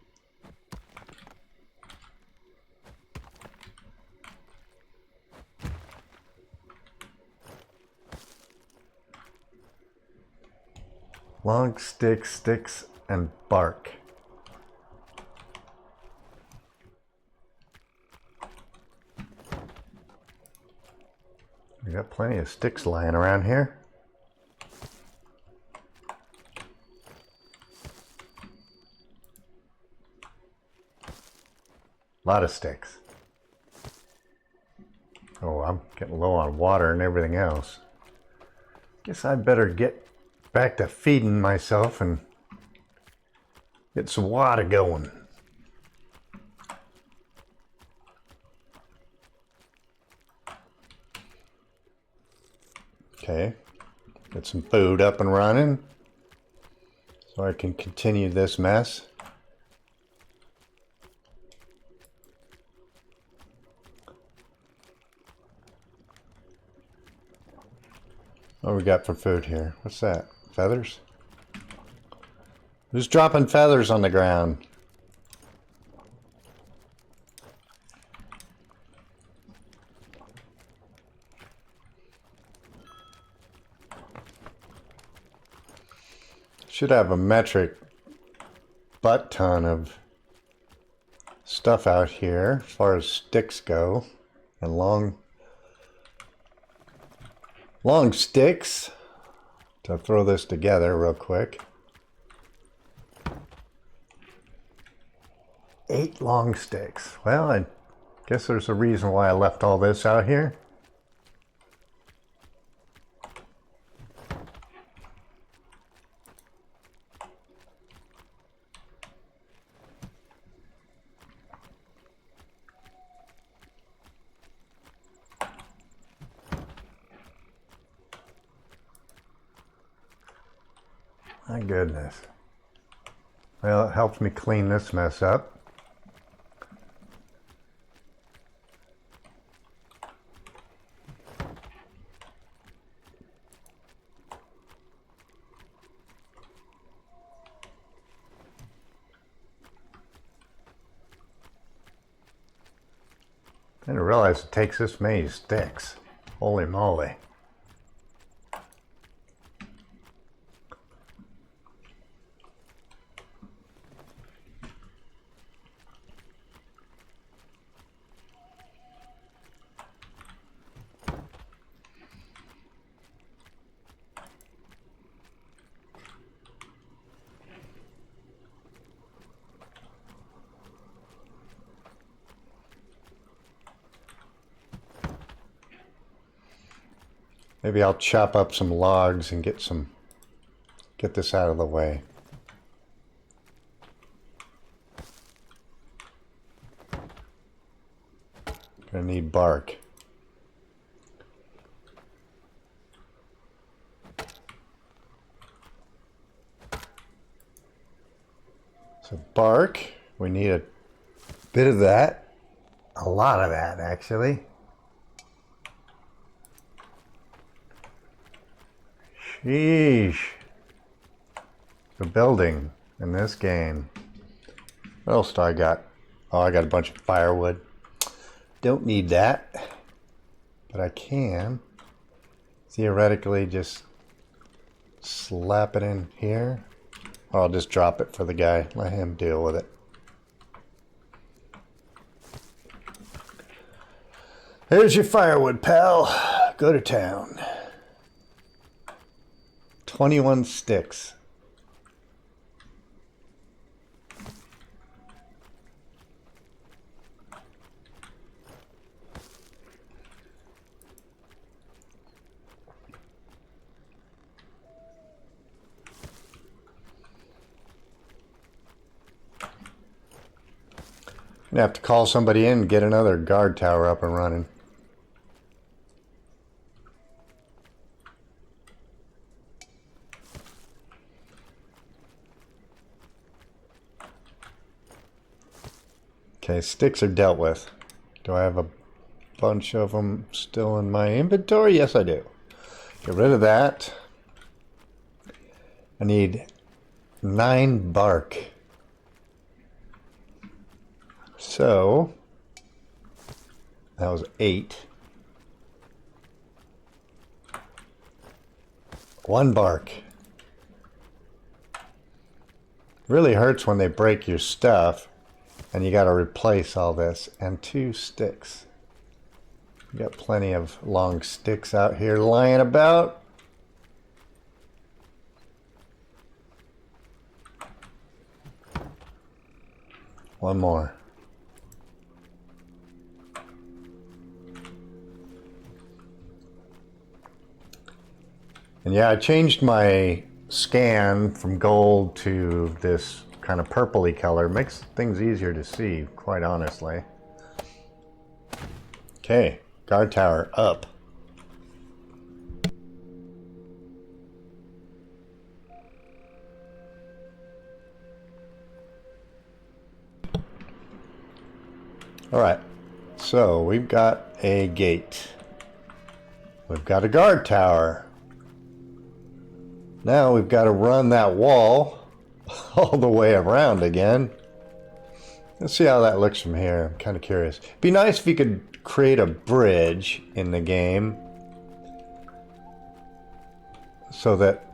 Long sticks, sticks, and bark. We got plenty of sticks lying around here. A lot of sticks. Oh, I'm getting low on water and everything else. Guess I'd better get back to feeding myself and get some water going. Okay, get some food up and running so I can continue this mess. What we got for food here? What's that? Feathers? Who's dropping feathers on the ground? Should have a metric butt ton of stuff out here as far as sticks go, and long sticks to throw this together real quick. 8 long sticks. Well, I guess there's a reason why I left all this out here. My goodness. Well, it helps me clean this mess up. I didn't realize it takes this many sticks. Holy moly. Maybe I'll chop up some logs and get this out of the way. Gonna need bark. So bark, we need a bit of that. A lot of that, actually. Sheesh. The building in this game. What else do I got? Oh, I got a bunch of firewood. Don't need that. But I can theoretically just slap it in here. Or I'll just drop it for the guy. Let him deal with it. Here's your firewood, pal. Go to town. 21 sticks. I'm gonna have to call somebody in and get another guard tower up and running. Okay, sticks are dealt with. Do I have a bunch of them still in my inventory? Yes, I do. Get rid of that. I need 9 bark. So, that was 8. 1 bark. Really hurts when they break your stuff and you got to replace all this. And 2 sticks. We got plenty of long sticks out here lying about. One more. And yeah, I changed my scan from gold to this kind of purpley color. Makes things easier to see, quite honestly. Okay, guard tower up. All right, so we've got a gate. We've got a guard tower. Now we've got to run that wall all the way around again. Let's see how that looks from here. I'm kind of curious. Be nice if you could create a bridge in the game so that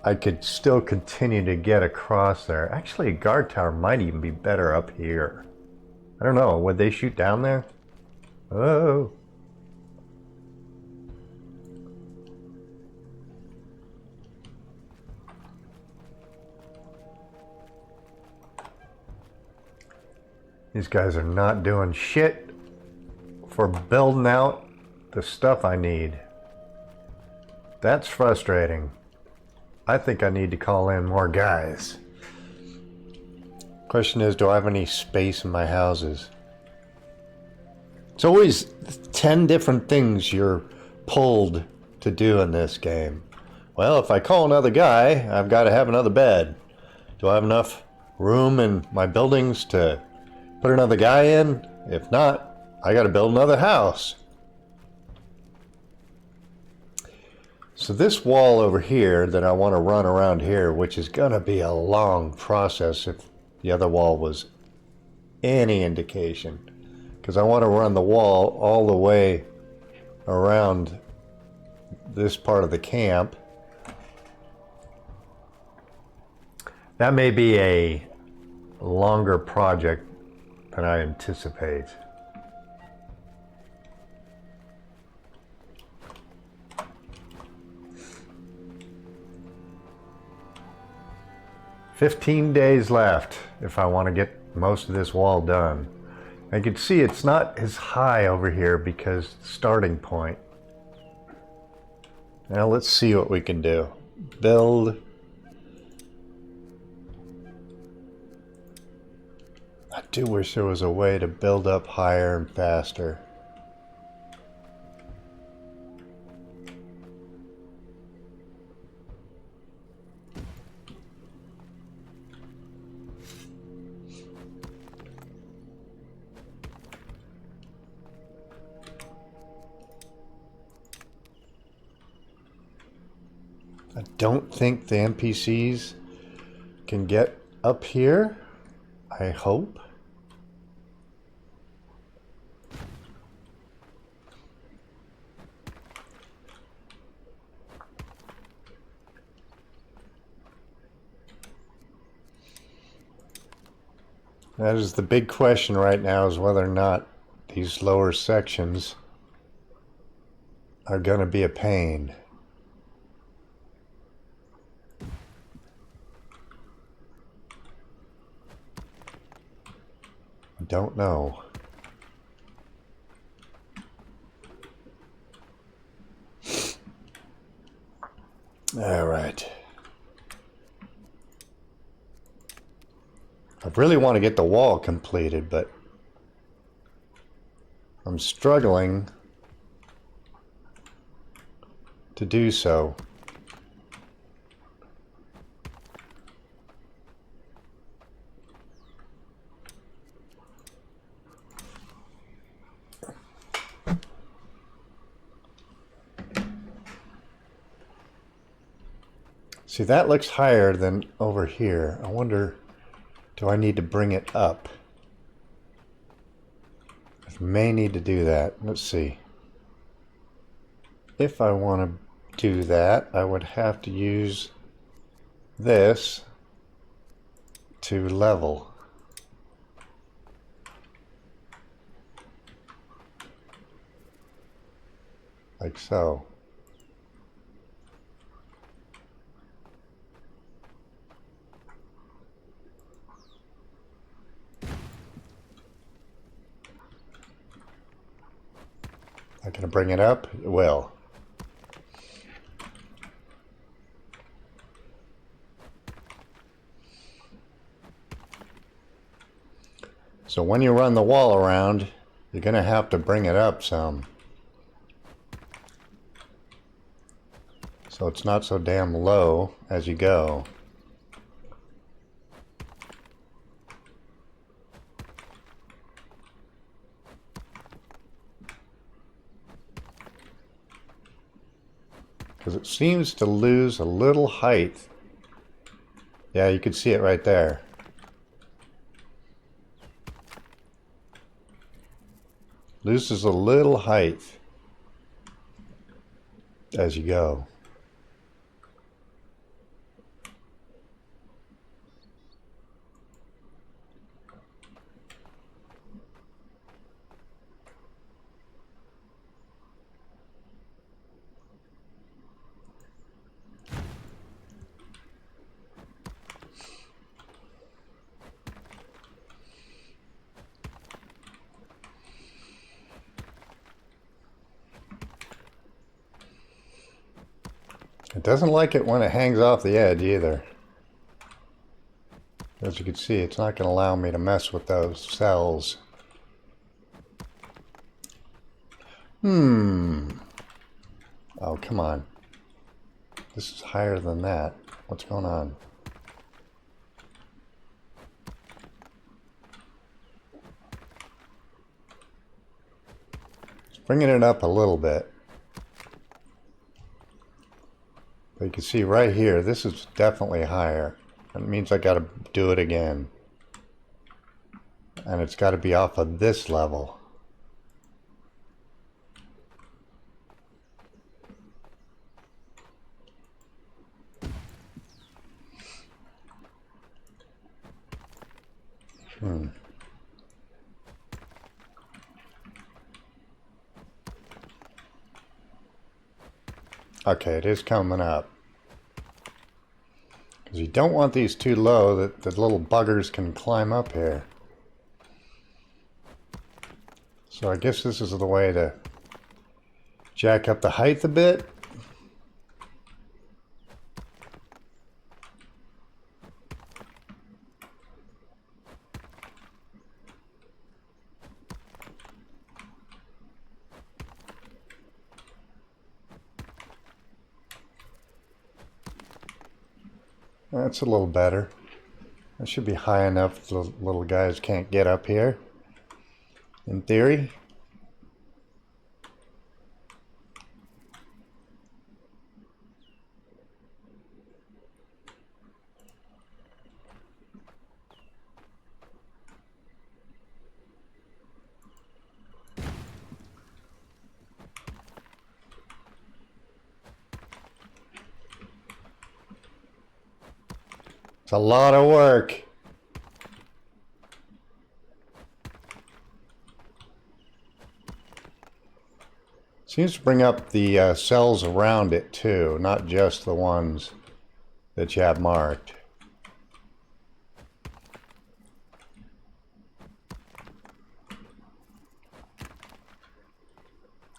I could still continue to get across there. Actually, a guard tower might even be better up here. I don't know. Would they shoot down there? Oh. These guys are not doing shit for building out the stuff I need. That's frustrating. I think I need to call in more guys. Question is, do I have any space in my houses? It's always 10 different things you're pulled to do in this game. Well, if I call another guy, I've got to have another bed. Do I have enough room in my buildings to put another guy in? If not, I got to build another house. So this wall over here that I want to run around here, which is going to be a long process if the other wall was any indication, because I want to run the wall all the way around this part of the camp. That may be a longer project than I anticipate. "15 days left if I want to get most of this wall done." I can see it's not as high over here because starting point. Now let's see what we can do. Build. I do wish there was a way to build up higher and faster. I don't think the NPCs can get up here. I hope. That is the big question right now, is whether or not these lower sections are going to be a pain. I don't know. All right. I really want to get the wall completed, but I'm struggling to do so. See, that looks higher than over here. I wonder, do I need to bring it up? I may need to do that. Let's see. If I want to do that, I would have to use this to level. Like so. I'm going to bring it up? It will. So when you run the wall around, you're going to have to bring it up some. So it's not so damn low as you go. Because it seems to lose a little height. Yeah, you can see it right there. Loses a little height as you go. It doesn't like it when it hangs off the edge either. As you can see, it's not going to allow me to mess with those cells. Oh, come on. This is higher than that. What's going on? Just bringing it up a little bit. But you can see right here, this is definitely higher. That means I got to do it again. And it's got to be off of this level. Okay, it is coming up. Because you don't want these too low that the little buggers can climb up here. So I guess this is the way to jack up the height a bit. That's a little better. That should be high enough the little guys can't get up here, in theory. It's a lot of work. Seems to bring up the cells around it too, not just the ones that you have marked.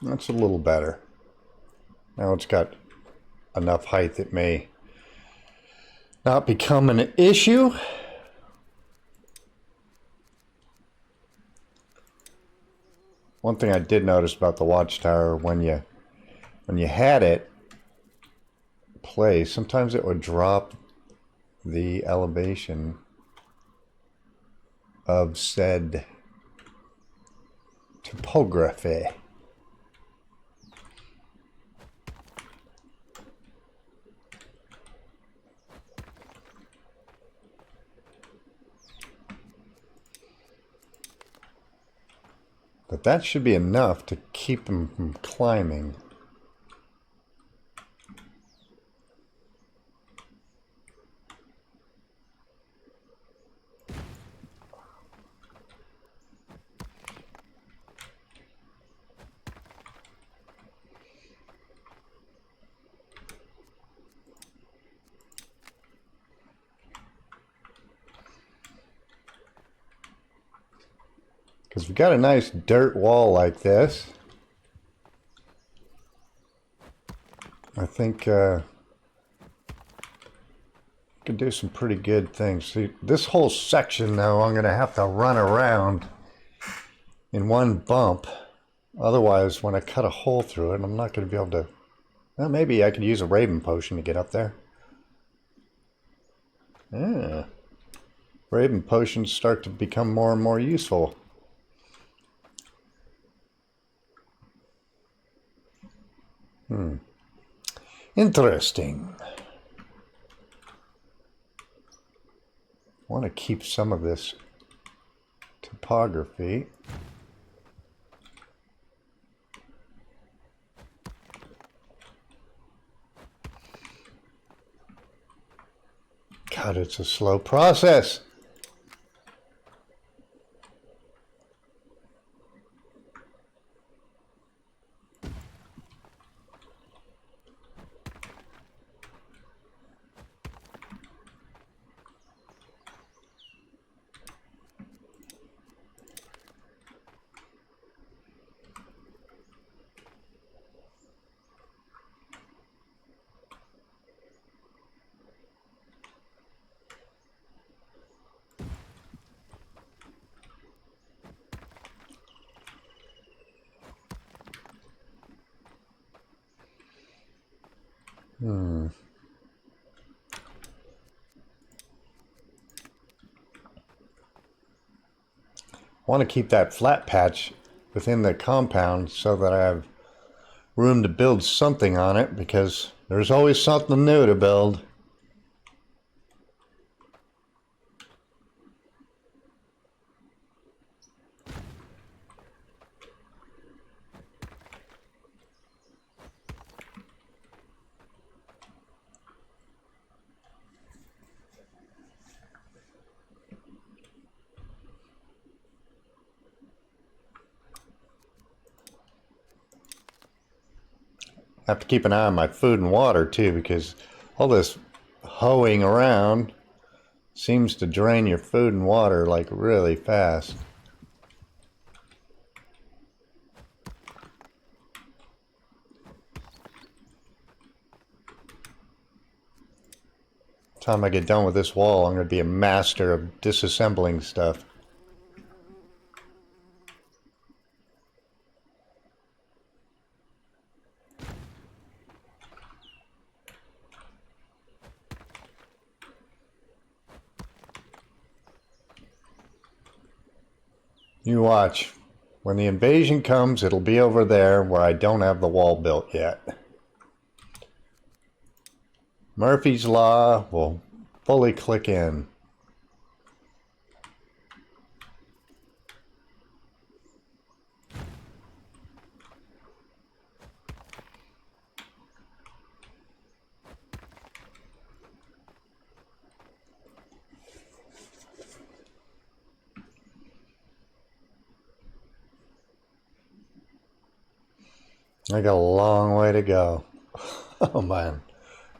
That's a little better. Now it's got enough height that may not become an issue. One thing I did notice about the watchtower, when you had it placed, sometimes it would drop the elevation of said topography. But that should be enough to keep them from climbing. Because we've got a nice dirt wall like this. I think could do some pretty good things. See, this whole section though, I'm going to have to run around in one bump. Otherwise, when I cut a hole through it, I'm not going to be able to... Well, maybe I could use a Raven potion to get up there. Yeah. Raven potions start to become more and more useful. Interesting. I want to keep some of this topography. God, it's a slow process. I want to keep that flat patch within the compound so that I have room to build something on it, because there's always something new to build. I have to keep an eye on my food and water too, because all this hoeing around seems to drain your food and water like really fast. By the time I get done with this wall, I'm going to be a master of disassembling stuff. You watch. When the invasion comes, it'll be over there where I don't have the wall built yet. Murphy's Law will fully click in. I got a long way to go. Oh man,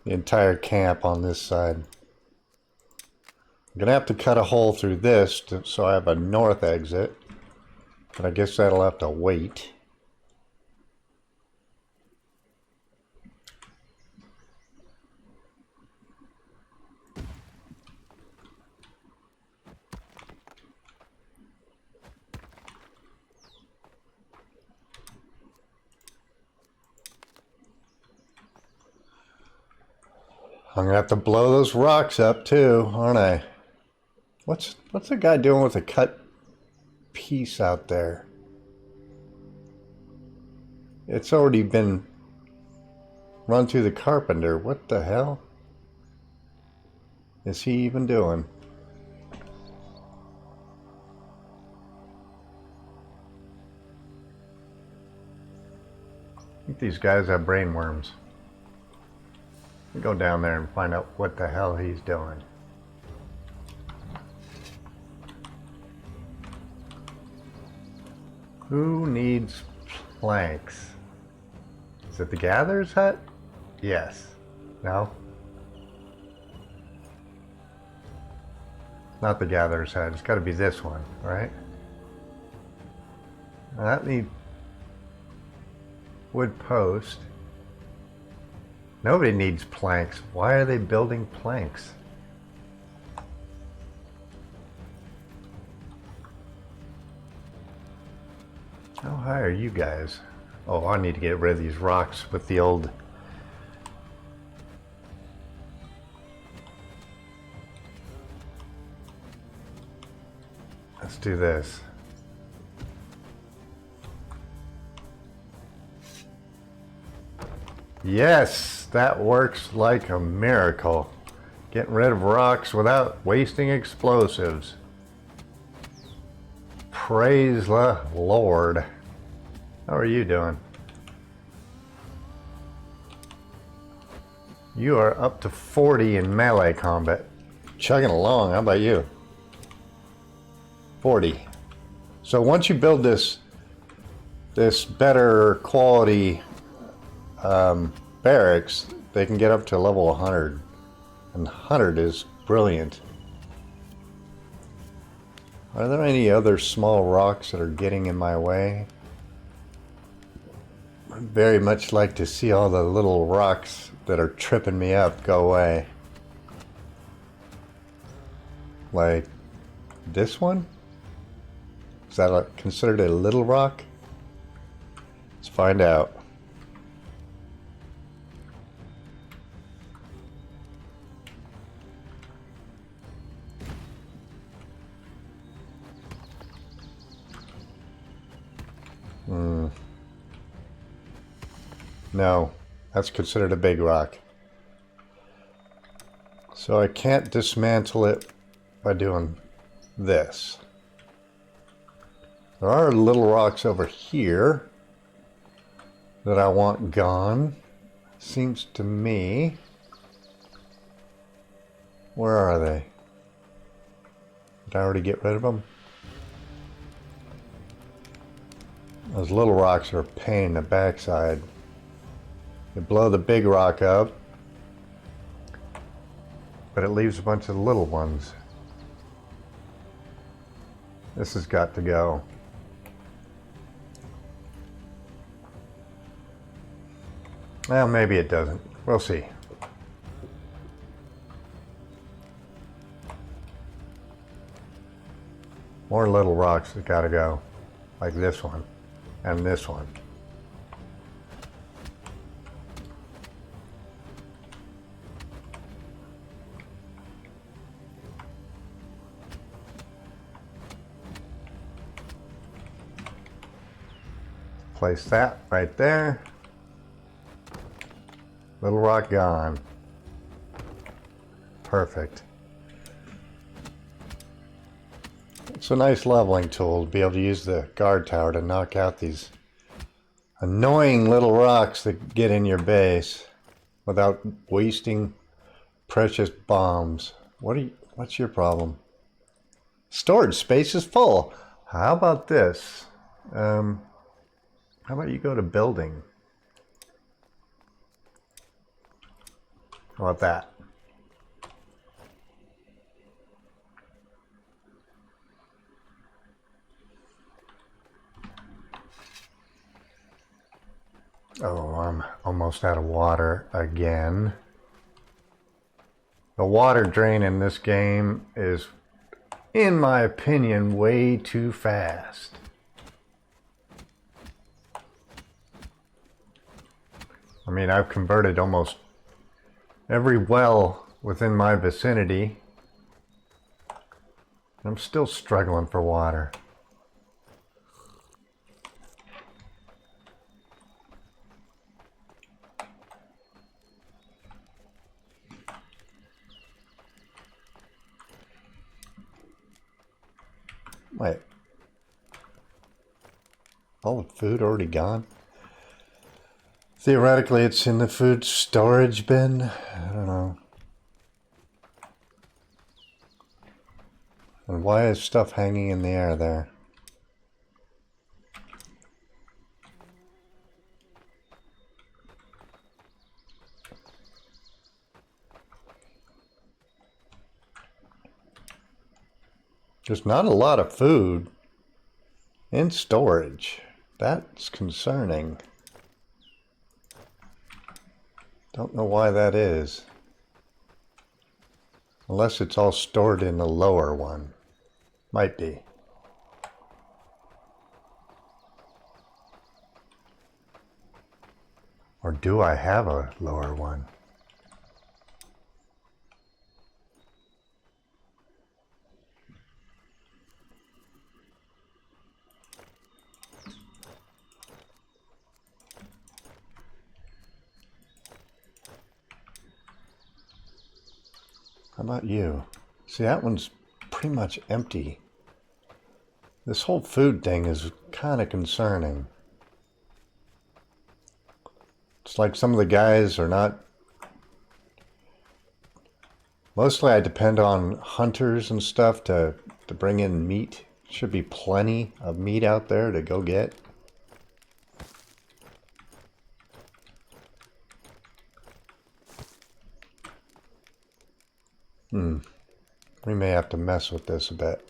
the entire camp on this side. I'm gonna have to cut a hole through this so I have a north exit, but I guess that'll have to wait. I'm gonna have to blow those rocks up too, aren't I? What's the guy doing with a cut piece out there? It's already been run through the carpenter. What the hell is he even doing? I think these guys have brain worms. Go down there and find out what the hell he's doing. Who needs planks? Is it the gatherer's hut? Yes. No? Not the gatherer's hut. It's got to be this one, right? That needs wood post. Nobody needs planks. Why are they building planks? How high are you guys? Oh, I need to get rid of these rocks with the old... Let's do this. Yes, that works like a miracle. Getting rid of rocks without wasting explosives. Praise the Lord. How are you doing? You are up to 40 in melee combat. Chugging along, how about you? 40. So once you build this better quality barracks, they can get up to level 100. And 100 is brilliant. Are there any other small rocks that are getting in my way? I'd very much like to see all the little rocks that are tripping me up go away. Like this one? Is that considered a little rock? Let's find out. No, that's considered a big rock. So I can't dismantle it by doing this. There are little rocks over here that I want gone. Seems to me. Where are they? Did I already get rid of them? Those little rocks are a pain in the backside. You blow the big rock up, but it leaves a bunch of little ones. This has got to go. Well, maybe it doesn't. We'll see. More little rocks that gotta go. Like this one and this one. Place that right there. Little rock gone. Perfect. It's a nice leveling tool to be able to use the guard tower to knock out these annoying little rocks that get in your base without wasting precious bombs. What's your problem? Storage space is full. How about this? How about you go to building? How about that? Oh, I'm almost out of water again. The water drain in this game is, in my opinion, way too fast. I mean, I've converted almost every well within my vicinity. I'm still struggling for water. Wait. All the food already gone? Theoretically, it's in the food storage bin. I don't know. And why is stuff hanging in the air there? There's not a lot of food in storage. That's concerning. Don't know why that is. Unless it's all stored in the lower one. Might be. Or do I have a lower one? How about you? See, that one's pretty much empty. This whole food thing is kind of concerning. It's like some of the guys are not... Mostly I depend on hunters and stuff to bring in meat. Should be plenty of meat out there to go get. We may have to mess with this a bit.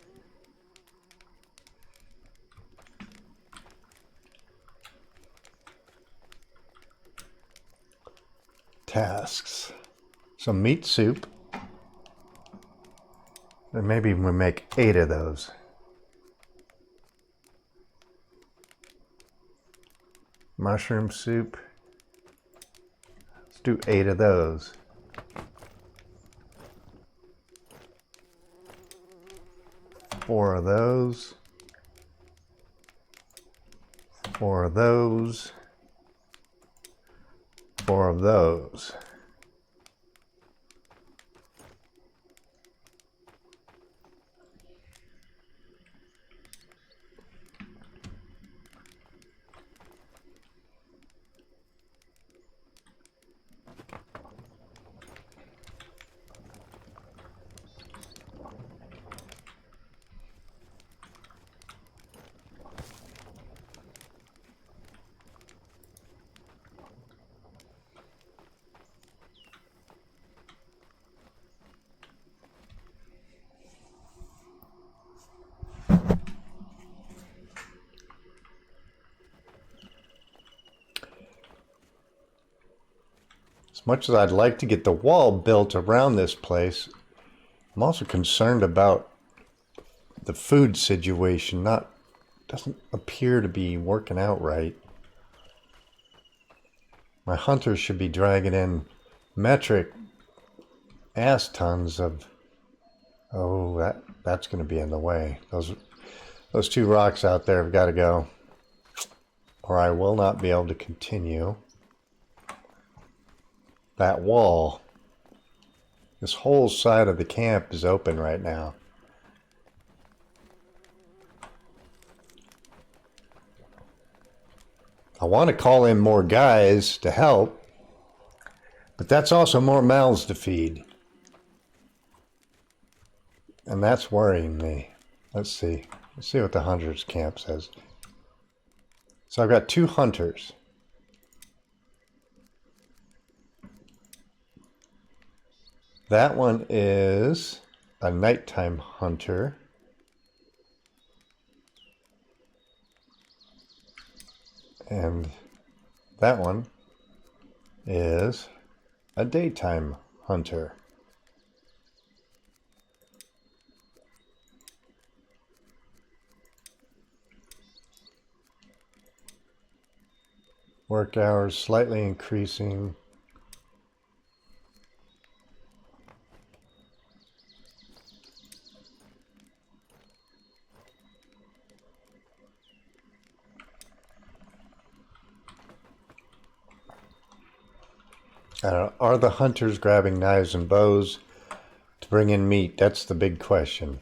Tasks. Some meat soup. And maybe we make 8 of those. Mushroom soup. Let's do 8 of those. Four of those. 4 of those. 4 of those. As much as I'd like to get the wall built around this place, I'm also concerned about the food situation. Doesn't appear to be working out right. My hunters should be dragging in metric ass tons of... Oh, that's going to be in the way. Those 2 rocks out there have got to go, or I will not be able to continue. That wall, this whole side of the camp is open right now. I want to call in more guys to help, but that's also more mouths to feed. And that's worrying me. Let's see. Let's see what the hunters camp says. So I've got 2 hunters. That one is a nighttime hunter. And that one is a daytime hunter. Work hours slightly increasing. Are the hunters grabbing knives and bows to bring in meat? That's the big question.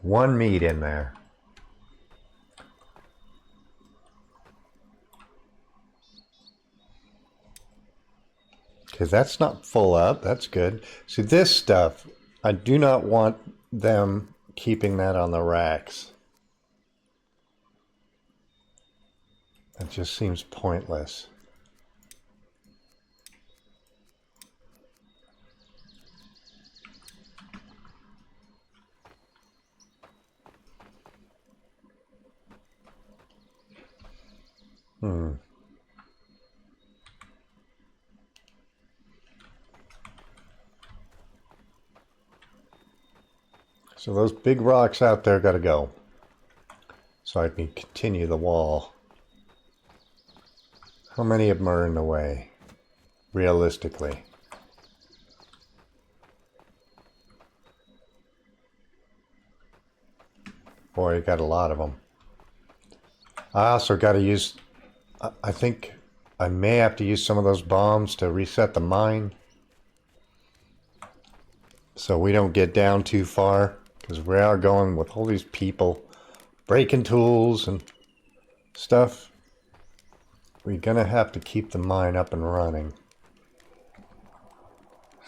One meat in there. Okay, that's not full up. That's good. See, this stuff, I do not want them keeping that on the racks. It just seems pointless. So those big rocks out there got to go. So I can continue the wall. How many of them are in the way, realistically? Boy, you got a lot of them. I also got to use, I think I may have to use some of those bombs to reset the mine. So we don't get down too far, because we are going with all these people breaking tools and stuff. We're gonna have to keep the mine up and running.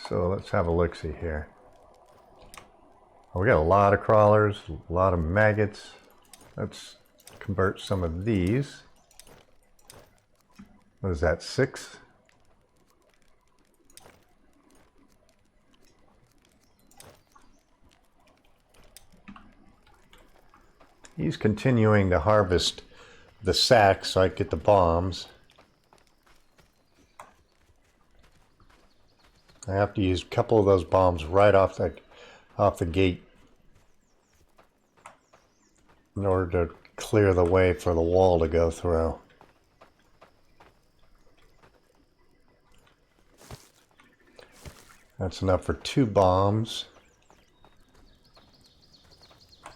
So let's have a look-see here. Oh, we got a lot of crawlers, a lot of maggots. Let's convert some of these. What is that, 6? He's continuing to harvest the sacks so I get the bombs. I have to use a couple of those bombs right off the gate in order to clear the way for the wall to go through. That's enough for 2 bombs.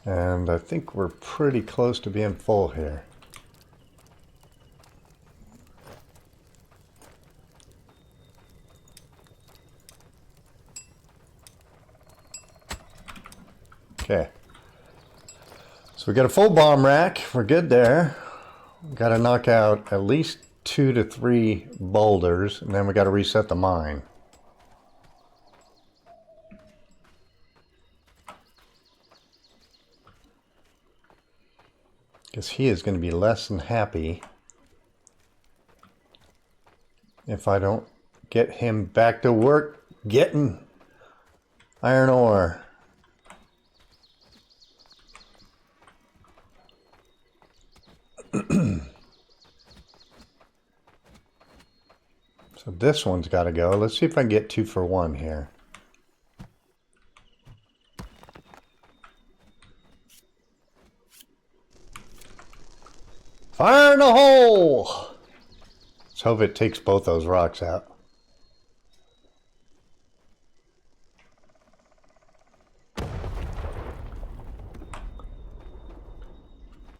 And I think we're pretty close to being full here. Okay. So we got a full bomb rack. We're good there. We got to knock out at least 2 to 3 boulders, and then we got to reset the mine. Because he is going to be less than happy if I don't get him back to work getting iron ore. So this one's got to go. Let's see if I can get 2 for 1 here. Fire in the hole! Let's hope it takes both those rocks out.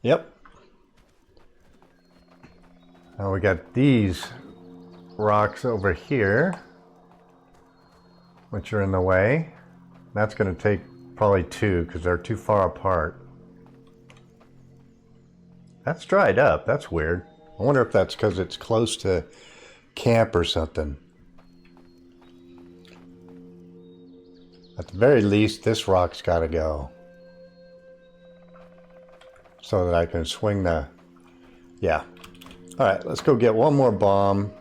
Yep. Now we got these rocks over here, which are in the way. That's going to take probably 2 because they're too far apart. That's dried up. That's weird. I wonder if that's because it's close to camp or something. At the very least, this rock's got to go. So that I can swing the... Yeah. Alright, let's go get one more bomb.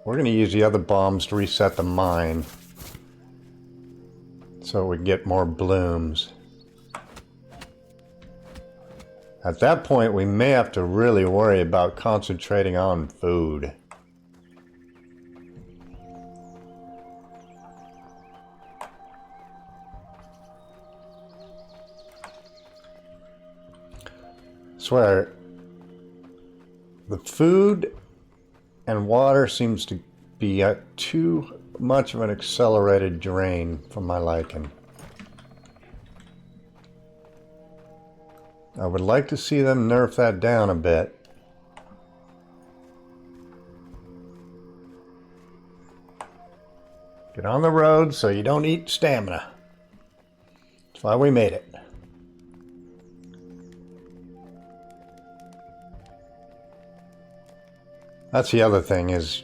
We're going to use the other bombs to reset the mine. So we can get more blooms. At that point, we may have to really worry about concentrating on food. I swear, the food and water seems to be too much of an accelerated drain for my liking. I would like to see them nerf that down a bit. Get on the road so you don't eat stamina. That's why we made it. That's the other thing is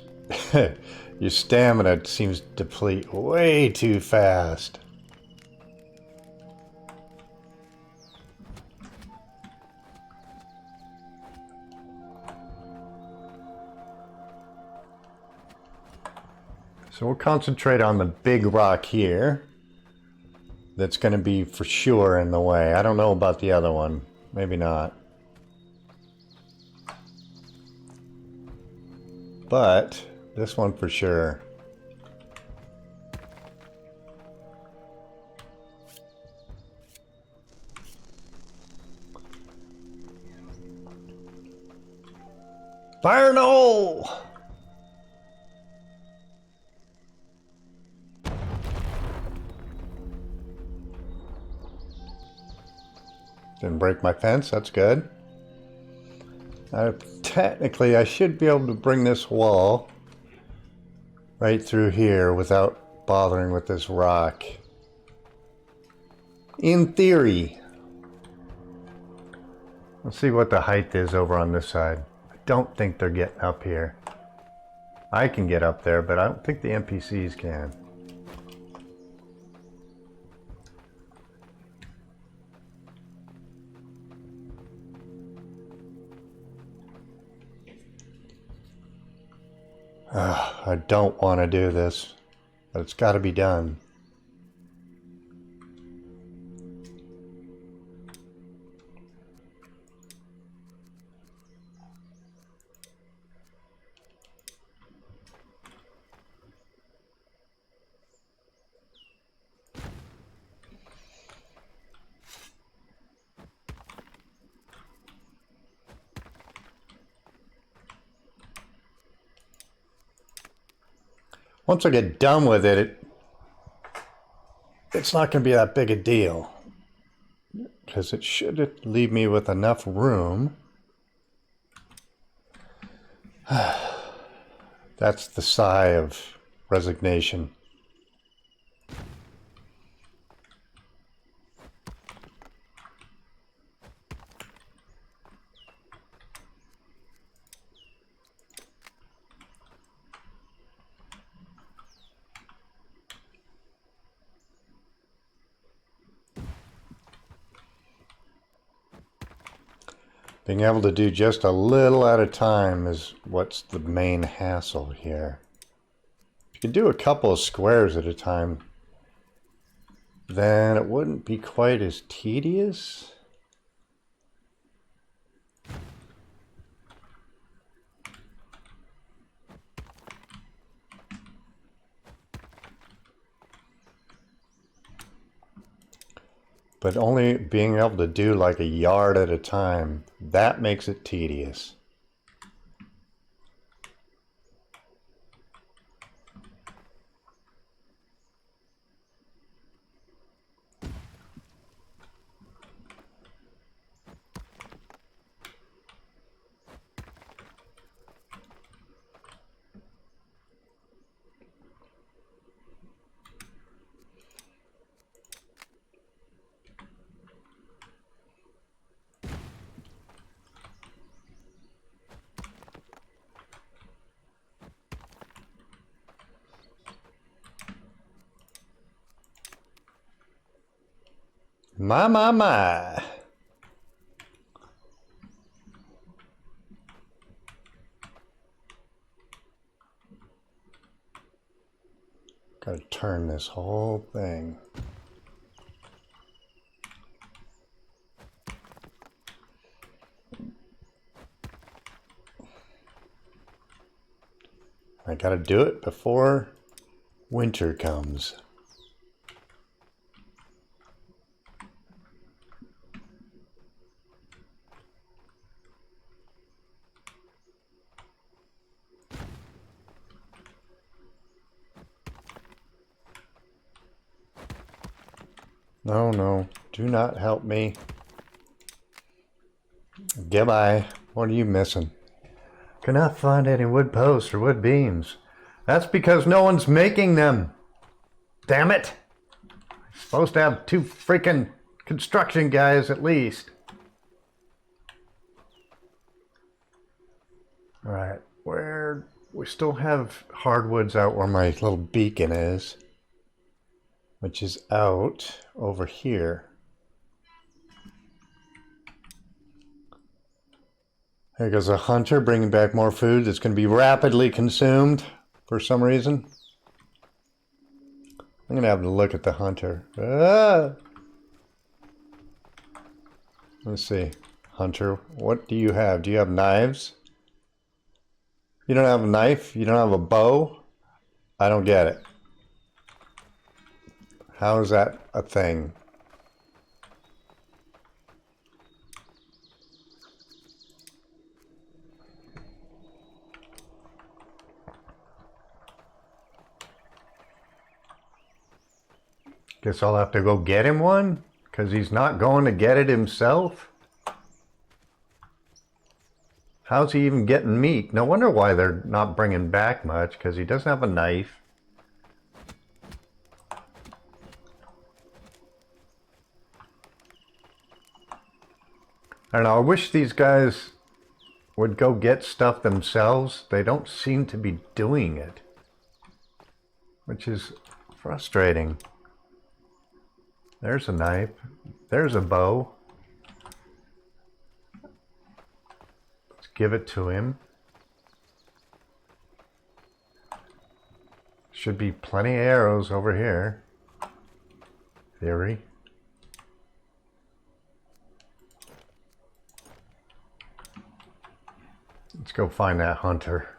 your stamina seems to deplete way too fast. So we'll concentrate on the big rock here. That's going to be for sure in the way. I don't know about the other one. Maybe not. But this one for sure. Fire in the hole! Didn't break my fence, that's good. Technically, I should be able to bring this wall right through here without bothering with this rock. In theory. Let's see what the height is over on this side. I don't think they're getting up here. I can get up there, but I don't think the NPCs can. I don't want to do this, but it's got to be done. Once I get done with it, it's not going to be that big a deal. Because it should leave me with enough room. That's the sigh of resignation. Being able to do just a little at a time is what's the main hassle here. If you could do a couple of squares at a time, then it wouldn't be quite as tedious. But only being able to do like a yard at a time, that makes it tedious. My. Gotta turn this whole thing. I gotta do it before winter comes. No, do not help me. Goodbye. What are you missing? Cannot find any wood posts or wood beams. That's because no one's making them. Damn it. I'm supposed to have 2 freaking construction guys at least. Alright, where we still have hardwoods out where my little beacon is, which is out over here. There goes a hunter bringing back more food that's going to be rapidly consumed for some reason. I'm going to have to look at the hunter. Ah! Let's see. Hunter, what do you have? Do you have knives? You don't have a knife? You don't have a bow? I don't get it. How is that a thing? Guess I'll have to go get him one? Because he's not going to get it himself? How's he even getting meat? No wonder why they're not bringing back much, because he doesn't have a knife. I don't know, I wish these guys would go get stuff themselves. They don't seem to be doing it, which is frustrating. There's a knife. There's a bow. Let's give it to him. Should be plenty of arrows over here. Theory. Let's go find that hunter.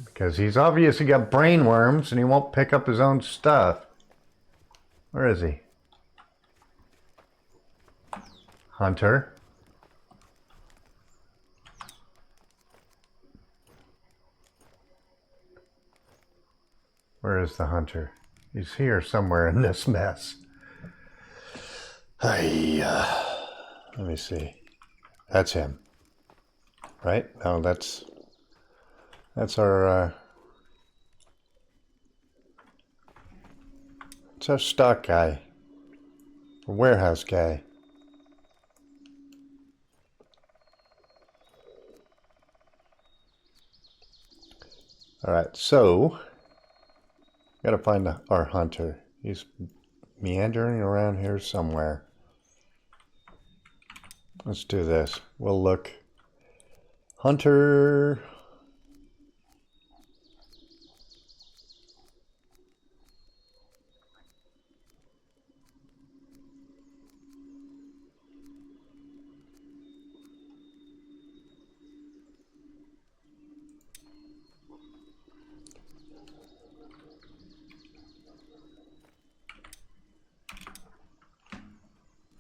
Because he's obviously got brain worms and he won't pick up his own stuff. Where is he? Hunter. Where is the hunter? He's here somewhere in this mess. Let me see. That's him. Right? No, that's our it's our stock guy. Our warehouse guy. Alright, so gotta find our hunter. He's meandering around here somewhere. Let's do this. We'll look. Hunter.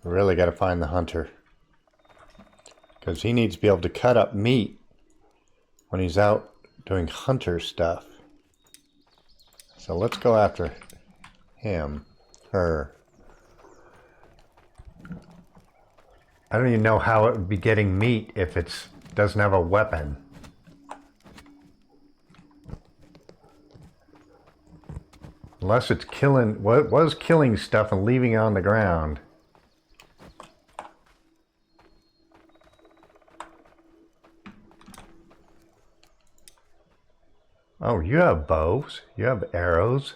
We really got to find the hunter. Because he needs to be able to cut up meat when he's out doing hunter stuff. So let's go after him. Her. I don't even know how it would be getting meat if it doesn't have a weapon. Unless it's killing, was killing stuff and leaving it on the ground. Oh, you have bows. You have arrows.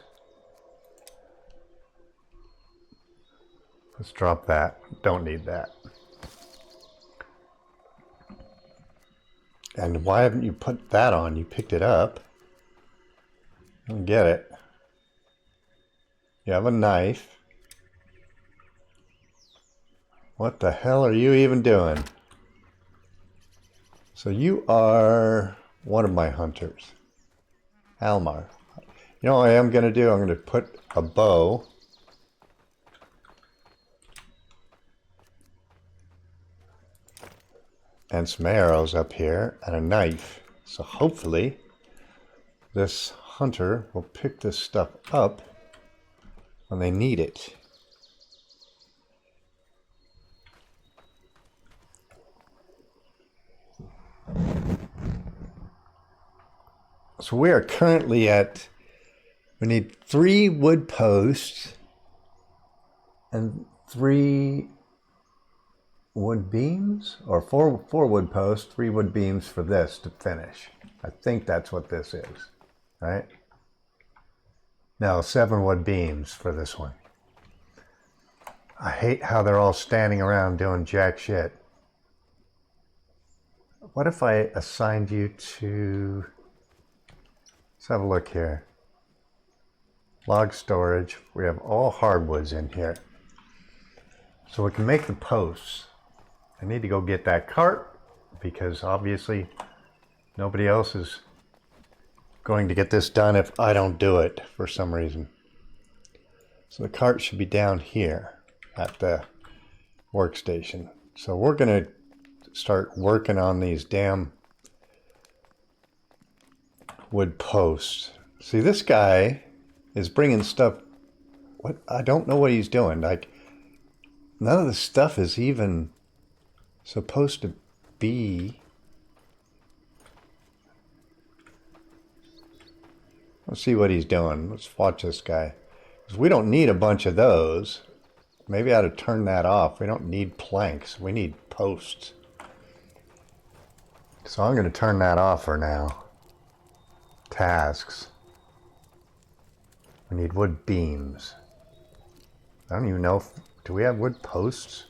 Let's drop that. Don't need that. And why haven't you put that on? You picked it up. I don't get it. You have a knife. What the hell are you even doing? So you are one of my hunters. Almar. You know what I am going to do? I'm going to put a bow and some arrows up here and a knife. So hopefully this hunter will pick this stuff up when they need it. So we are currently at, we need 3 wood posts and 3 wood beams, or four wood posts, 3 wood beams for this to finish. I think that's what this is, right? No, 7 wood beams for this one. I hate how they're all standing around doing jack shit. What if I assigned you to... Let's have a look here. Log storage. We have all hardwoods in here. So we can make the posts. I need to go get that cart because obviously nobody else is going to get this done if I don't do it for some reason. So the cart should be down here at the workstation. So we're going to start working on these damn wood posts. See, this guy is bringing stuff. What? I don't know what he's doing. Like, none of the stuff is even supposed to be. Let's see what he's doing. Let's watch this guy. Because we don't need a bunch of those. Maybe I ought to turn that off. We don't need planks. We need posts. So I'm going to turn that off for now. Tasks. We need wood beams. I don't even know if... Do we have wood posts?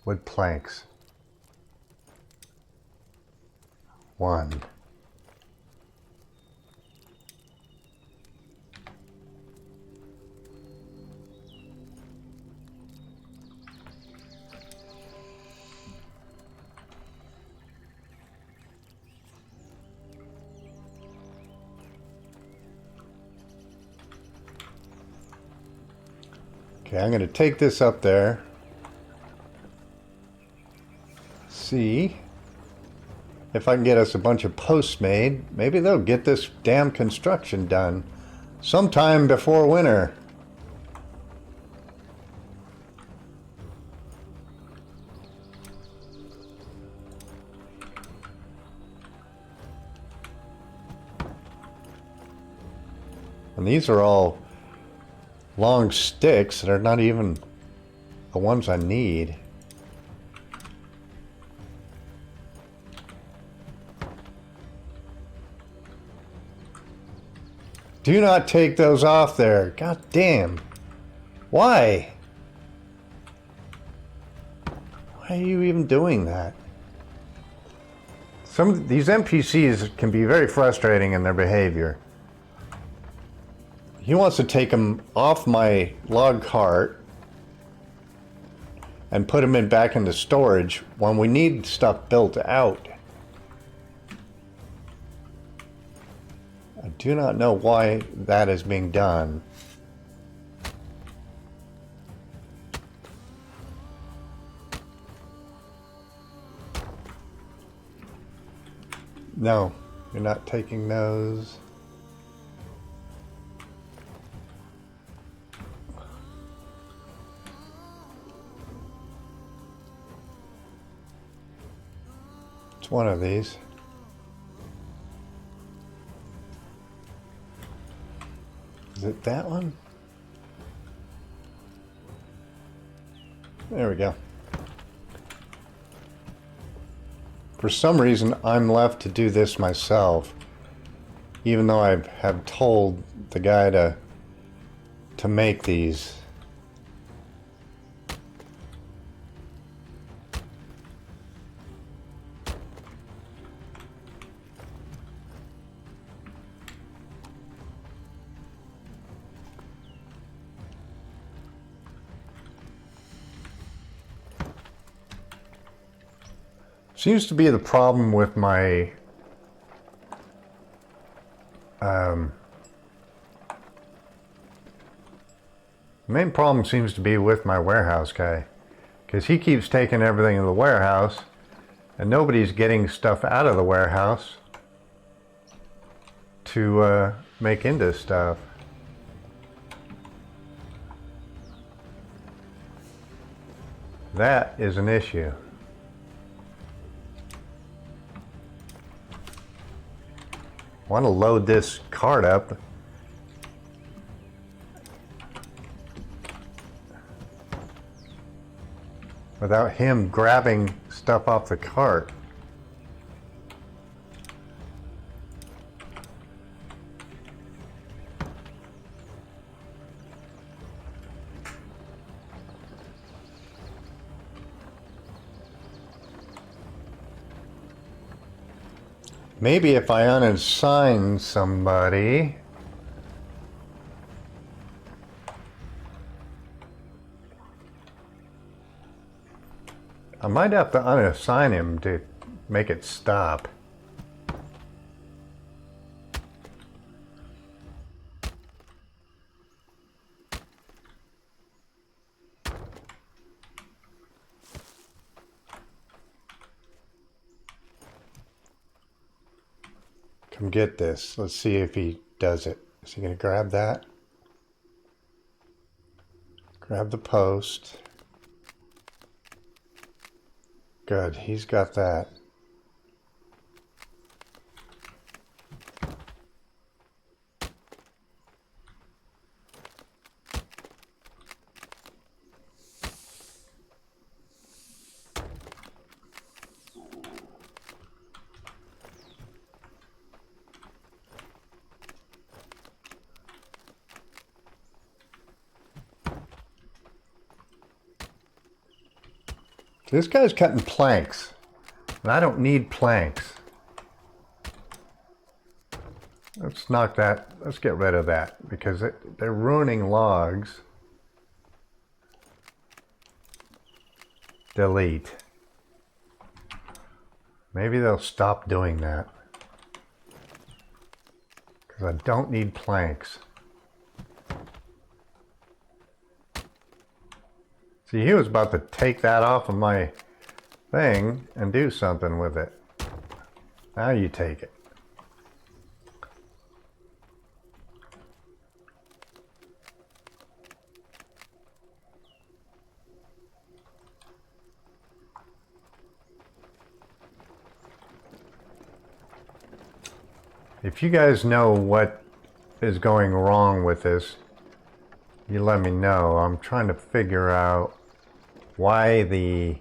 Wood planks. 1. Okay, I'm going to take this up there. See if I can get us a bunch of posts made. Maybe they'll get this damn construction done sometime before winter. And these are all long sticks that are not even the ones I need. Do not take those off there. God damn. Why? Why are you even doing that? Some of these NPCs can be very frustrating in their behavior. He wants to take them off my log cart and put them back into storage when we need stuff built out. I do not know why that is being done. No, you're not taking those. It's one of these. Is it that one? There we go. For some reason, I'm left to do this myself, even though I have told the guy to make these. Seems to be the problem with my main problem seems to be with my warehouse guy, because he keeps taking everything in the warehouse and nobody's getting stuff out of the warehouse to make into stuff. That is an issue. I want to load this cart up. Without him grabbing stuff off the cart. Maybe if I unassign somebody. I might have to unassign him to make it stop. Come get this. Let's see if he does it. Is he going to grab that? Grab the post. Good, he's got that. This guy's cutting planks, and I don't need planks. Let's knock that, let's get rid of that, because they're ruining logs. Delete. Maybe they'll stop doing that, because I don't need planks. See, he was about to take that off of my thing and do something with it. Now you take it. If you guys know what is going wrong with this, you let me know. I'm trying to figure out why the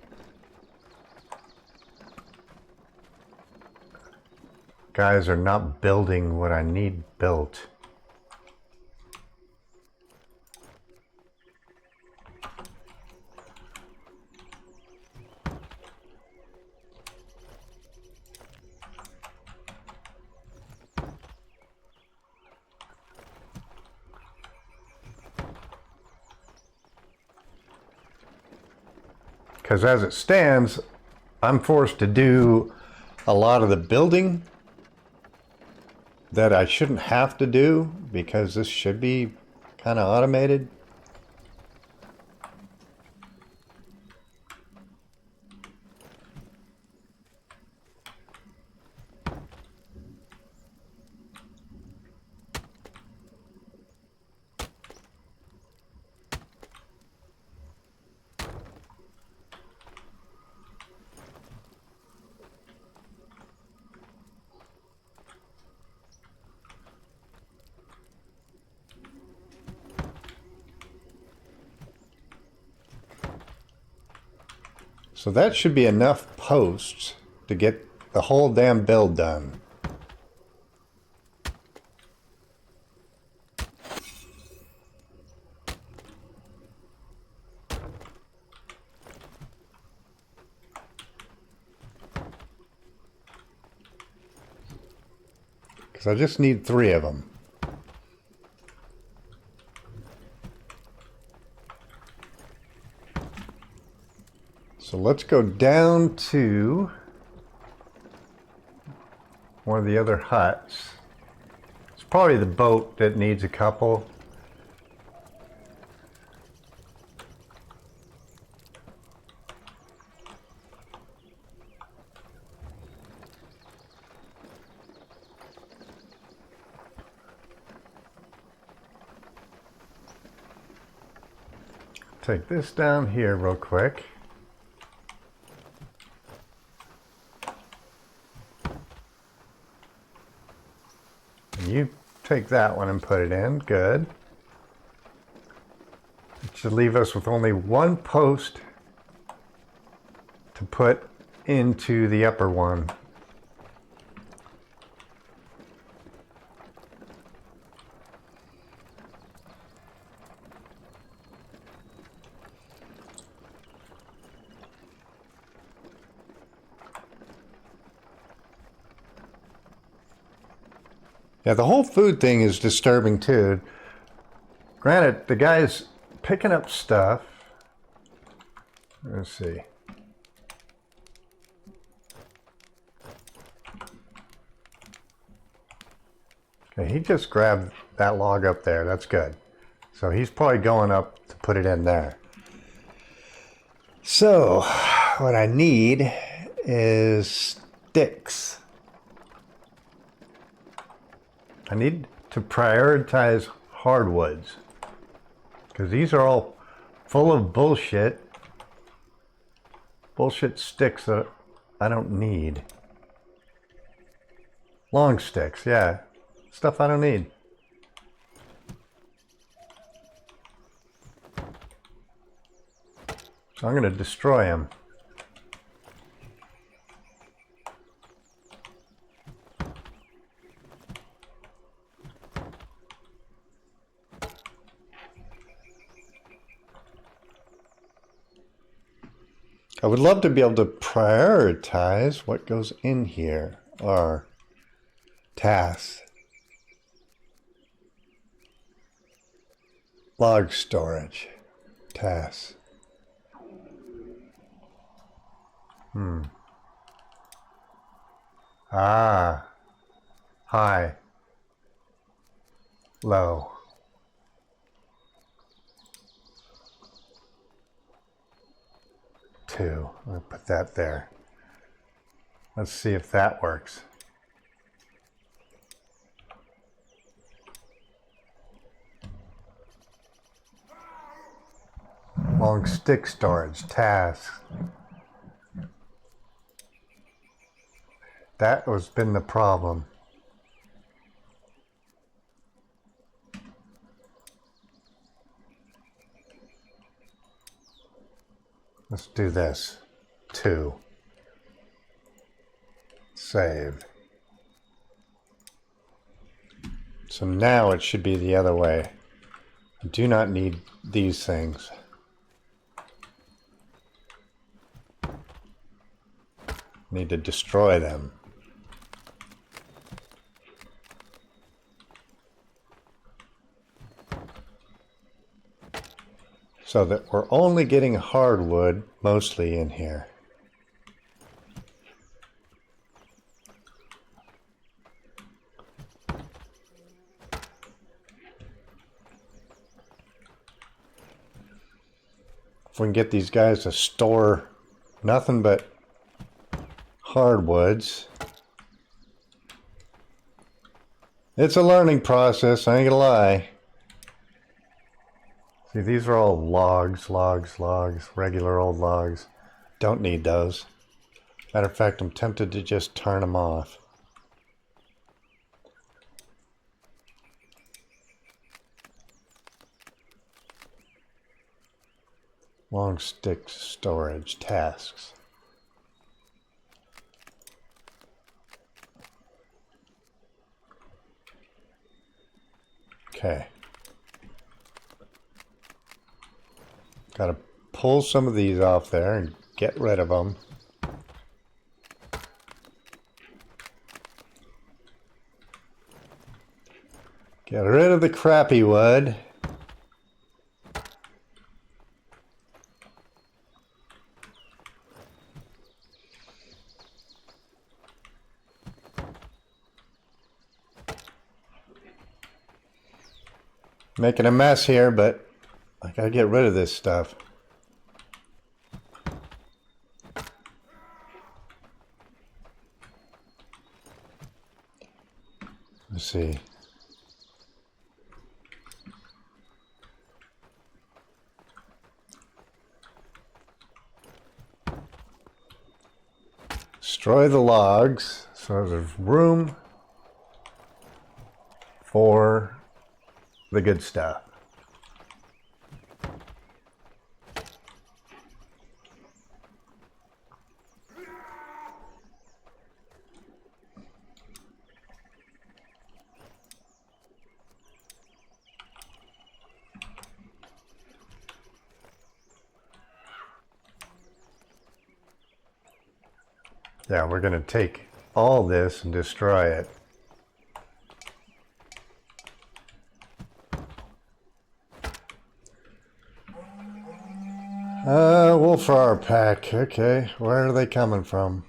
guys are not building what I need built. Because as it stands, I'm forced to do a lot of the building that I shouldn't have to do, because this should be kind of automated. So that should be enough posts to get the whole damn build done. Because I just need 3 of them. So let's go down to one of the other huts. It's probably the boat that needs a couple. Take this down here real quick. And you take that one and put it in. Good. It should leave us with only one post to put into the upper one. Yeah, the whole food thing is disturbing too. Granted, the guy's picking up stuff. Let's see. Okay, he just grabbed that log up there. That's good. So he's probably going up to put it in there. So what I need is sticks. I need to prioritize hardwoods because these are all full of bullshit sticks that I don't need. Long sticks, yeah, stuff I don't need. So I'm going to destroy them. I would love to be able to prioritize what goes in here, or tasks. Log storage, tasks. High, low. Two. I'm going to put that there. Let's see if that works. Long stick storage, tasks. That has been the problem. Let's do this. 2. Save. So now it should be the other way. I do not need these things. Need to destroy them. So that we're only getting hardwood mostly in here. If we can get these guys to store nothing but hardwoods. It's a learning process, I ain't gonna lie. See, these are all logs, regular old logs. Don't need those. Matter of fact, I'm tempted to just turn them off. Long stick storage, tasks. Okay. Got to pull some of these off there and get rid of them. Get rid of the crappy wood. Making a mess here, but I gotta get rid of this stuff. Let's see. Destroy the logs so there's room for the good stuff. Yeah, we're going to take all this and destroy it. Wolfar pack. Okay, where are they coming from?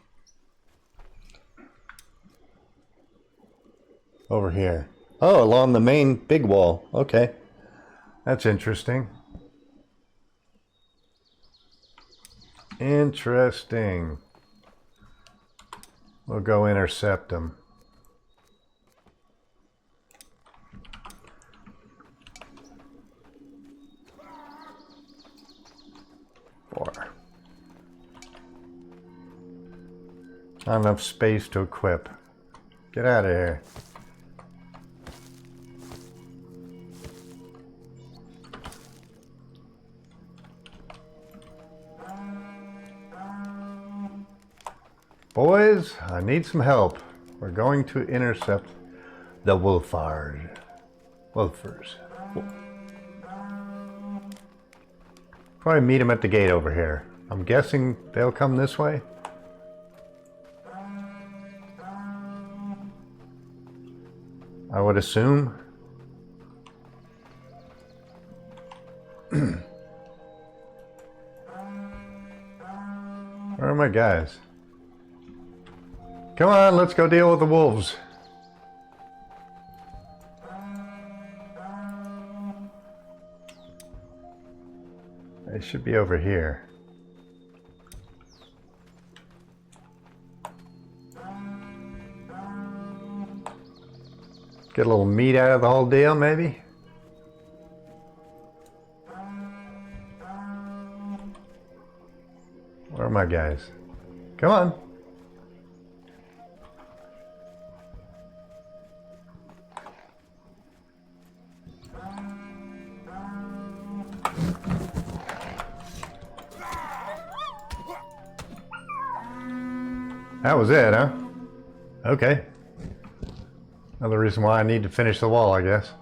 Over here. Oh, along the main big wall. Okay. That's interesting. Interesting. We'll go intercept them. Not enough space to equip. Get out of here. Boys, I need some help. We're going to intercept the Wolfars. Probably meet them at the gate over here. I'm guessing they'll come this way. I would assume. Where are my guys? Come on, let's go deal with the wolves. They should be over here. Get a little meat out of the whole deal, maybe? Where are my guys? Come on. That was it, huh? Okay. Another reason why I need to finish the wall, I guess.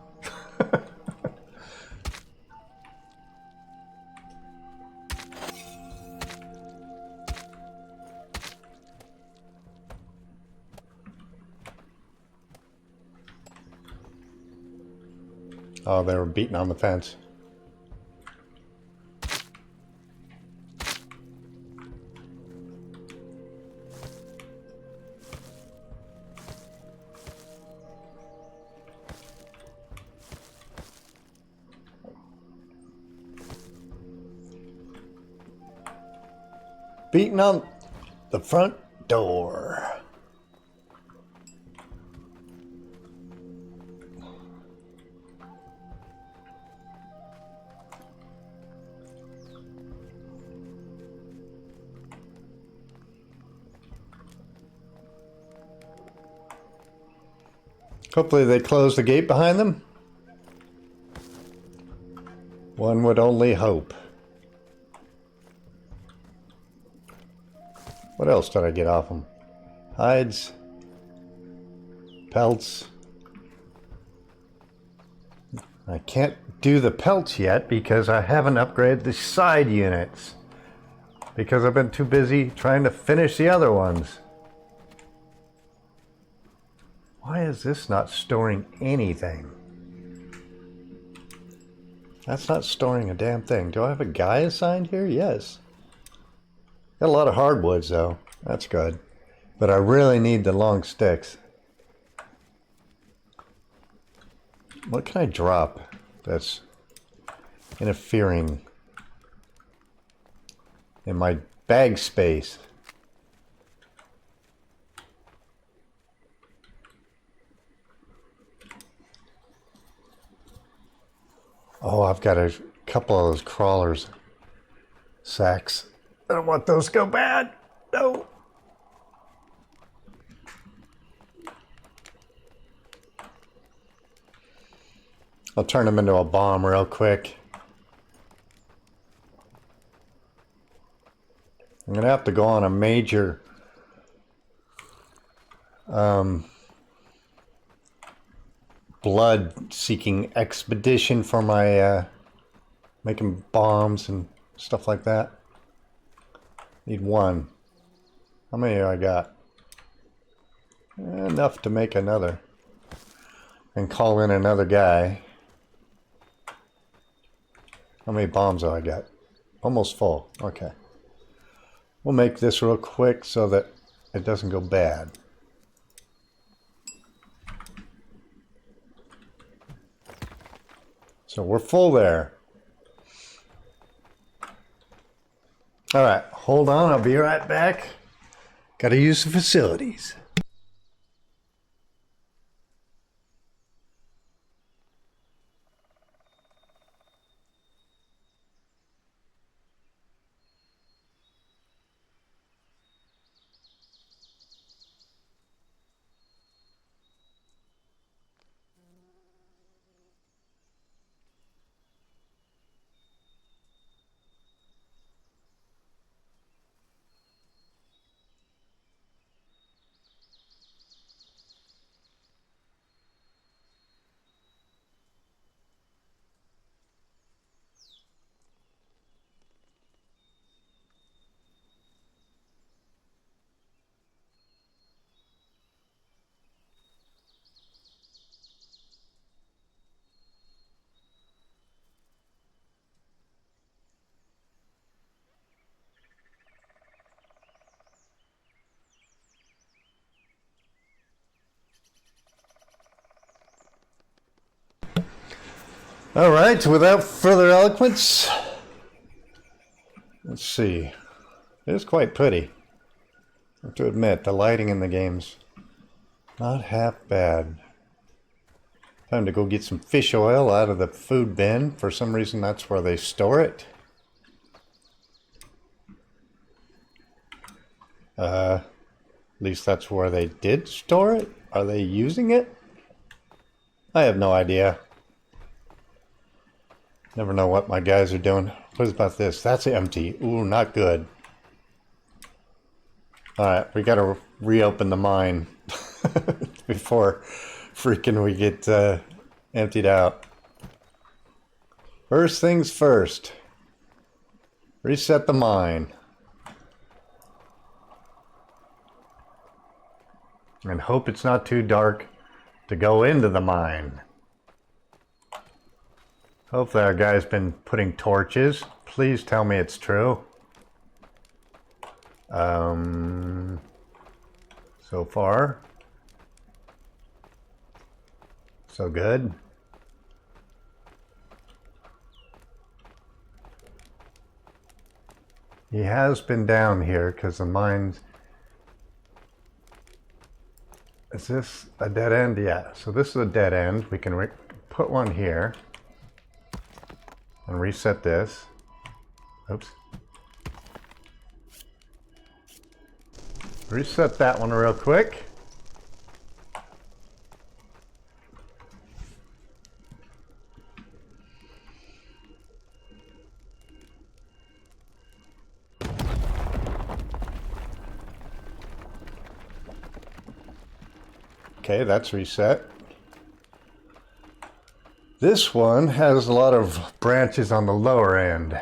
Oh, they were beating on the fence. Beating on the front door. Hopefully they close the gate behind them. One would only hope. What else did I get off them? Hides. Pelts. I can't do the pelts yet because I haven't upgraded the side units. Because I've been too busy trying to finish the other ones. Why is this not storing anything? That's not storing a damn thing. Do I have a guy assigned here? Yes. Got a lot of hardwoods though. That's good. But I really need the long sticks. What can I drop? that's interfering in my bag space. Oh, I've got a couple of those crawlers sacks. I don't want those to go bad. No. I'll turn them into a bomb real quick. I'm gonna have to go on a major blood-seeking expedition for my making bombs and stuff like that. Need one. How many do I got? Enough to make another. And call in another guy. How many bombs do I got? Almost full. Okay. We'll make this real quick so that it doesn't go bad. So we're full there. All right, hold on. I'll be right back. Got to use the facilities. All right, without further eloquence, let's see. It is quite pretty. I have to admit, the lighting in the game's not half bad. Time to go get some fish oil out of the food bin. For some reason, that's where they store it. At least that's where they did store it. Are they using it? I have no idea. Never know what my guys are doing. What is about this? That's empty. Ooh, not good. Alright, we gotta reopen the mine before freaking we get emptied out. First things first. Reset the mine. And hope it's not too dark to go into the mine. Hopefully our guy's been putting torches. Please tell me it's true. So far, so good. He has been down here because the mine's... Is this a dead end? Yeah, so this is a dead end. We can put one here and reset this. Oops. Reset that one real quick. Okay, that's reset. This one has a lot of branches on the lower end.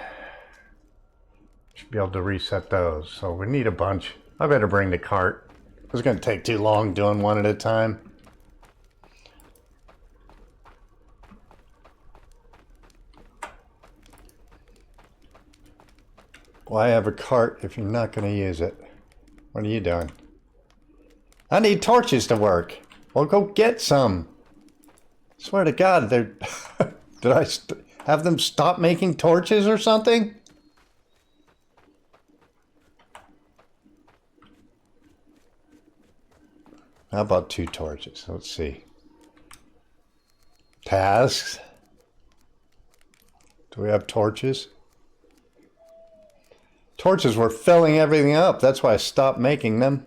Should be able to reset those. So we need a bunch. I better bring the cart. It's going to take too long doing one at a time. Why have a cart if you're not going to use it? What are you doing? I need torches to work. Well, go get some. Swear to God, they're... Did I have them stop making torches or something? How about 2 torches? Let's see. Tasks. Do we have torches? Torches were filling everything up. That's why I stopped making them.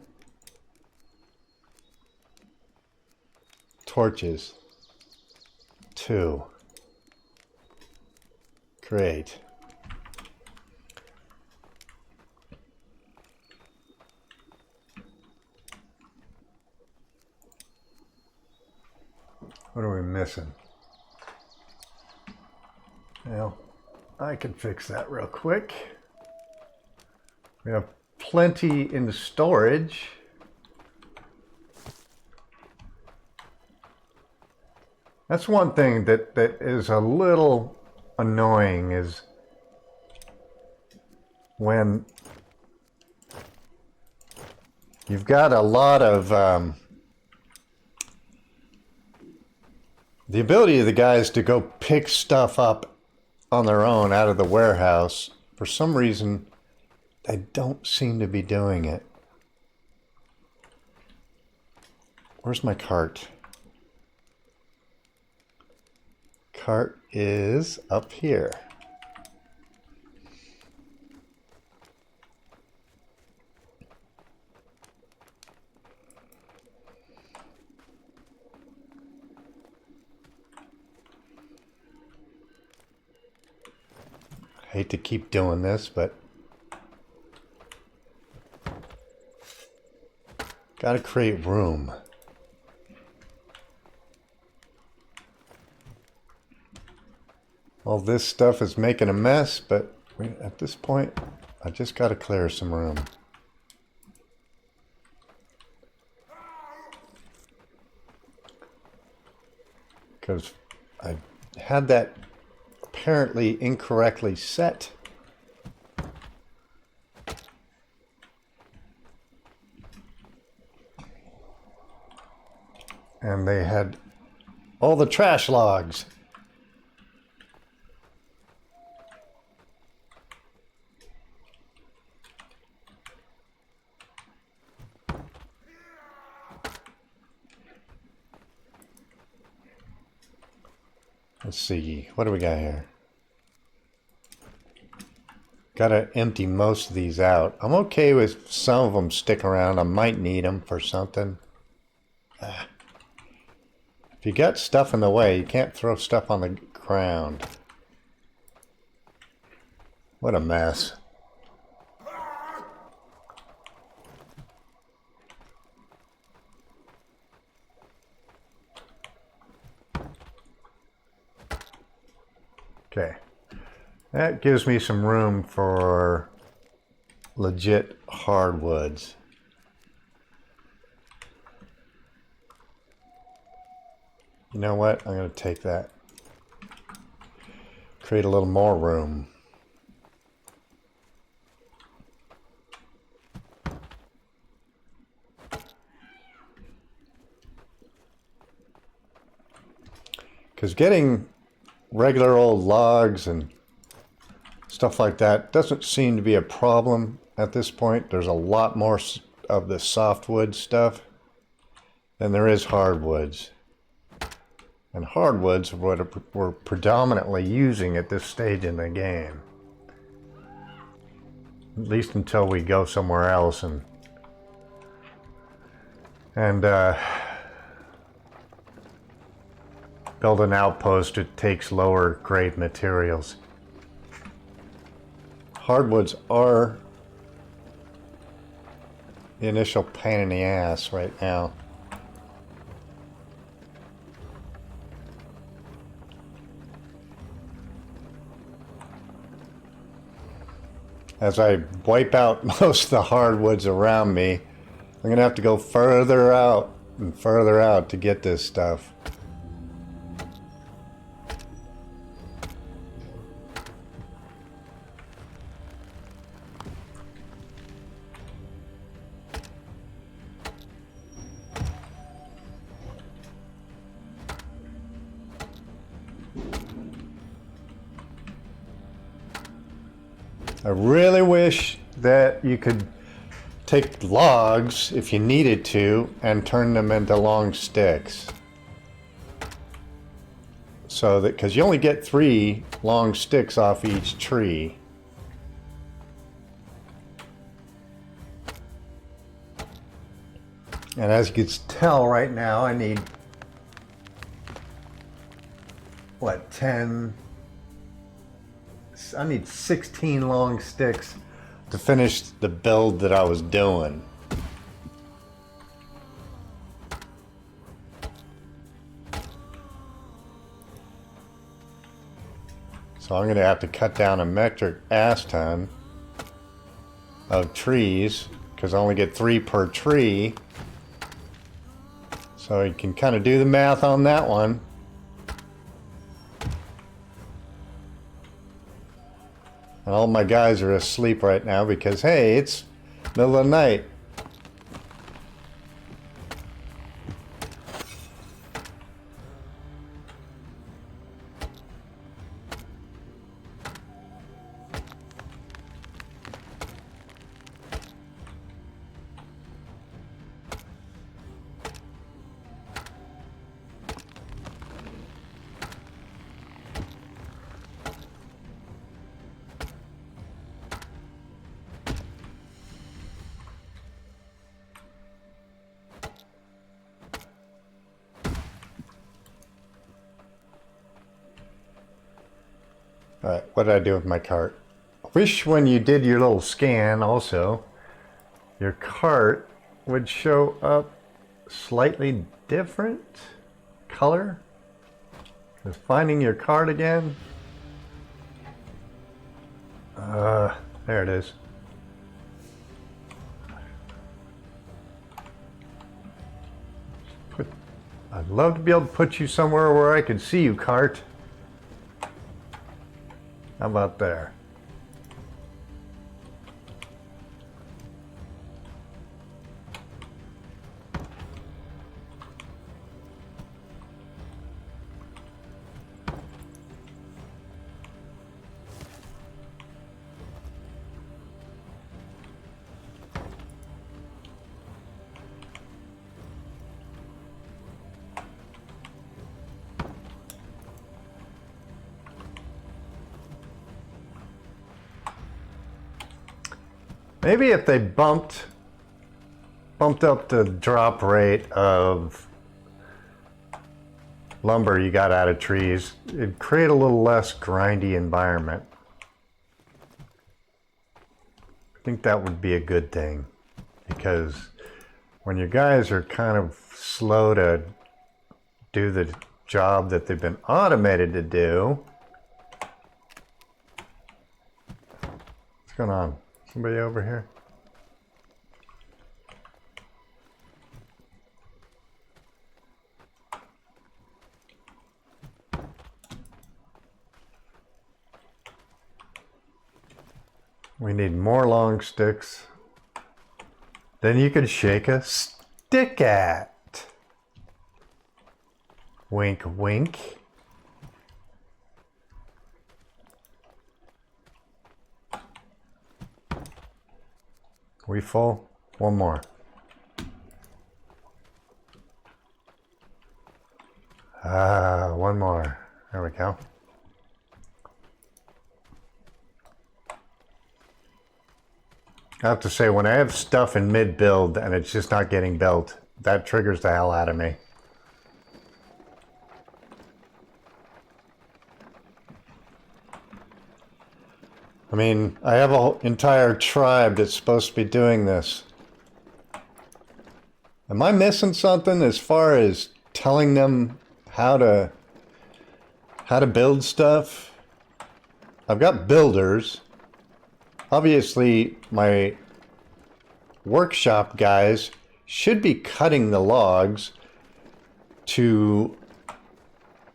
Torches. 2. Great. What are we missing? Well, I can fix that real quick. We have plenty in the storage. That's one thing that is a little annoying, is when you've got a lot of the ability of the guys to go pick stuff up on their own out of the warehouse. For some reason, they don't seem to be doing it. Where's my cart? Cart is up here. I hate to keep doing this, but gotta create room. All this stuff is making a mess, but at this point, I just gotta clear some room. Because I had that apparently incorrectly set. And they had all the trash logs. Let's see, what do we got here? Gotta empty most of these out. I'm okay with some of them sticking around. I might need them for something. If you got stuff in the way, you can't throw stuff on the ground. What a mess. Okay. That gives me some room for legit hardwoods. You know what? I'm going to take that. Create a little more room. Because getting regular old logs and stuff like that doesn't seem to be a problem at this point. There's a lot more of the softwood stuff than there is hardwoods. And hardwoods are what we're predominantly using at this stage in the game. At least until we go somewhere else and build an outpost that takes lower grade materials. Hardwoods are the initial pain in the ass right now. As I wipe out most of the hardwoods around me, I'm gonna have to go further out and further out to get this stuff. I really wish that you could take logs, if you needed to, and turn them into long sticks. So that, because you only get 3 long sticks off each tree. And as you can tell right now, I need, what, 10? I need 16 long sticks to finish the build that I was doing. So I'm going to have to cut down a metric ass ton of trees because I only get 3 per tree. So you can kind of do the math on that one. And all my guys are asleep right now because, hey, it's middle of the night. Alright, what did I do with my cart? I wish when you did your little scan also, your cart would show up slightly different color. Just finding your cart again. There it is. I'd love to be able to put you somewhere where I could see you, cart. How about there? Maybe if they bumped up the drop rate of lumber you got out of trees, it'd create a little less grindy environment. I think that would be a good thing, because when your guys are kind of slow to do the job that they've been automated to do. What's going on? Somebody over here? We need more long sticks. Then you could shake a stick at. Wink, wink. We full? One more. One more. There we go. I have to say, when I have stuff in mid-build and it's just not getting built, that triggers the hell out of me. I mean, I have an entire tribe that's supposed to be doing this. Am I missing something as far as telling them how to build stuff? I've got builders. Obviously, my workshop guys should be cutting the logs to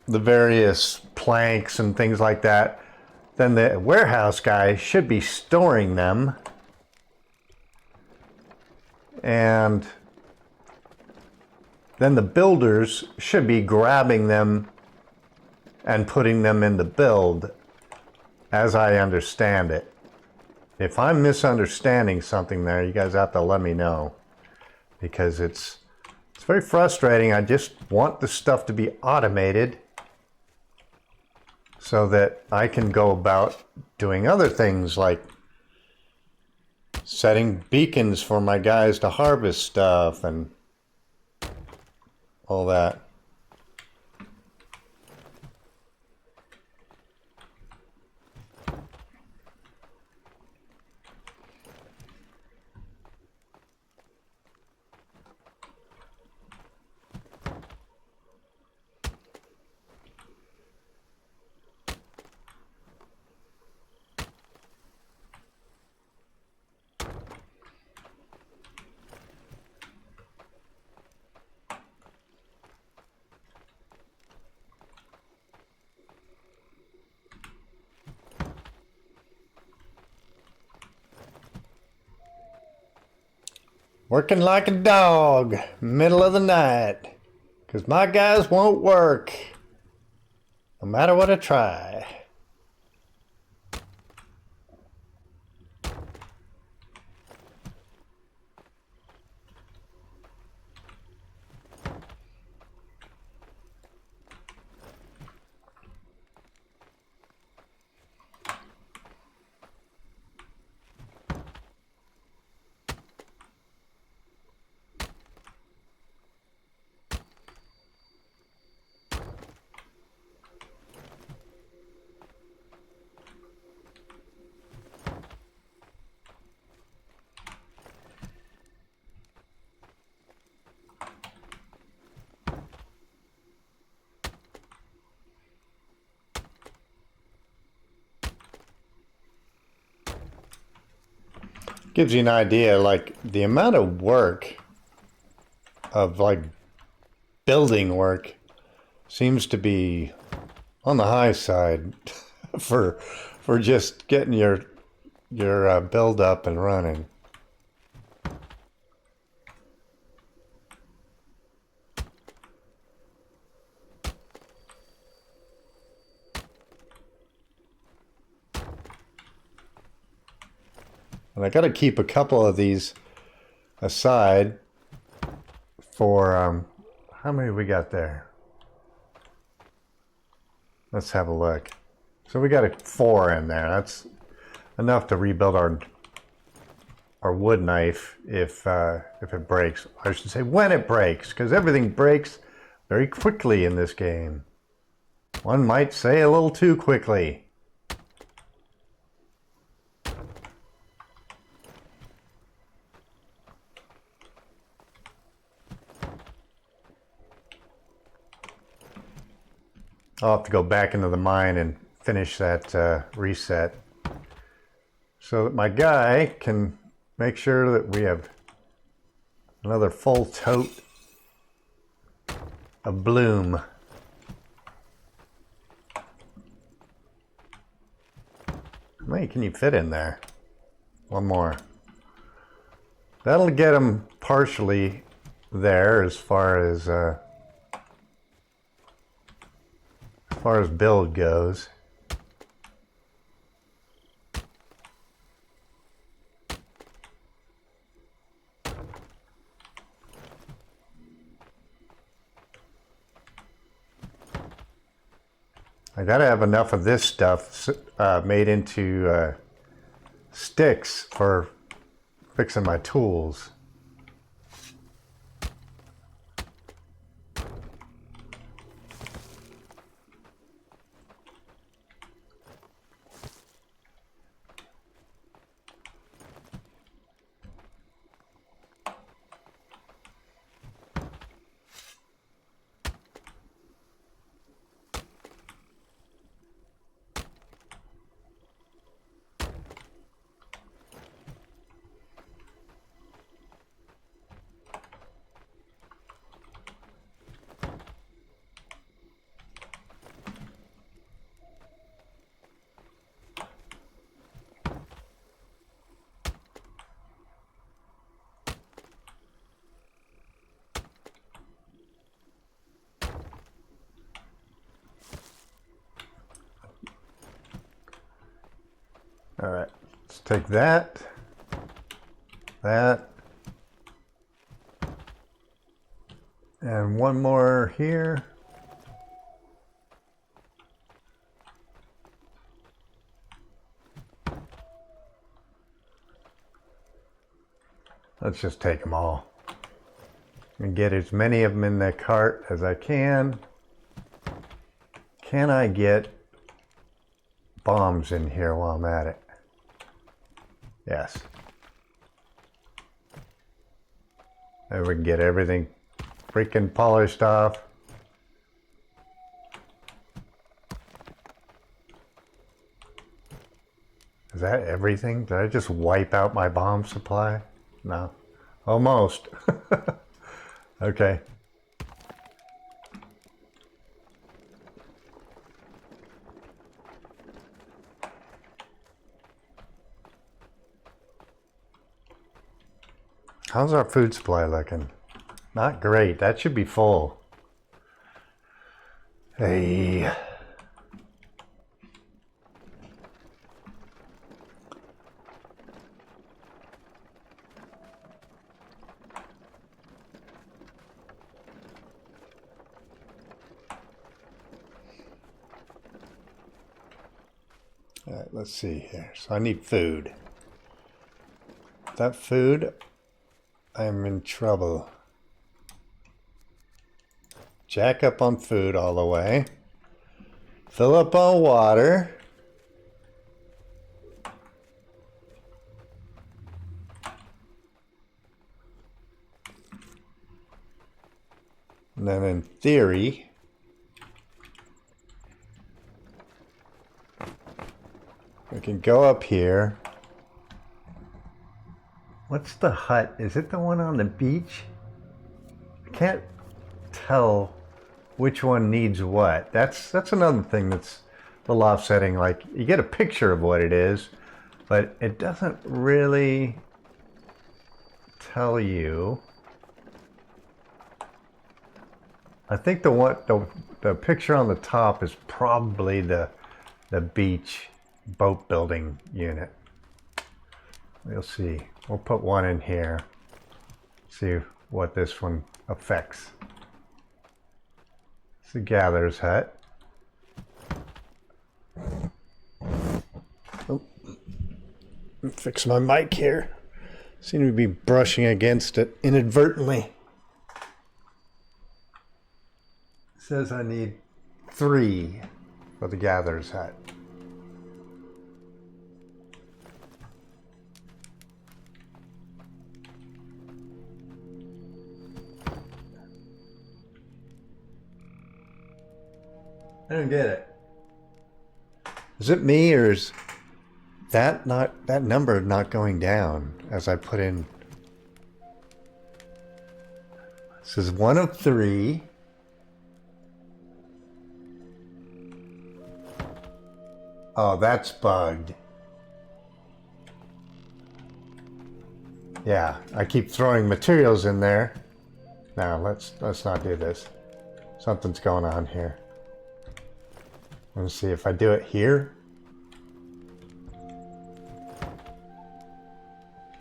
the various planks and things like that. Then the warehouse guy should be storing them. And then the builders should be grabbing them and putting them in the build, as I understand it. If I'm misunderstanding something there, you guys have to let me know, because it's very frustrating. I just want the stuff to be automated so that I can go about doing other things like setting beacons for my guys to harvest stuff and all that. Working like a dog, middle of the night, because my guys won't work, no matter what I try. Gives you an idea, like the amount of work of like building work seems to be on the high side for just getting your build up and running. And I got to keep a couple of these aside for, how many we got there? Let's have a look. So we got 4 in there. That's enough to rebuild our wood knife if it breaks. I should say when it breaks, because everything breaks very quickly in this game. One might say a little too quickly. I'll have to go back into the mine and finish that reset so that my guy can make sure that we have another full tote of bloom. How many can you fit in there? One more. That'll get them partially there as far as build goes. I gotta have enough of this stuff made into sticks for fixing my tools. All right, let's take that, that, and one more here. Let's just take them all and get as many of them in the cart as I can. Can I get bombs in here while I'm at it? Yes. And we can get everything freaking polished off. Is that everything? Did I just wipe out my bomb supply? No. Almost. Okay. How's our food supply looking? Not great. That should be full. Hey. All right, let's see here. So I need food. That food, I'm in trouble. Jack up on food all the way. Fill up on water. And then in theory, we can go up here. What's the hut? Is it the one on the beach? I can't tell which one needs what. That's another thing that's a little offsetting. Like, you get a picture of what it is, but it doesn't really tell you. I think the picture on the top is probably the beach boat building unit. We'll see. We'll put one in here. See what this one affects. It's the gatherer's hut. Oh, fix my mic here. Seem to be brushing against it inadvertently. It says I need 3 for the gatherer's hut. I don't get it. Is it me, or is that number not going down as I put in? This is 1 of 3. Oh, that's bugged. Yeah, I keep throwing materials in there. Now let's not do this. Something's going on here. Let's see if I do it here.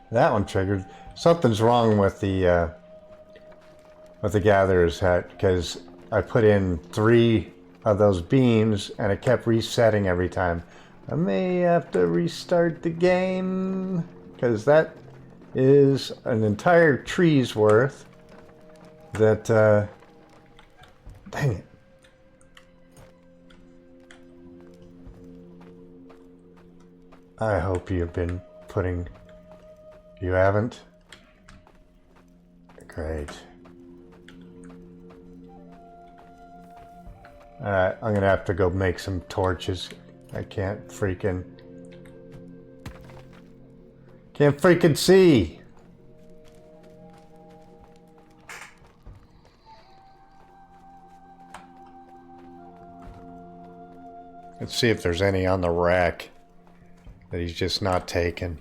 That one triggered. Something's wrong with the gatherer's hut, because I put in 3 of those beams and it kept resetting every time. I may have to restart the game, because that is an entire tree's worth. That dang it. I hope you've been putting... You haven't? Great. Alright, I'm gonna have to go make some torches. I can't freaking see! Let's see if there's any on the rack that he's just not taken.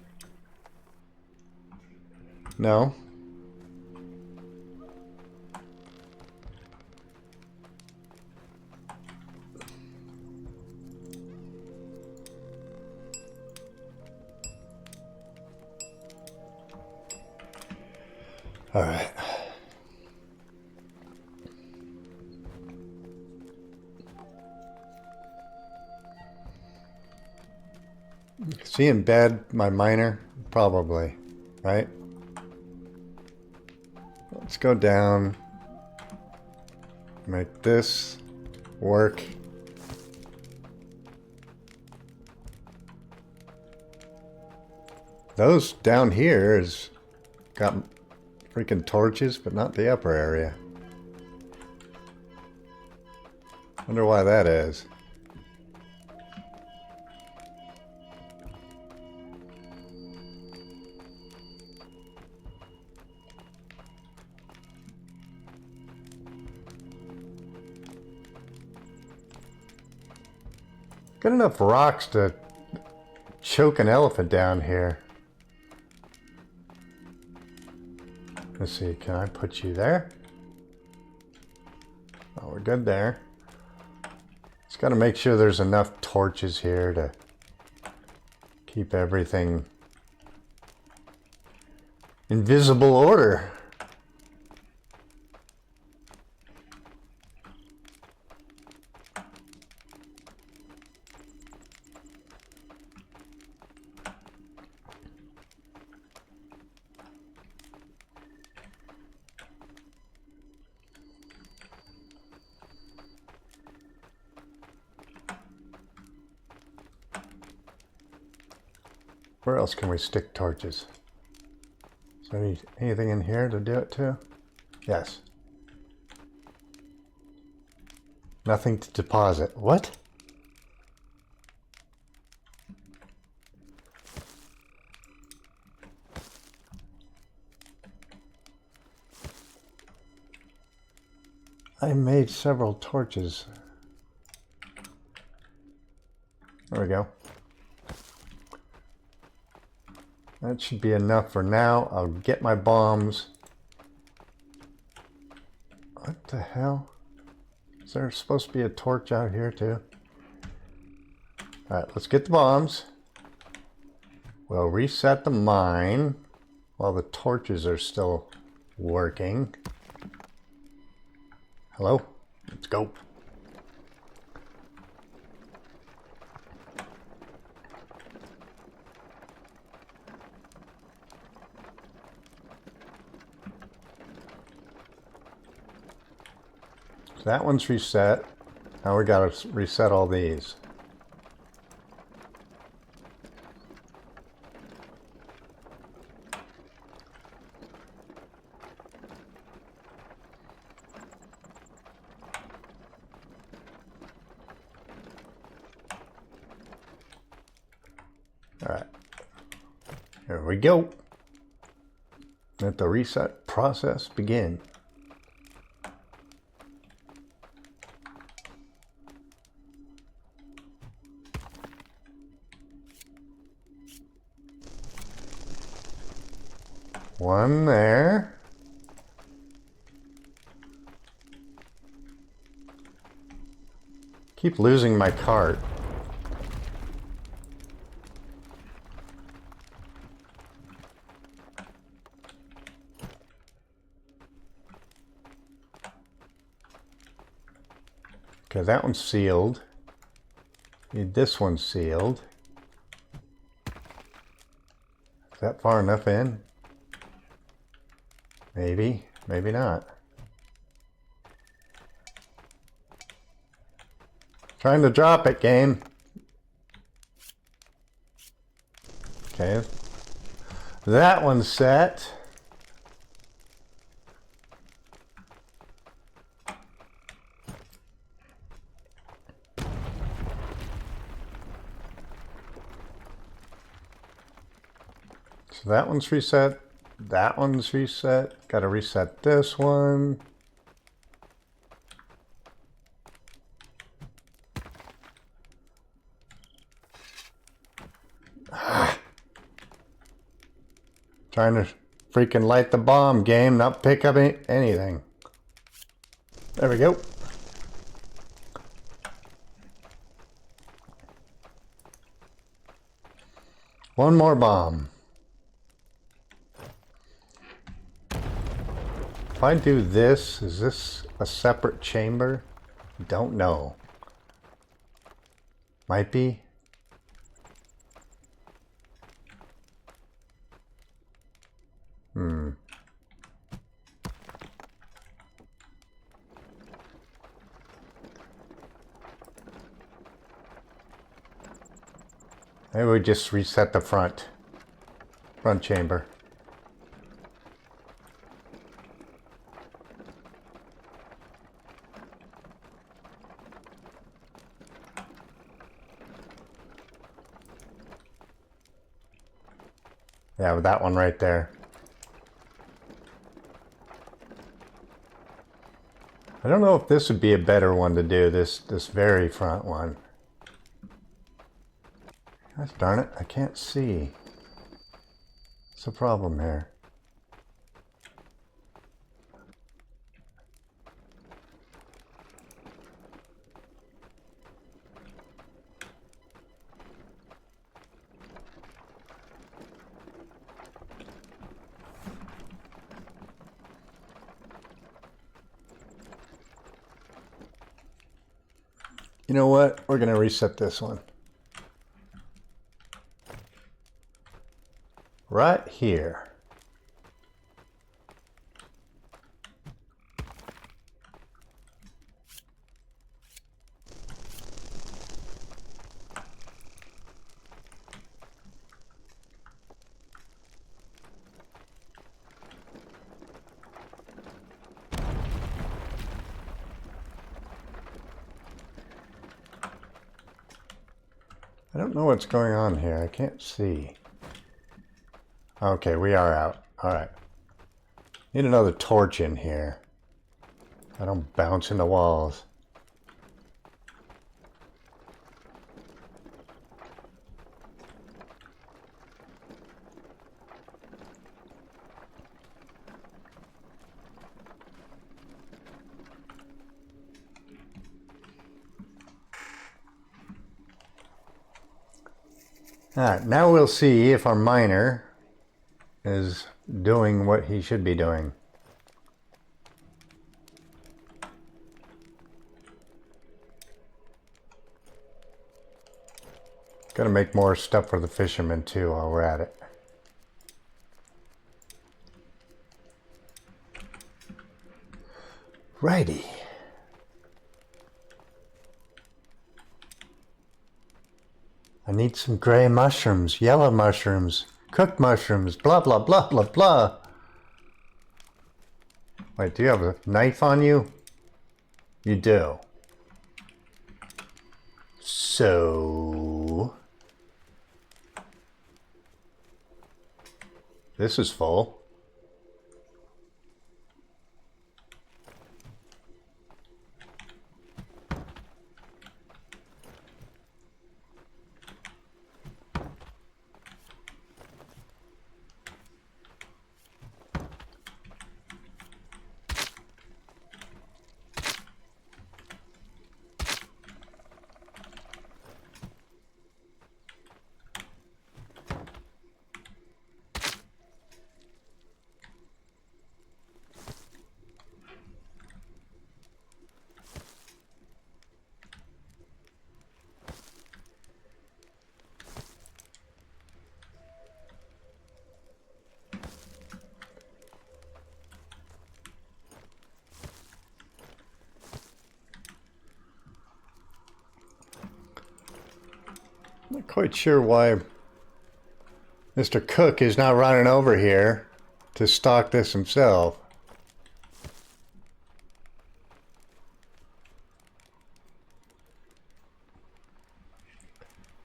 No? All right. See in bed my miner? Probably, right? Let's go down. Make this work. Those down here is got freaking torches, but not the upper area. Wonder why that is. Got enough rocks to choke an elephant down here. Let's see, can I put you there? Oh, we're good there. Just got to make sure there's enough torches here to keep everything in visible order. Where else can we stick torches? Is there anything in here to do it to? Yes. Nothing to deposit. What? I made several torches. There we go. That should be enough for now. I'll get my bombs. What the hell? Is there supposed to be a torch out here too? Alright, let's get the bombs. We'll reset the mine while the torches are still working. Hello? Let's go. That one's reset. Now we gotta reset all these. All right, here we go. Let the reset process begin. One there. Keep losing my cart. Okay, that one's sealed. Need this one sealed. Is that far enough in? Maybe, maybe not. Trying to drop it, game. Okay. That one's set. So that one's reset. That one's reset. Gotta reset this one. Trying to freaking light the bomb, game, not pick up anything. There we go. One more bomb. if I do this, is this a separate chamber? Don't know. Might be. Maybe we just reset the front chamber. Yeah, with that one right there. I don't know if this would be a better one to do, this very front one. Gosh darn it, I can't see. What's the problem here? You know what? We're going to reset this one. Right here. I don't know what's going on here. I can't see. Okay, we are out. All right. Need another torch in here. I don't bounce into walls. All right, now we'll see if our miner is doing what he should be doing. Gotta make more stuff for the fishermen too while we're at it. Righty. I need some gray mushrooms, yellow mushrooms, cooked mushrooms, blah, blah, blah, blah, blah. Wait, do you have a knife on you? You do. So... this is full. Not quite sure why Mr. Cook is not running over here to stock this himself.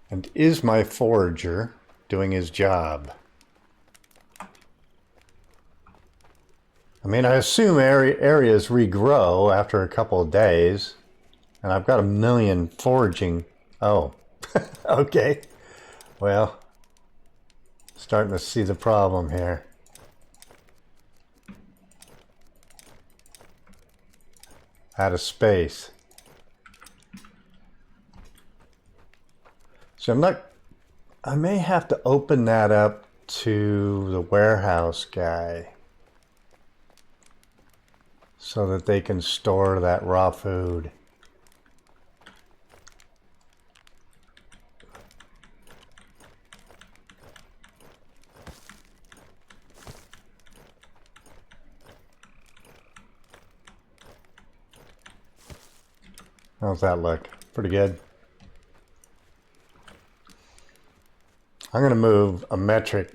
And is my forager doing his job? I mean, I assume areas regrow after a couple of days, and I've got 1 million foraging. Oh, okay. Well, starting to see the problem here. Out of space. So I may have to open that up to the warehouse guy. so that they can store that raw food. How's that look? Pretty good. I'm going to move a metric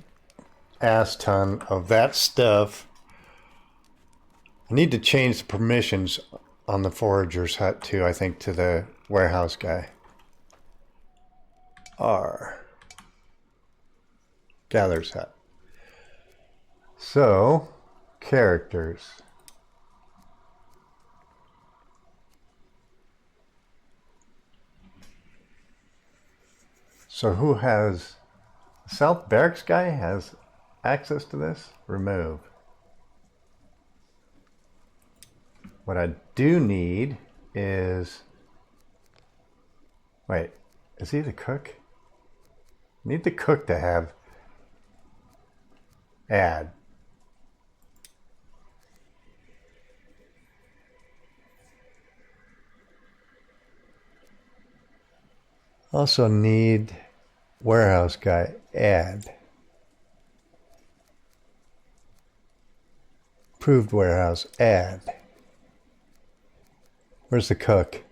ass ton of that stuff. I need to change the permissions on the forager's hut too, I think, to the warehouse guy. R. Gather's hut. So, characters. So who has... South Barracks guy has access to this? Remove. What I do need is... Wait, is he the cook? I need the cook to have... Add. Also need warehouse guy, add. Approved warehouse, add. Where's the cook?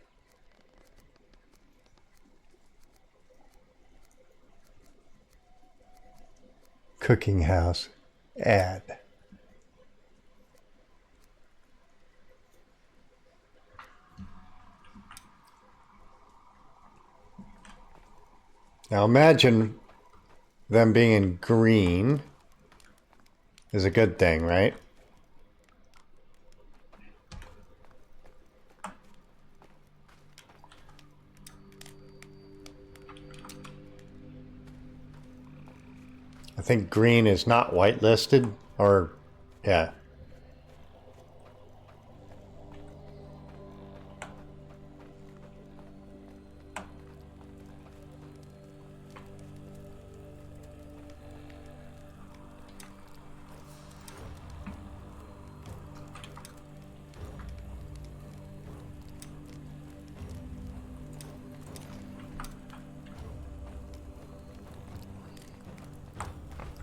Cooking house, add. Now imagine them being in green is a good thing, right? I think green is not whitelisted, or yeah.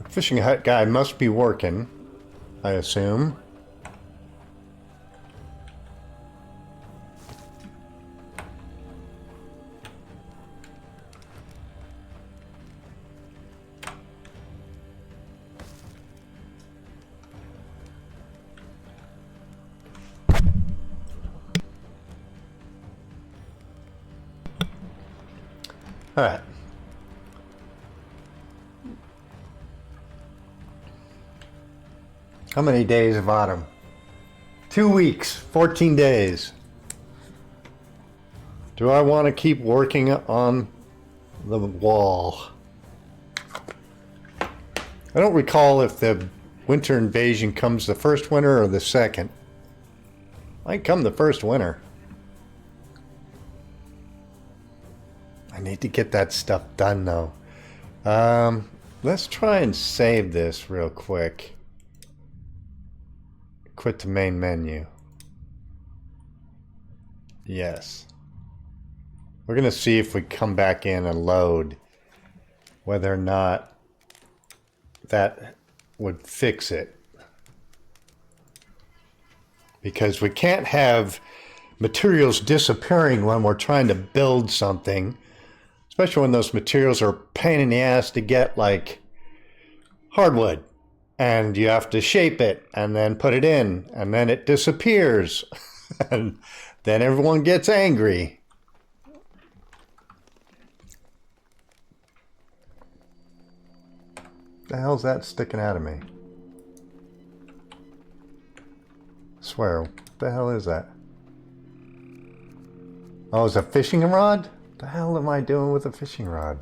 Fishing hut guy must be working, I assume. All right. How many days of autumn? 2 weeks, 14 days. Do I want to keep working on the wall? I don't recall if the winter invasion comes the first winter or the second. Might come the first winter. I need to get that stuff done though. Let's try and save this real quick. Quit the main menu. Yes. We're going to see if we come back in and load whether or not that would fix it. Because we can't have materials disappearing when we're trying to build something. Especially when those materials are a pain in the ass to get, like hardwood. And you have to shape it and then put it in and then it disappears. And then everyone gets angry. The hell's that sticking out of me? I swear, what the hell is that? Oh, it's a fishing rod? What the hell am I doing with a fishing rod?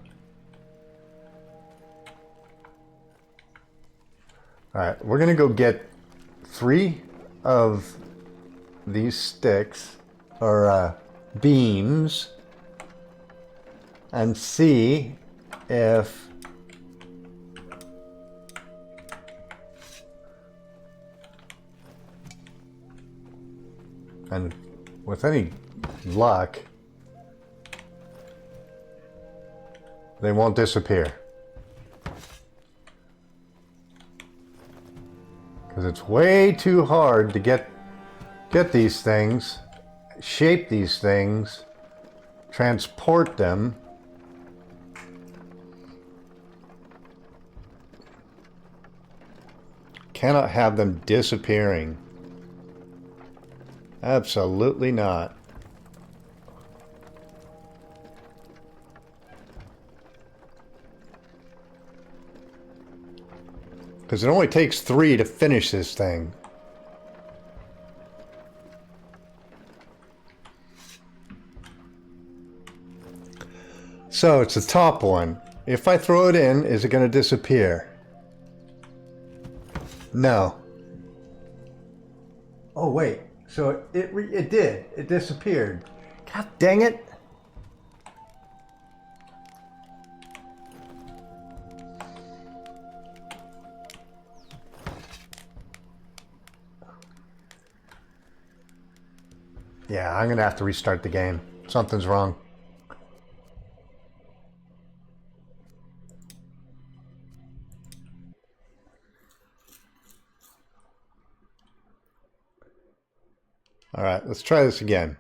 Alright, we're gonna go get 3 of these sticks, or beams, and see if And with any luck, they won't disappear. Because it's way too hard to get these things, shape these things, transport them. Cannot have them disappearing. Absolutely not. Because it only takes 3 to finish this thing. So it's the top one. If I throw it in, is it going to disappear? No. Oh wait, so it did. It disappeared. God dang it. Yeah, I'm going to have to restart the game. Something's wrong. All right, let's try this again.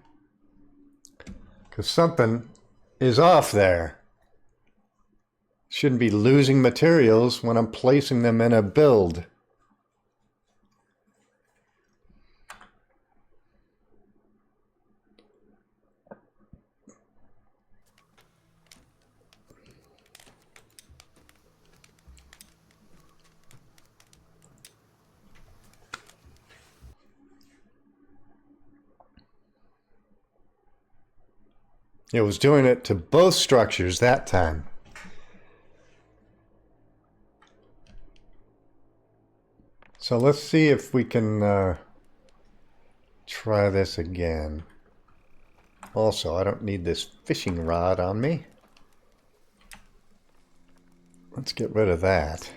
Because something is off there. Shouldn't be losing materials when I'm placing them in a build. It was doing it to both structures that time. So let's see if we can try this again. Also, I don't need this fishing rod on me. Let's get rid of that.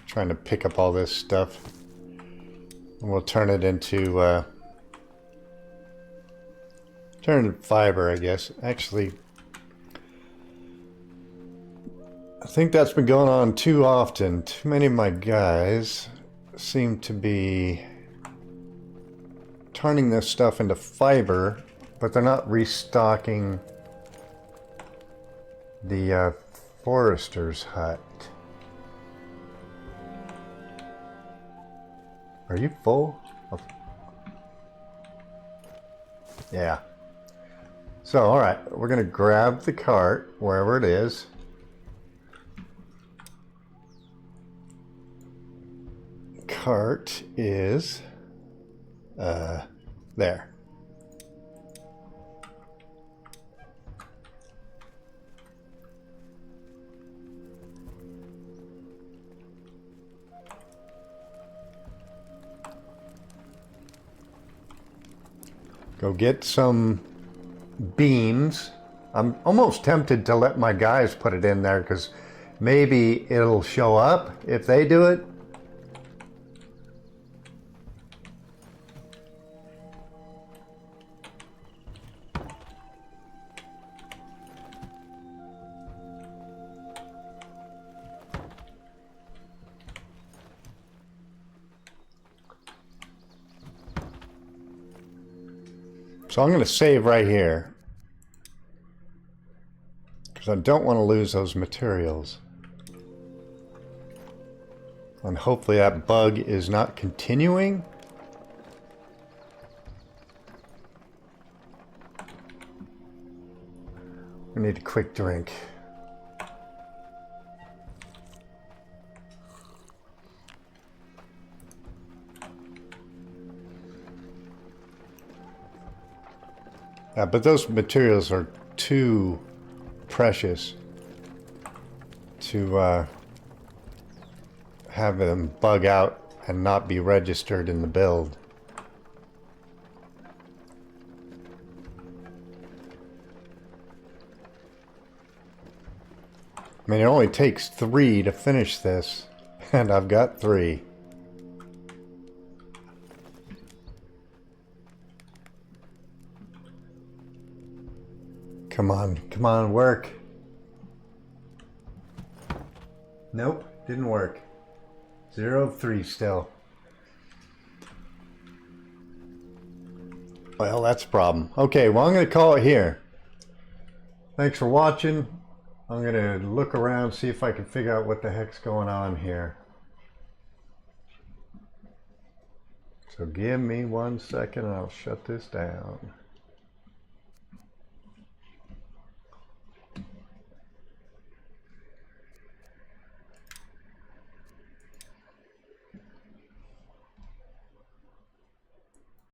Trying to pick up all this stuff. And we'll turn it into turn it fiber, I guess. Actually, I think that's been going on too often. Too many of my guys seem to be turning this stuff into fiber, but they're not restocking the forester's hut. Are you full? Oh. Yeah. So, alright, we're going to grab the cart, wherever it is. Cart is there. Go get some beams. I'm almost tempted to let my guys put it in there because maybe it'll show up if they do it. So I'm going to save right here because I don't want to lose those materials. And hopefully that bug is not continuing. We need a quick drink. But those materials are too precious to have them bug out and not be registered in the build. I mean, it only takes 3 to finish this, and I've got 3. Come on, work. Nope, didn't work. 0 of 3 still. Well, that's a problem. Okay, well, I'm going to call it here. Thanks for watching. I'm going to look around, see if I can figure out what the heck's going on here. So give me 1 second and I'll shut this down.